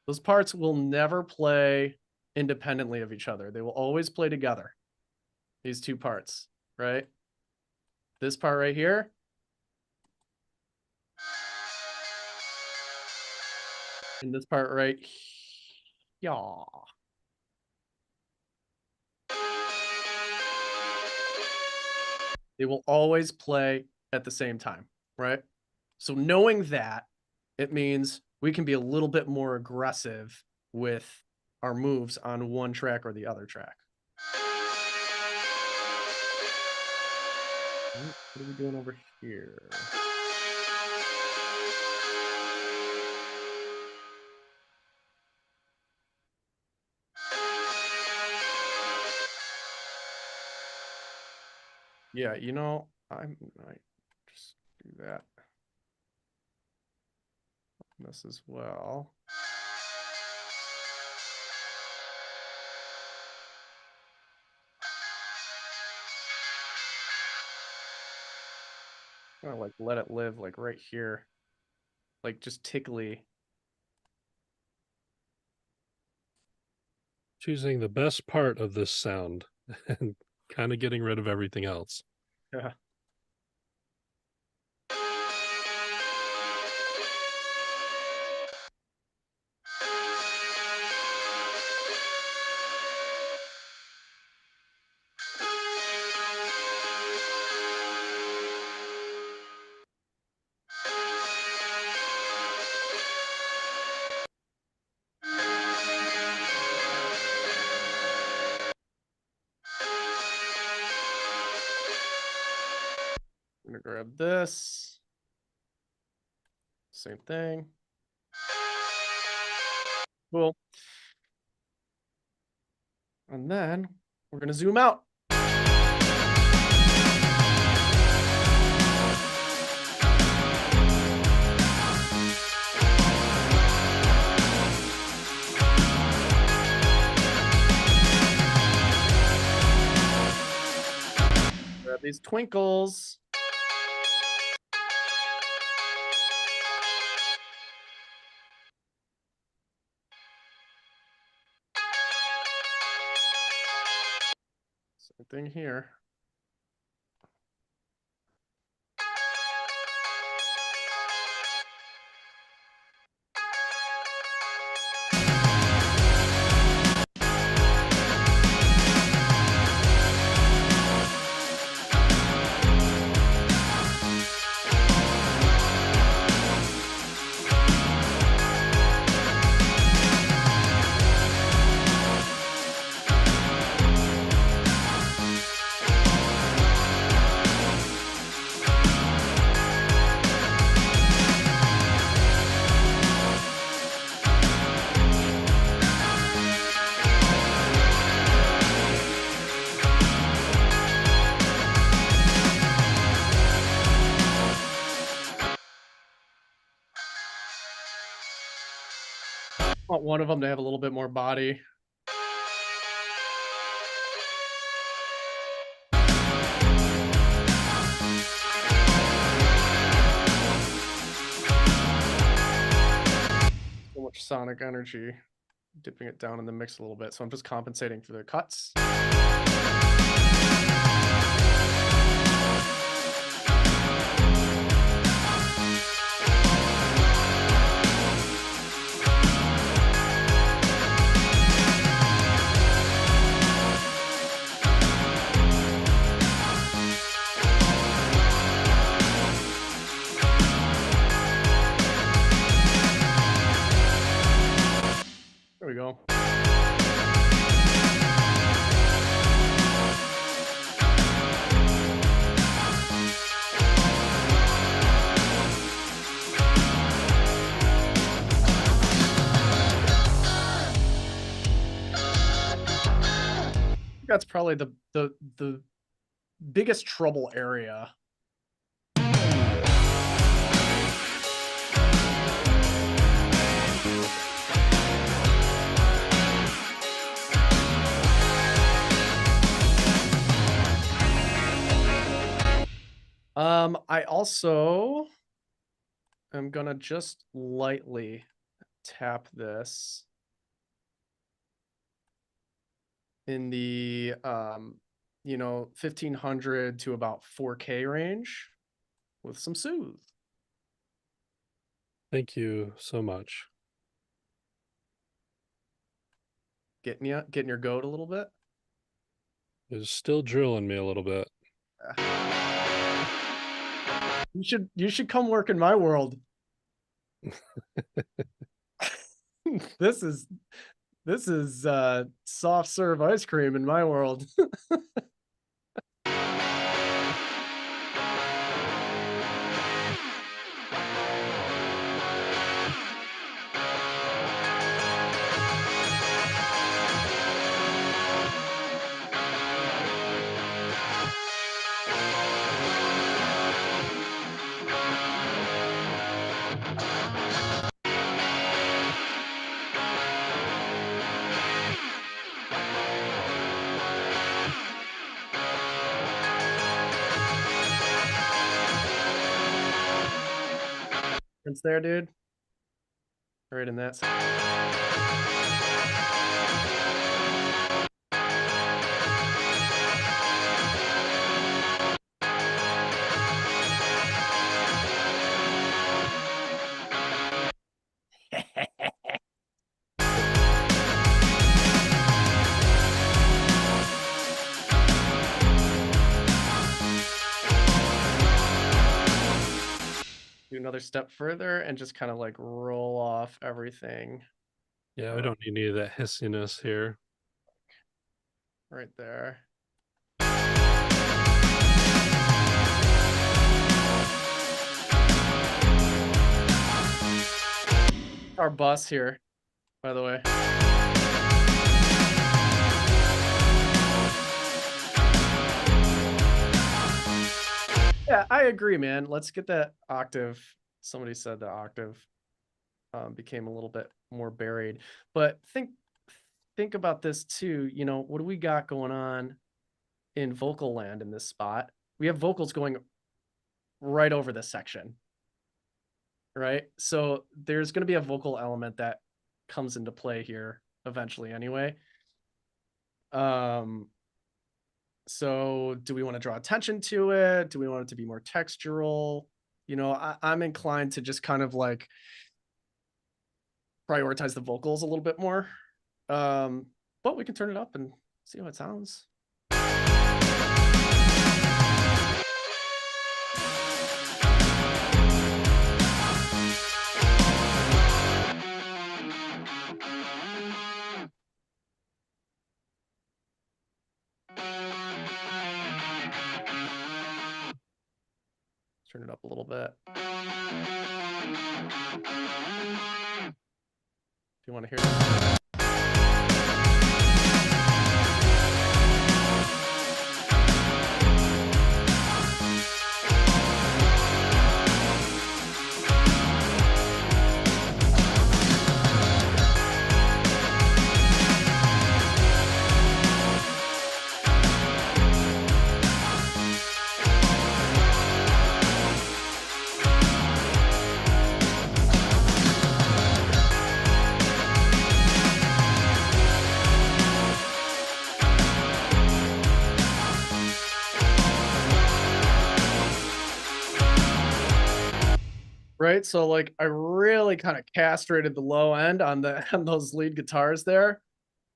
Those parts will never play independently of each other. They will always play together. These two parts, right? This part right here. And this part right here. They will always play at the same time, right? So knowing that, it means we can be a little bit more aggressive with our moves on one track or the other track. What are we doing over here? Yeah, you know, I might just do that. This as well. I'm gonna like let it live like right here. Like just tickly. Choosing the best part of this sound and kind of getting rid of everything else. Yeah. I'm gonna grab this. Same thing. Cool. And then we're gonna zoom out. Grab these twinkles. Same thing here. I want one of them to have a little bit more body. So much sonic energy. dipping it down in the mix a little bit. So I'm just compensating for the cuts. There we go. That's probably the biggest trouble area. I also am gonna just lightly tap this in the 1500 to about 4K range with some soothe. Thank you so much. Getting your goat a little bit. It's still drilling me a little bit. You should come work in my world. This is soft serve ice cream in my world. It's there, dude. Right in that side. Do another step further and just kind of like roll off everything. Yeah, we don't need any of that hissiness here. Right there. Our bus here, by the way. Yeah, I agree, man. Let's get that octave. Somebody said the octave became a little bit more buried. But think about this too. You know, what do we got going on in vocal land in this spot? We have vocals going right over this section, right? So there's going to be a vocal element that comes into play here eventually anyway. So do we want to draw attention to it? Do we want it to be more textural? You know, I'm inclined to just kind of like prioritize the vocals a little bit more. But we can turn it up and see how it sounds. Turn it up a little bit. If you want to hear it. right? So like I really kind of castrated the low end on those lead guitars there.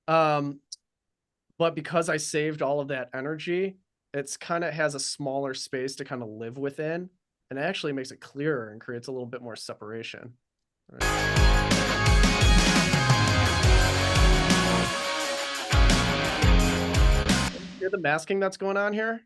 But because I saved all of that energy, it's kind of has a smaller space to kind of live within, and it actually makes it clearer and creates a little bit more separation. Right? Hear the masking that's going on here?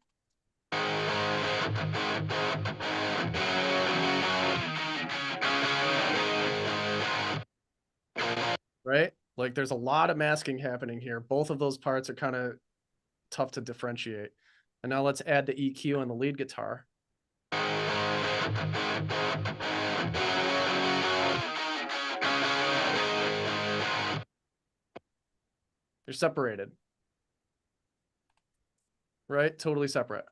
Right? Like there's a lot of masking happening here. Both of those parts are kind of tough to differentiate. And now let's add the EQ on the lead guitar. They're separated. Right? Totally separate.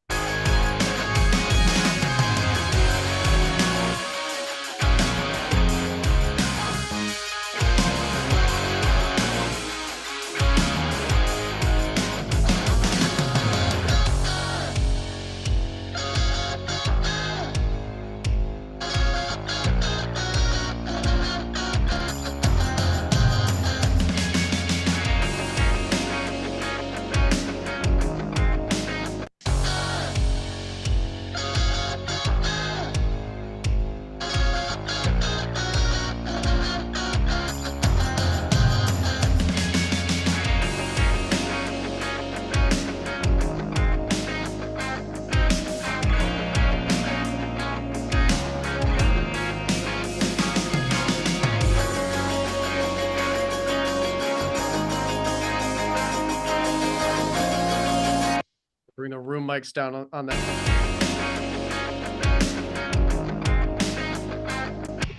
Bring the room mics down on that.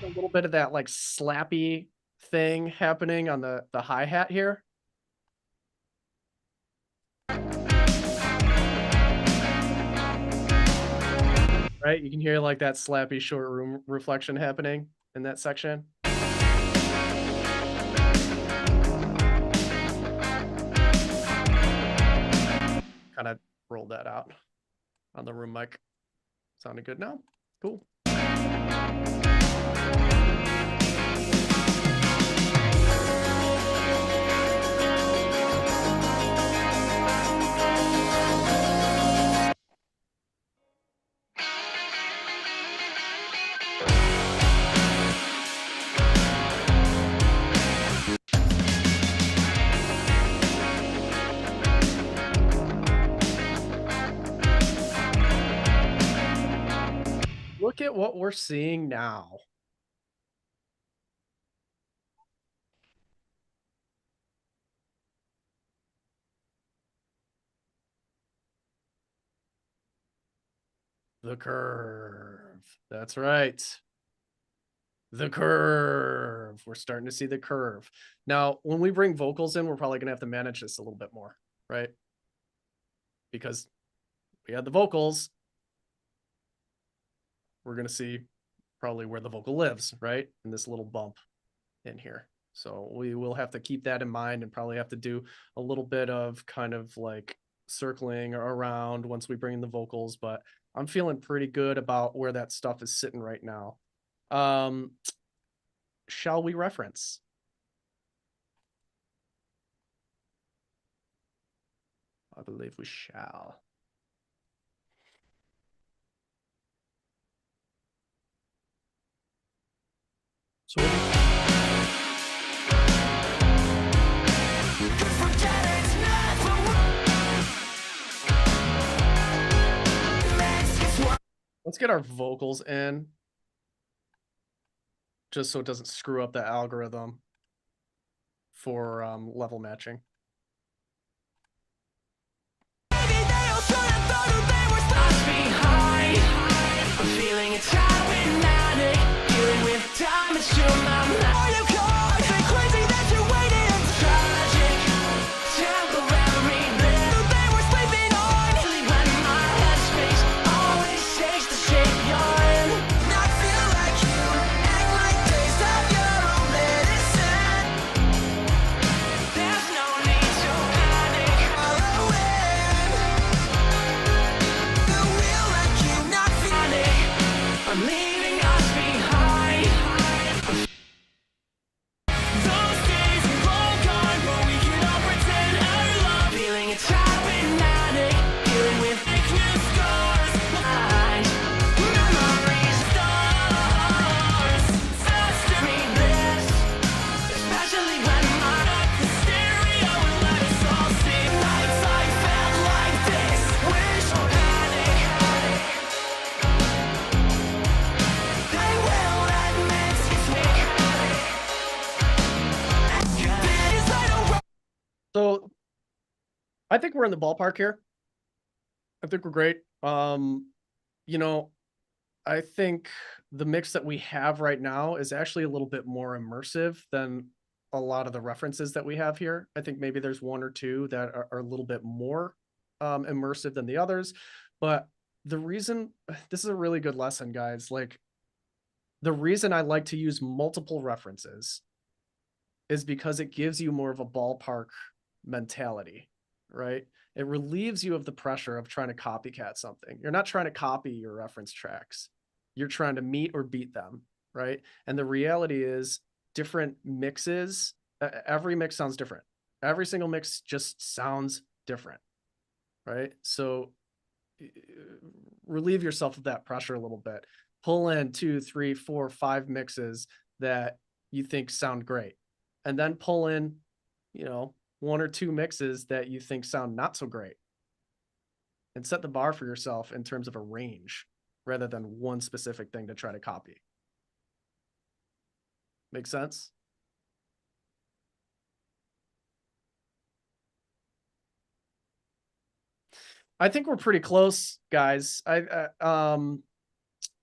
A little bit of that like slappy thing happening on the hi-hat here. Right? You can hear like that slappy short room reflection happening in that section. Kind of rolled that out on the room mic. Sounded good now? Cool. Look at what we're seeing now. The curve. That's right. The curve. We're starting to see the curve. Now, when we bring vocals in, we're probably going to have to manage this a little bit more, right? Because we had the vocals. We're going to see probably where the vocal lives, right? In this little bump in here. So we will have to keep that in mind and probably have to do a little bit of kind of like circling around once we bring in the vocals, but I'm feeling pretty good about where that stuff is sitting right now. Shall we reference? I believe we shall. So what do you Let's get our vocals in, just so it doesn't screw up the algorithm for level matching. I think we're in the ballpark here. I think we're great. You know, I think the mix that we have right now is actually a little bit more immersive than a lot of the references that we have here. I think maybe there's one or two that are a little bit more immersive than the others. But the reason, this is a really good lesson, guys. Like, the reason I like to use multiple references is because it gives you more of a ballpark mentality, right? It relieves you of the pressure of trying to copycat something. You're not trying to copy your reference tracks. You're trying to meet or beat them, right? And the reality is different mixes, every mix sounds different. Every single mix just sounds different, right? So relieve yourself of that pressure a little bit. Pull in 2, 3, 4, 5 mixes that you think sound great. And then pull in, you know, 1 or 2 mixes that you think sound not so great. And set the bar for yourself in terms of a range rather than one specific thing to try to copy. Make sense? I think we're pretty close, guys.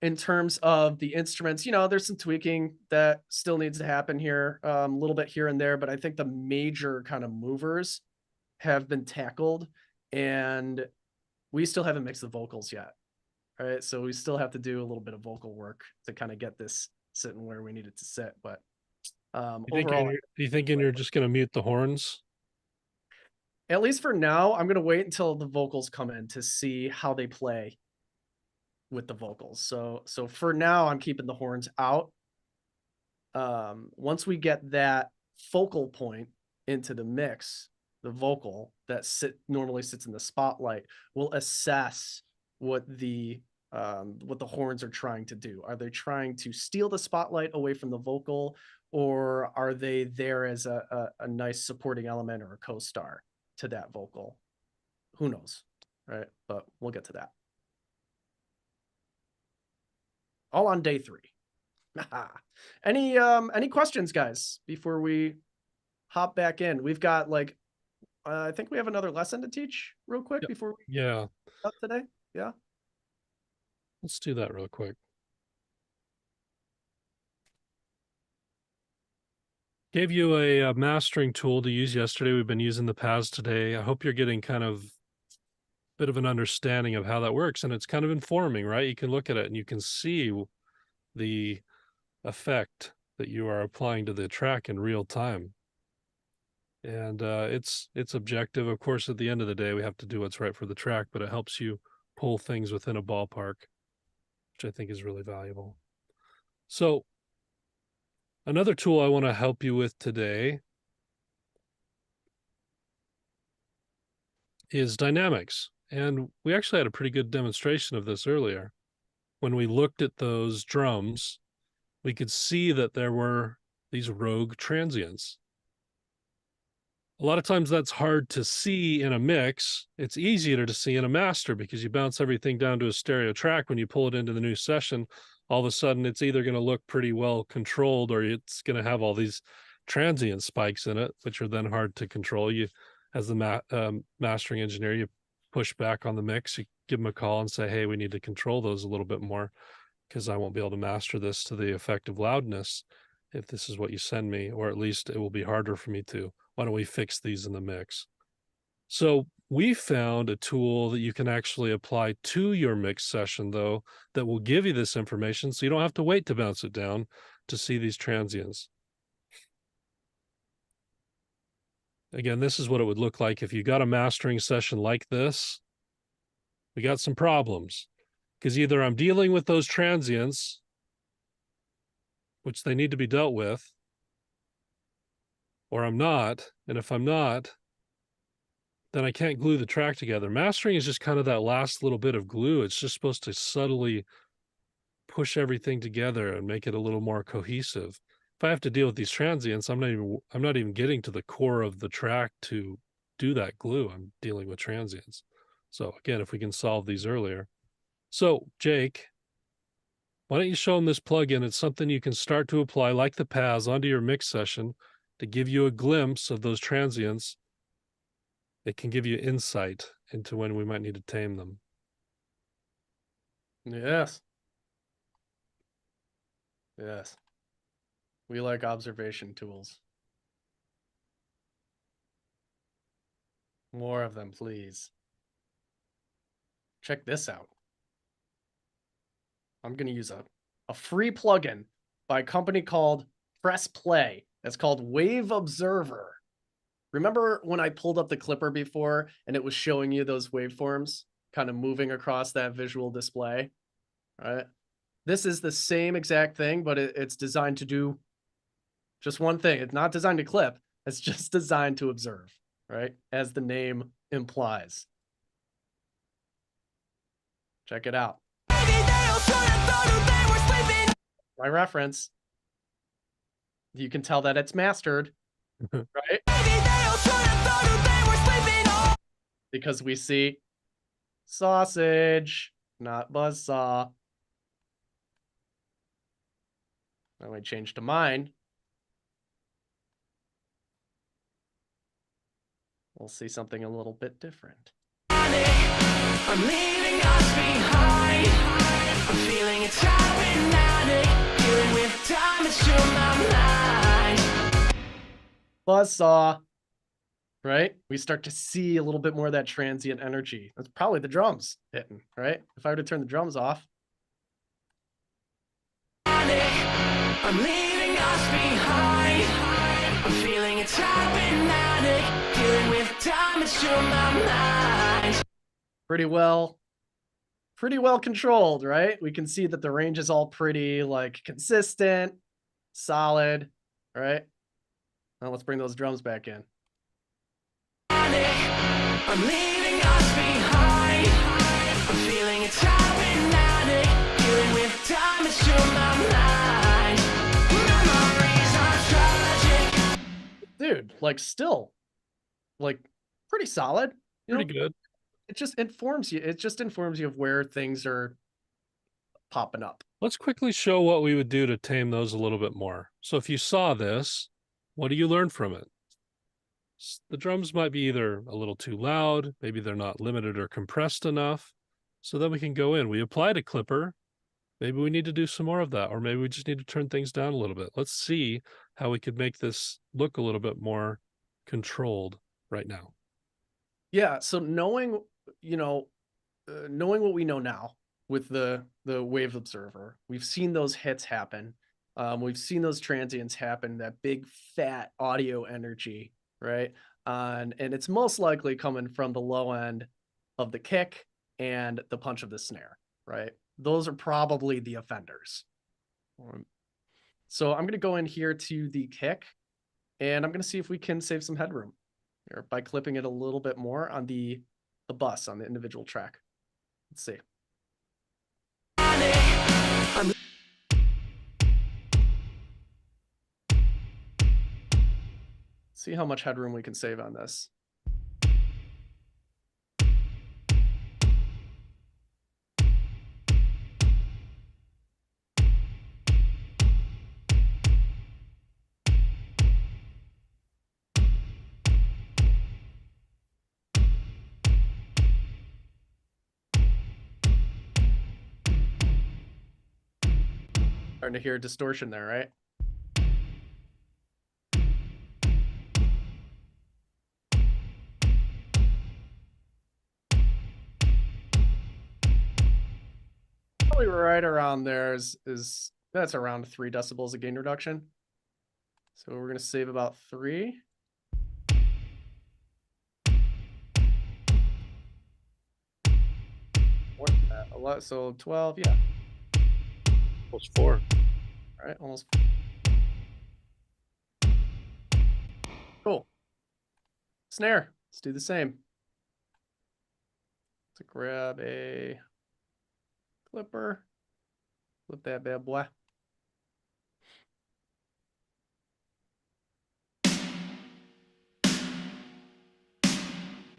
In terms of the instruments, you know, there's some tweaking that still needs to happen here, a little bit here and there, but I think the major kind of movers have been tackled, and we still haven't mixed the vocals yet. All right. So we still have to do a little bit of vocal work to kind of get this sitting where we need it to sit. But overall, you thinking you're just going to mute the horns? At least for now, I'm going to wait until the vocals come in to see how they play with the vocals. So for now, I'm keeping the horns out. Once we get that focal point into the mix, the vocal that normally sits in the spotlight, we'll assess what the horns are trying to do. Are they trying to steal the spotlight away from the vocal, or are they there as a nice supporting element or a co-star to that vocal? Who knows, right? But we'll get to that. All on day 3. Any questions, guys, before we hop back in? We've got like, I think we have another lesson to teach real quick before we up today. Yeah. Let's do that real quick. Gave you a mastering tool to use yesterday. We've been using the PAS today. I hope you're getting kind of a bit of an understanding of how that works. And it's kind of informing, right? You can look at it and you can see the effect that you are applying to the track in real time. And it's objective. Of course, at the end of the day, we have to do what's right for the track, but it helps you pull things within a ballpark, which I think is really valuable. So another tool I want to help you with today is dynamics. And we actually had a pretty good demonstration of this earlier. When we looked at those drums, we could see that there were these rogue transients. A lot of times that's hard to see in a mix. It's easier to see in a master because you bounce everything down to a stereo track. When you pull it into the new session, all of a sudden it's either going to look pretty well controlled or it's going to have all these transient spikes in it, which are then hard to control. You, as the mastering engineer, you push back on the mix, you give them a call and say, hey, we need to control those a little bit more because I won't be able to master this to the effective loudness if this is what you send me, or at least it will be harder for me to. Why don't we fix these in the mix? So we found a tool that you can actually apply to your mix session, though, that will give you this information so you don't have to wait to bounce it down to see these transients. Again, this is what it would look like if you got a mastering session like this. We got some problems because either I'm dealing with those transients, which they need to be dealt with, or I'm not. And if I'm not, then I can't glue the track together. Mastering is just kind of that last little bit of glue. It's just supposed to subtly push everything together and make it a little more cohesive. If I have to deal with these transients, I'm not even getting to the core of the track to do that glue. I'm dealing with transients. So again, if we can solve these earlier. So Jake, why don't you show them this plugin? It's something you can start to apply like the PAS onto your mix session to give you a glimpse of those transients it can give you insight into when we might need to tame them. Yes. Yes. We like observation tools. More of them, please. Check this out. I'm going to use a free plugin by a company called Press Play. It's called Wave Observer. Remember when I pulled up the Klipper before and it was showing you those waveforms kind of moving across that visual display, right? This is the same exact thing, but it's designed to do just one thing. It's not designed to clip. It's just designed to observe, right? As the name implies. Check it out. My reference. You can tell that it's mastered, right? Because we see sausage, not buzzsaw. Then we change to mine. We'll see something a little bit different. I'm leaving us behind. I'm feeling it's hypnotic. Dealing with time is through my mind. Buzzsaw. Right? We start to see a little bit more of that transient energy. That's probably the drums hitting, right? If I were to turn the drums off. I'm leaving us behind. I'm feeling it's hypnotic. Dealing with time is through my mind. Pretty well controlled, right? We can see that the range is all pretty like consistent, solid, right? Now let's bring those drums back in. I'm leaving us behind. I'm feeling it's hypnotic. Dealing with time is through my mind. Memories are tragic. Dude, like still, like pretty solid. Pretty good. It just informs you. It just informs you of where things are popping up. Let's quickly show what we would do to tame those a little bit more. So if you saw this, what do you learn from it? The drums might be either a little too loud, maybe they're not limited or compressed enough. So then we can go in. We applied a Klipper. Maybe we need to do some more of that, or maybe we just need to turn things down a little bit. Let's see how we could make this look a little bit more controlled right now. Yeah. So knowing what we know now with the Wave Observer, we've seen those hits happen. We've seen those transients happen, that big fat audio energy, right? And it's most likely coming from the low end of the kick and the punch of the snare, right? Those are probably the offenders. So I'm going to go in here to the kick, and I'm going to see if we can save some headroom here by clipping it a little bit more on the bus, on the individual track. Let's see. See how much headroom we can save on this. Starting to hear distortion there, right? Probably right around there is that's around 3 decibels of gain reduction. So we're going to save about 3. More than that. A lot, so 12, yeah. Almost 4. All right, almost. Cool. Snare. Let's do the same. Let's grab a Klipper. Flip that bad boy.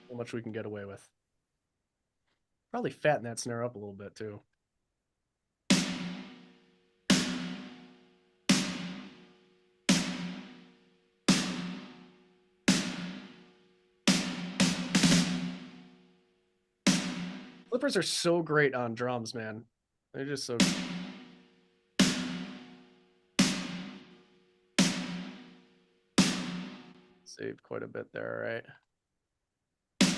How much we can get away with. Probably fatten that snare up a little bit too. Clippers are so great on drums, man. They're just so. Saved quite a bit there, right?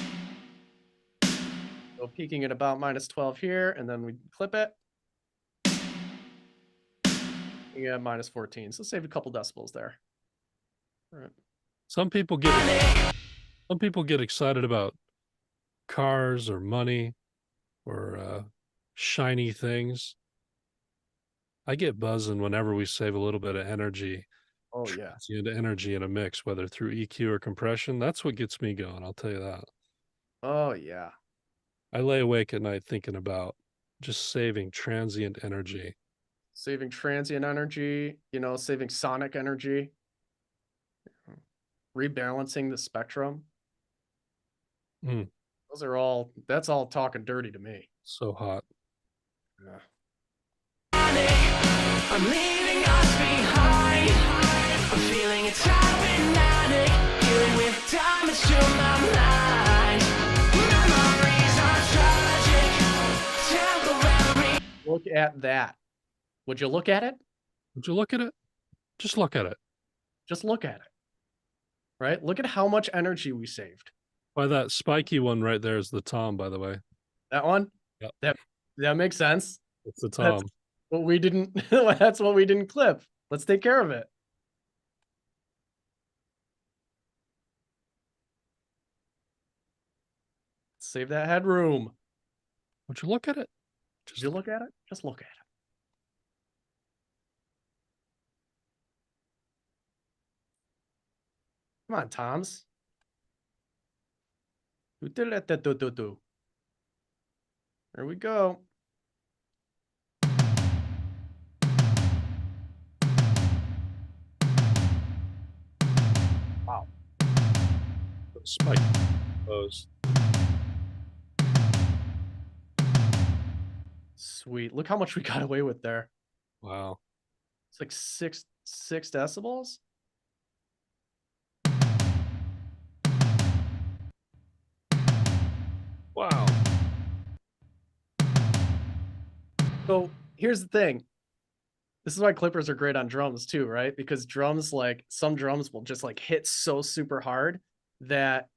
So peaking at about -12 here, and then we clip it. Yeah, -14. So saved a couple decibels there. All right. Some people get excited about cars or money or shiny things. I get buzzing whenever we save a little bit of energy. Oh yeah. Transient energy in a mix, whether through EQ or compression. That's what gets me going, I'll tell you that. Oh yeah. I lay awake at night thinking about just saving transient energy. Saving transient energy, you know, saving sonic energy. Rebalancing the spectrum. Mm. Those are all, that's all talking dirty to me. So hot. Yeah. I'm leaving us behind. I'm feeling it's hypnotic. Dealing with damage to my mind. Memories are tragic. Temporary. Look at that. Would you look at it? Would you look at it? Just look at it. Just look at it. Right? Look at how much energy we saved. By that spiky one right there is the tom, by the way. That one? Yep. That makes sense. It's the tom. That's what we didn't that's what we didn't clip. Let's take care of it. Save that headroom. Would you look at it? Did you look at it? Just look at it. Come on, Toms. There we go. Wow. Spike those. Sweet. Look how much we got away with there. Wow. It's like six decibels. Wow. So here's the thing. This is why clippers are great on drums too, right? Because drums, like some drums will just like hit so super hard that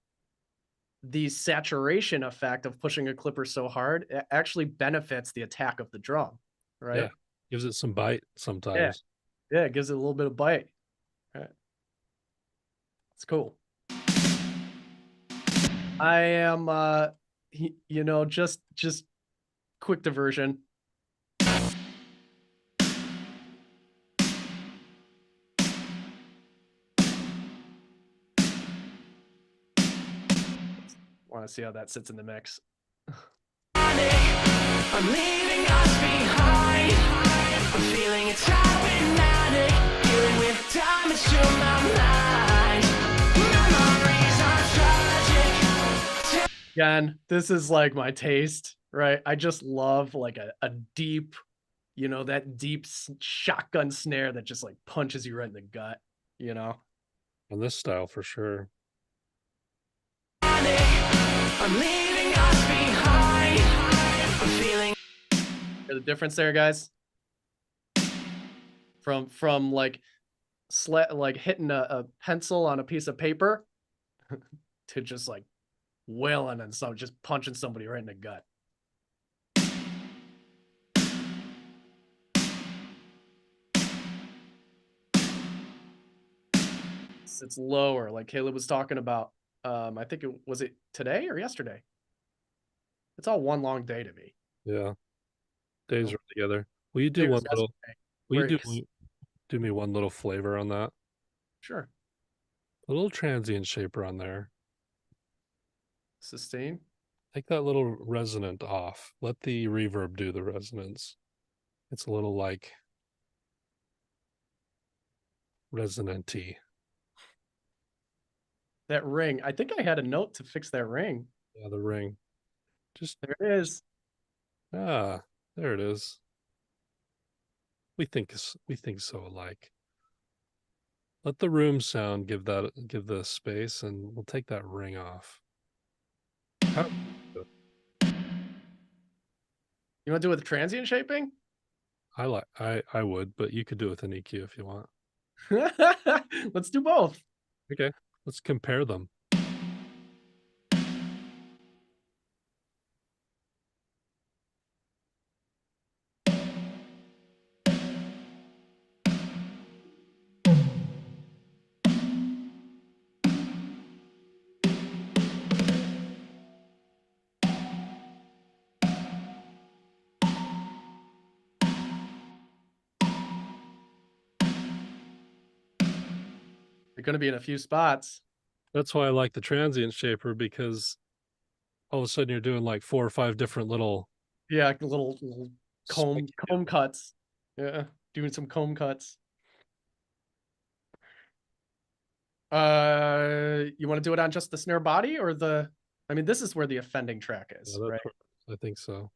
the saturation effect of pushing a clipper so hard actually benefits the attack of the drum, right? Yeah. Gives it some bite sometimes. Yeah, it gives it a little bit of bite. Right. It's cool. I am you know, just quick diversion. Want to see how that sits in the mix. I'm leaving us behind. I'm feeling it's hypnotic. Dealing with damage to my mind. Memories are tragic. Again, this is like my taste, right? I just love like a deep, you know, that deep shotgun snare that just like punches you right in the gut, you know? On this style for sure. I'm leaving us behind. I'm feeling. Hear the difference there, guys? From like hitting a pencil on a piece of paper to just like wailing and some just punching somebody right in the gut. It's lower, like Caleb was talking about. I think it was today or yesterday. It's all one long day to me. Yeah. Days Oh. are together. Will you do It one was little yesterday. will you Where do me one little flavor on that? Sure. A little transient shaper on there. Sustain. Take that little resonant off. Let the reverb do the resonance. It's a little like resonant-y. That ring. I think I had a note to fix that ring. Yeah, the ring. Just There it is. there it is. We think so alike. Let the room sound give the space, and we'll take that ring off. You want to do it with transient shaping? I would, but you could do it with an EQ if you want. Let's do both. Okay, let's compare them. You're going to be in a few spots. That's why I like the transient shaper, because all of a sudden you're doing like 4 or 5 different little little comb cuts. Yeah, doing some comb cuts. You want to do it on just the snare body or the? I mean, this is where the offending track is, right? I think so.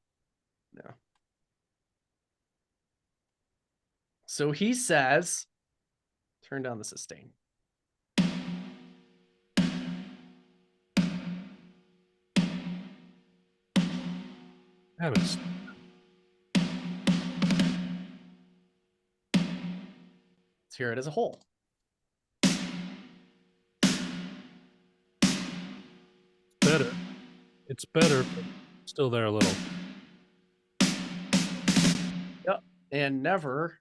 Yeah. So he says, turn down the sustain. Let's hear it as a whole. Better. It's better, but still there a little. Yep. And never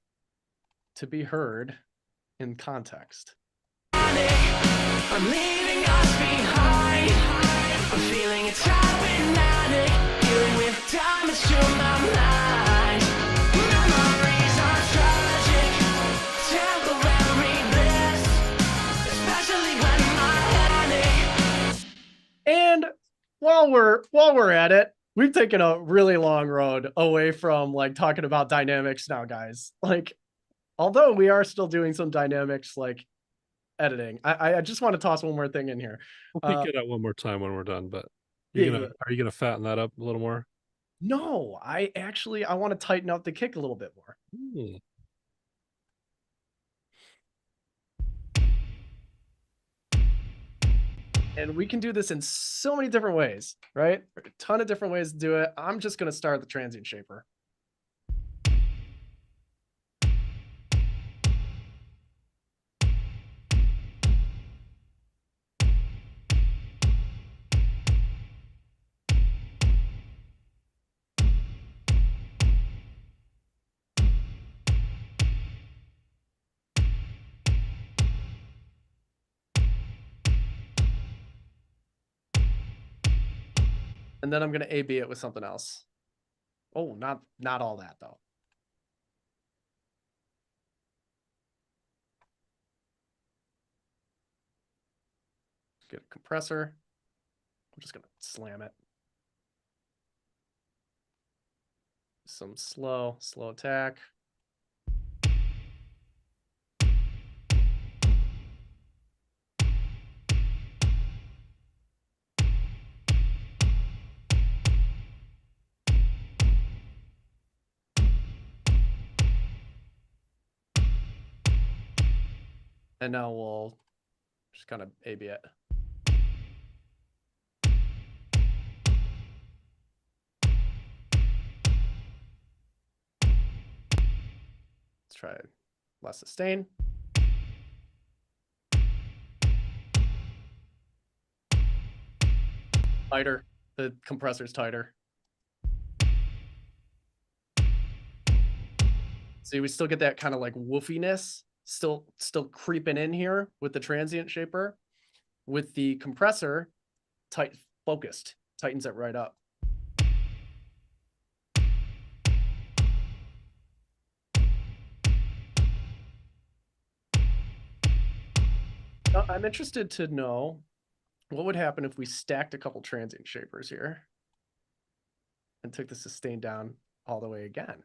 to be heard in context. I'm leaving us behind. I'm feeling it's happening. Dealing with damage to my mind. Memories are tragic, temporary bliss, especially when my head. And while we're at it, we've taken a really long road away from like talking about dynamics now, guys. Like, although we are still doing some dynamics like editing, I just want to toss one more thing in here. We'll pick it up one more time when we're done, but are you gonna fatten that up a little more? No, I want to tighten up the kick a little bit more. And we can do this in so many different ways, right? A ton of different ways to do it. I'm just going to start the transient shaper. And then I'm going to A/B it with something else. Oh, not all that though. Get a compressor. I'm just going to slam it. Some slow attack. And now we'll just kind of A/B it. Let's try less sustain. Tighter. The compressor's tighter. See, we still get that kind of like woofiness still creeping in here with the transient shaper. With the compressor focused, tightens it right up. Now, I'm interested to know what would happen if we stacked a couple transient shapers here and took the sustain down all the way again.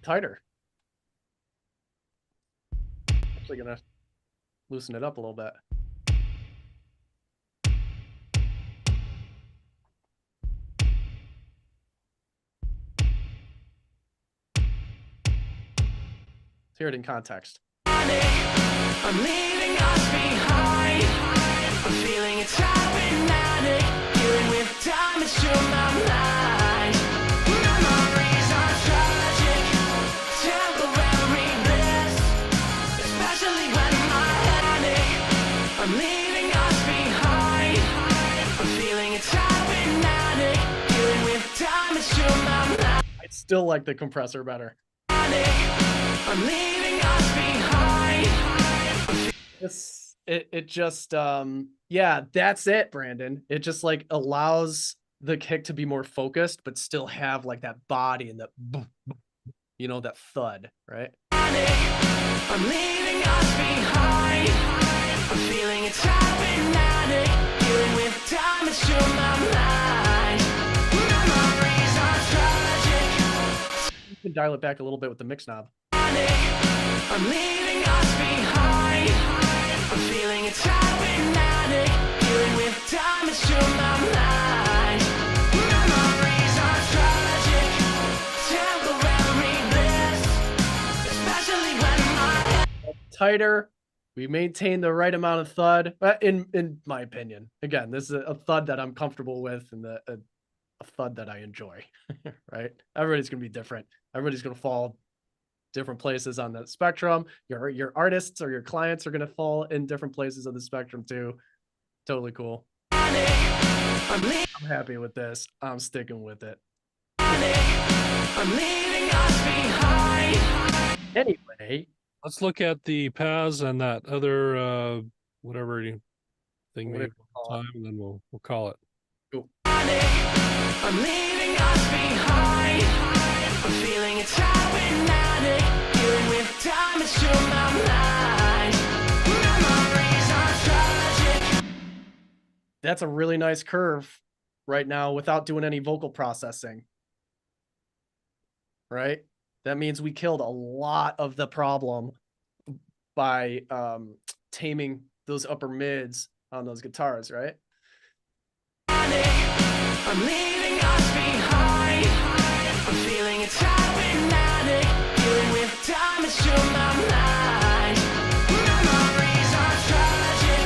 Tighter. Actually gonna loosen it up a little bit. Let's hear it in context. I'm leaving us behind. I'm feeling it's hypnotic. Dealing with time is through my mind. Memories are tragic, temporary bliss. Especially when I panic. I'm leaving us behind. I'm feeling it's hypnotic. Dealing with time is through my mind. I still like the compressor better. I'm leaving us behind. It just yeah, that's it, Brandon. It just like allows the kick to be more focused, but still have like that body and that boom, boom, you know, that thud, right? I'm leaving us behind. I'm feeling it's hypnotic. Dealing with time is through my mind. Memories are tragic. You can dial it back a little bit with the mix knob. I'm leaving us behind. I'm feeling it's hypnotic. Dealing with time is through my mind. Memories are tragic. Temporary bliss. Especially when my Tighter. We maintain the right amount of thud, in my opinion. Again, this is a thud that I'm comfortable with and a thud that I enjoy, right? Everybody's gonna be different. Everybody's gonna fall different places on the spectrum. Your artists or your clients are gonna fall in different places of the spectrum too. Totally cool. I'm leaving. I'm happy with this. I'm sticking with it. I'm leaving us behind. Anyway, Let's look at the PAS and that other whatever thing whatever we you call it. time, and then we'll call it. I'm leaving us behind. I'm feeling it's hypnotic. Dealing with time is through my mind. Memories are tragic. That's a really nice curve right now without doing any vocal processing. Right? That means we killed a lot of the problem by taming those upper mids on those guitars, right? I'm leaving us behind. I'm feeling it's hypnotic. Dealing with time is through my mind. Memories are tragic.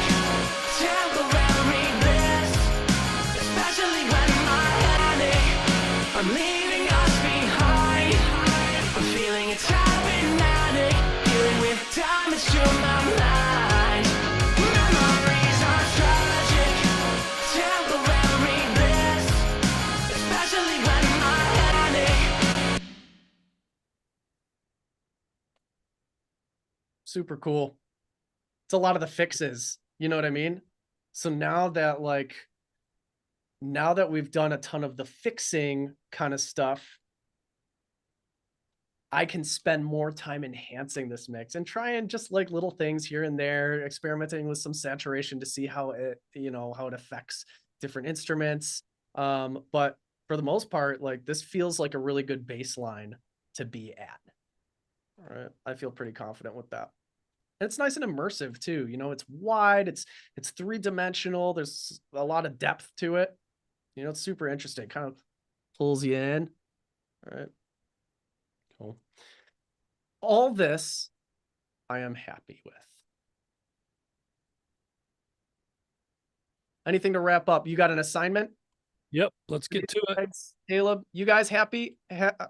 Temporary bliss. Especially when I panic. I'm leaving us behind. I'm feeling it's hypnotic. Dealing with time is through my mind. Memories are tragic. Temporary bliss. Especially when I panic. Super cool. It's a lot of the fixes, you know what I mean? So now that we've done a ton of the fixing kind of stuff, I can spend more time enhancing this mix and trying just like little things here and there, experimenting with some saturation to see how it, you know, how it affects different instruments. But for the most part, like this feels like a really good baseline to be at. All right. I feel pretty confident with that. And it's nice and immersive too. You know, it's wide, it's three-dimensional. There's a lot of depth to it. You know, it's super interesting. Kind of pulls you in. All right. Cool. All this I am happy with. Anything to wrap up? You got an assignment? Yep, let's get to it. Caleb, you guys happy?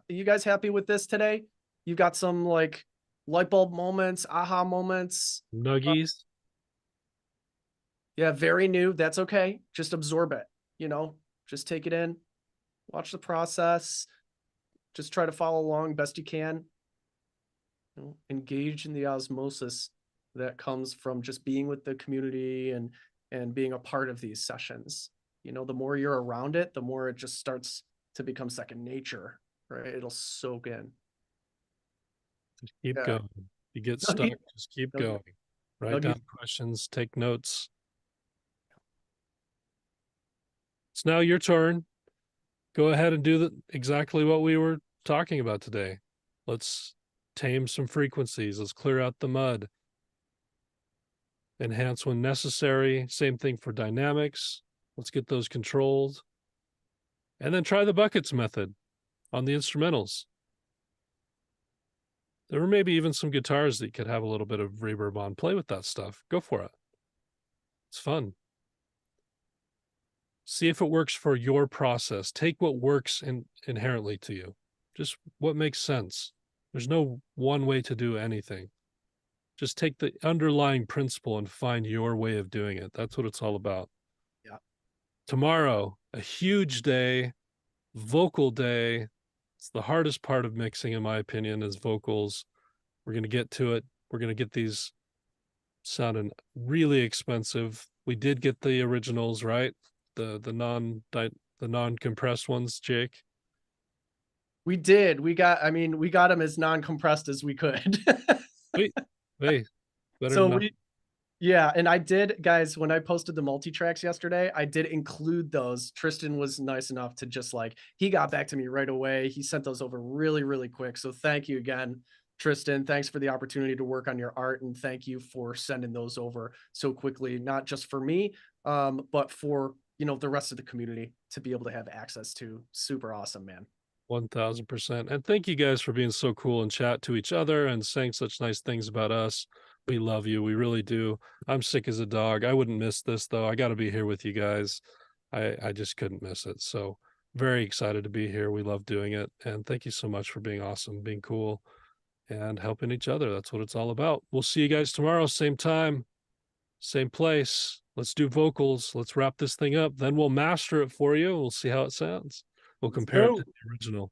You guys happy with this today? You got some like light bulb moments, aha moments. Nuggies. Yeah, very new. That's okay. Just absorb it. You know, just take it in, watch the process, just try to follow along best you can. You know, engage in the osmosis that comes from just being with the community and being a part of these sessions. You know, the more you're around it, the more it just starts to become second nature, right? It'll soak in. Just keep Yeah. going. You get No, stuck, you- just keep no, you- going. Write no, you- down questions, take notes. It's now your turn. Go ahead and do exactly what we were talking about today. Let's tame some frequencies. Let's clear out the mud. enhance when necessary. Same thing for dynamics. Let's get those controlled. And then try the buckets method on the instrumentals. There were maybe even some guitars that could have a little bit of reverb on. Play with that stuff. Go for it. It's fun. See if it works for your process. Take what works inherently to you. Just what makes sense. There's no one way to do anything. Just take the underlying principle and find your way of doing it. That's what it's all about. Yeah. Tomorrow, a huge day, vocal day. It's the hardest part of mixing, in my opinion, is vocals. We're going to get to it. We're going to get these sounding really expensive. We did get the originals, right? The non-compressed ones, Jake. We did. We got them as non-compressed as we could. Wait, hey, better So not. Yeah, and I did, guys, when I posted the multi-tracks yesterday, I did include those. Tristan was nice enough to just he got back to me right away. He sent those over really, really quick. So thank you again, Tristan. Thanks for the opportunity to work on your art, and thank you for sending those over so quickly, not just for me, but for, the rest of the community to be able to have access to. Super awesome, man. 1000%. And thank you guys for being so cool and chat to each other and saying such nice things about us. We love you. We really do. I'm sick as a dog. I wouldn't miss this though. I got to be here with you guys. I just couldn't miss it. So very excited to be here. We love doing it. And thank you so much for being awesome, being cool, and helping each other. That's what it's all about. We'll see you guys tomorrow, same time, same place. Let's do vocals. Let's wrap this thing up. Then we'll master it for you. We'll see how it sounds. We'll compare it to the original.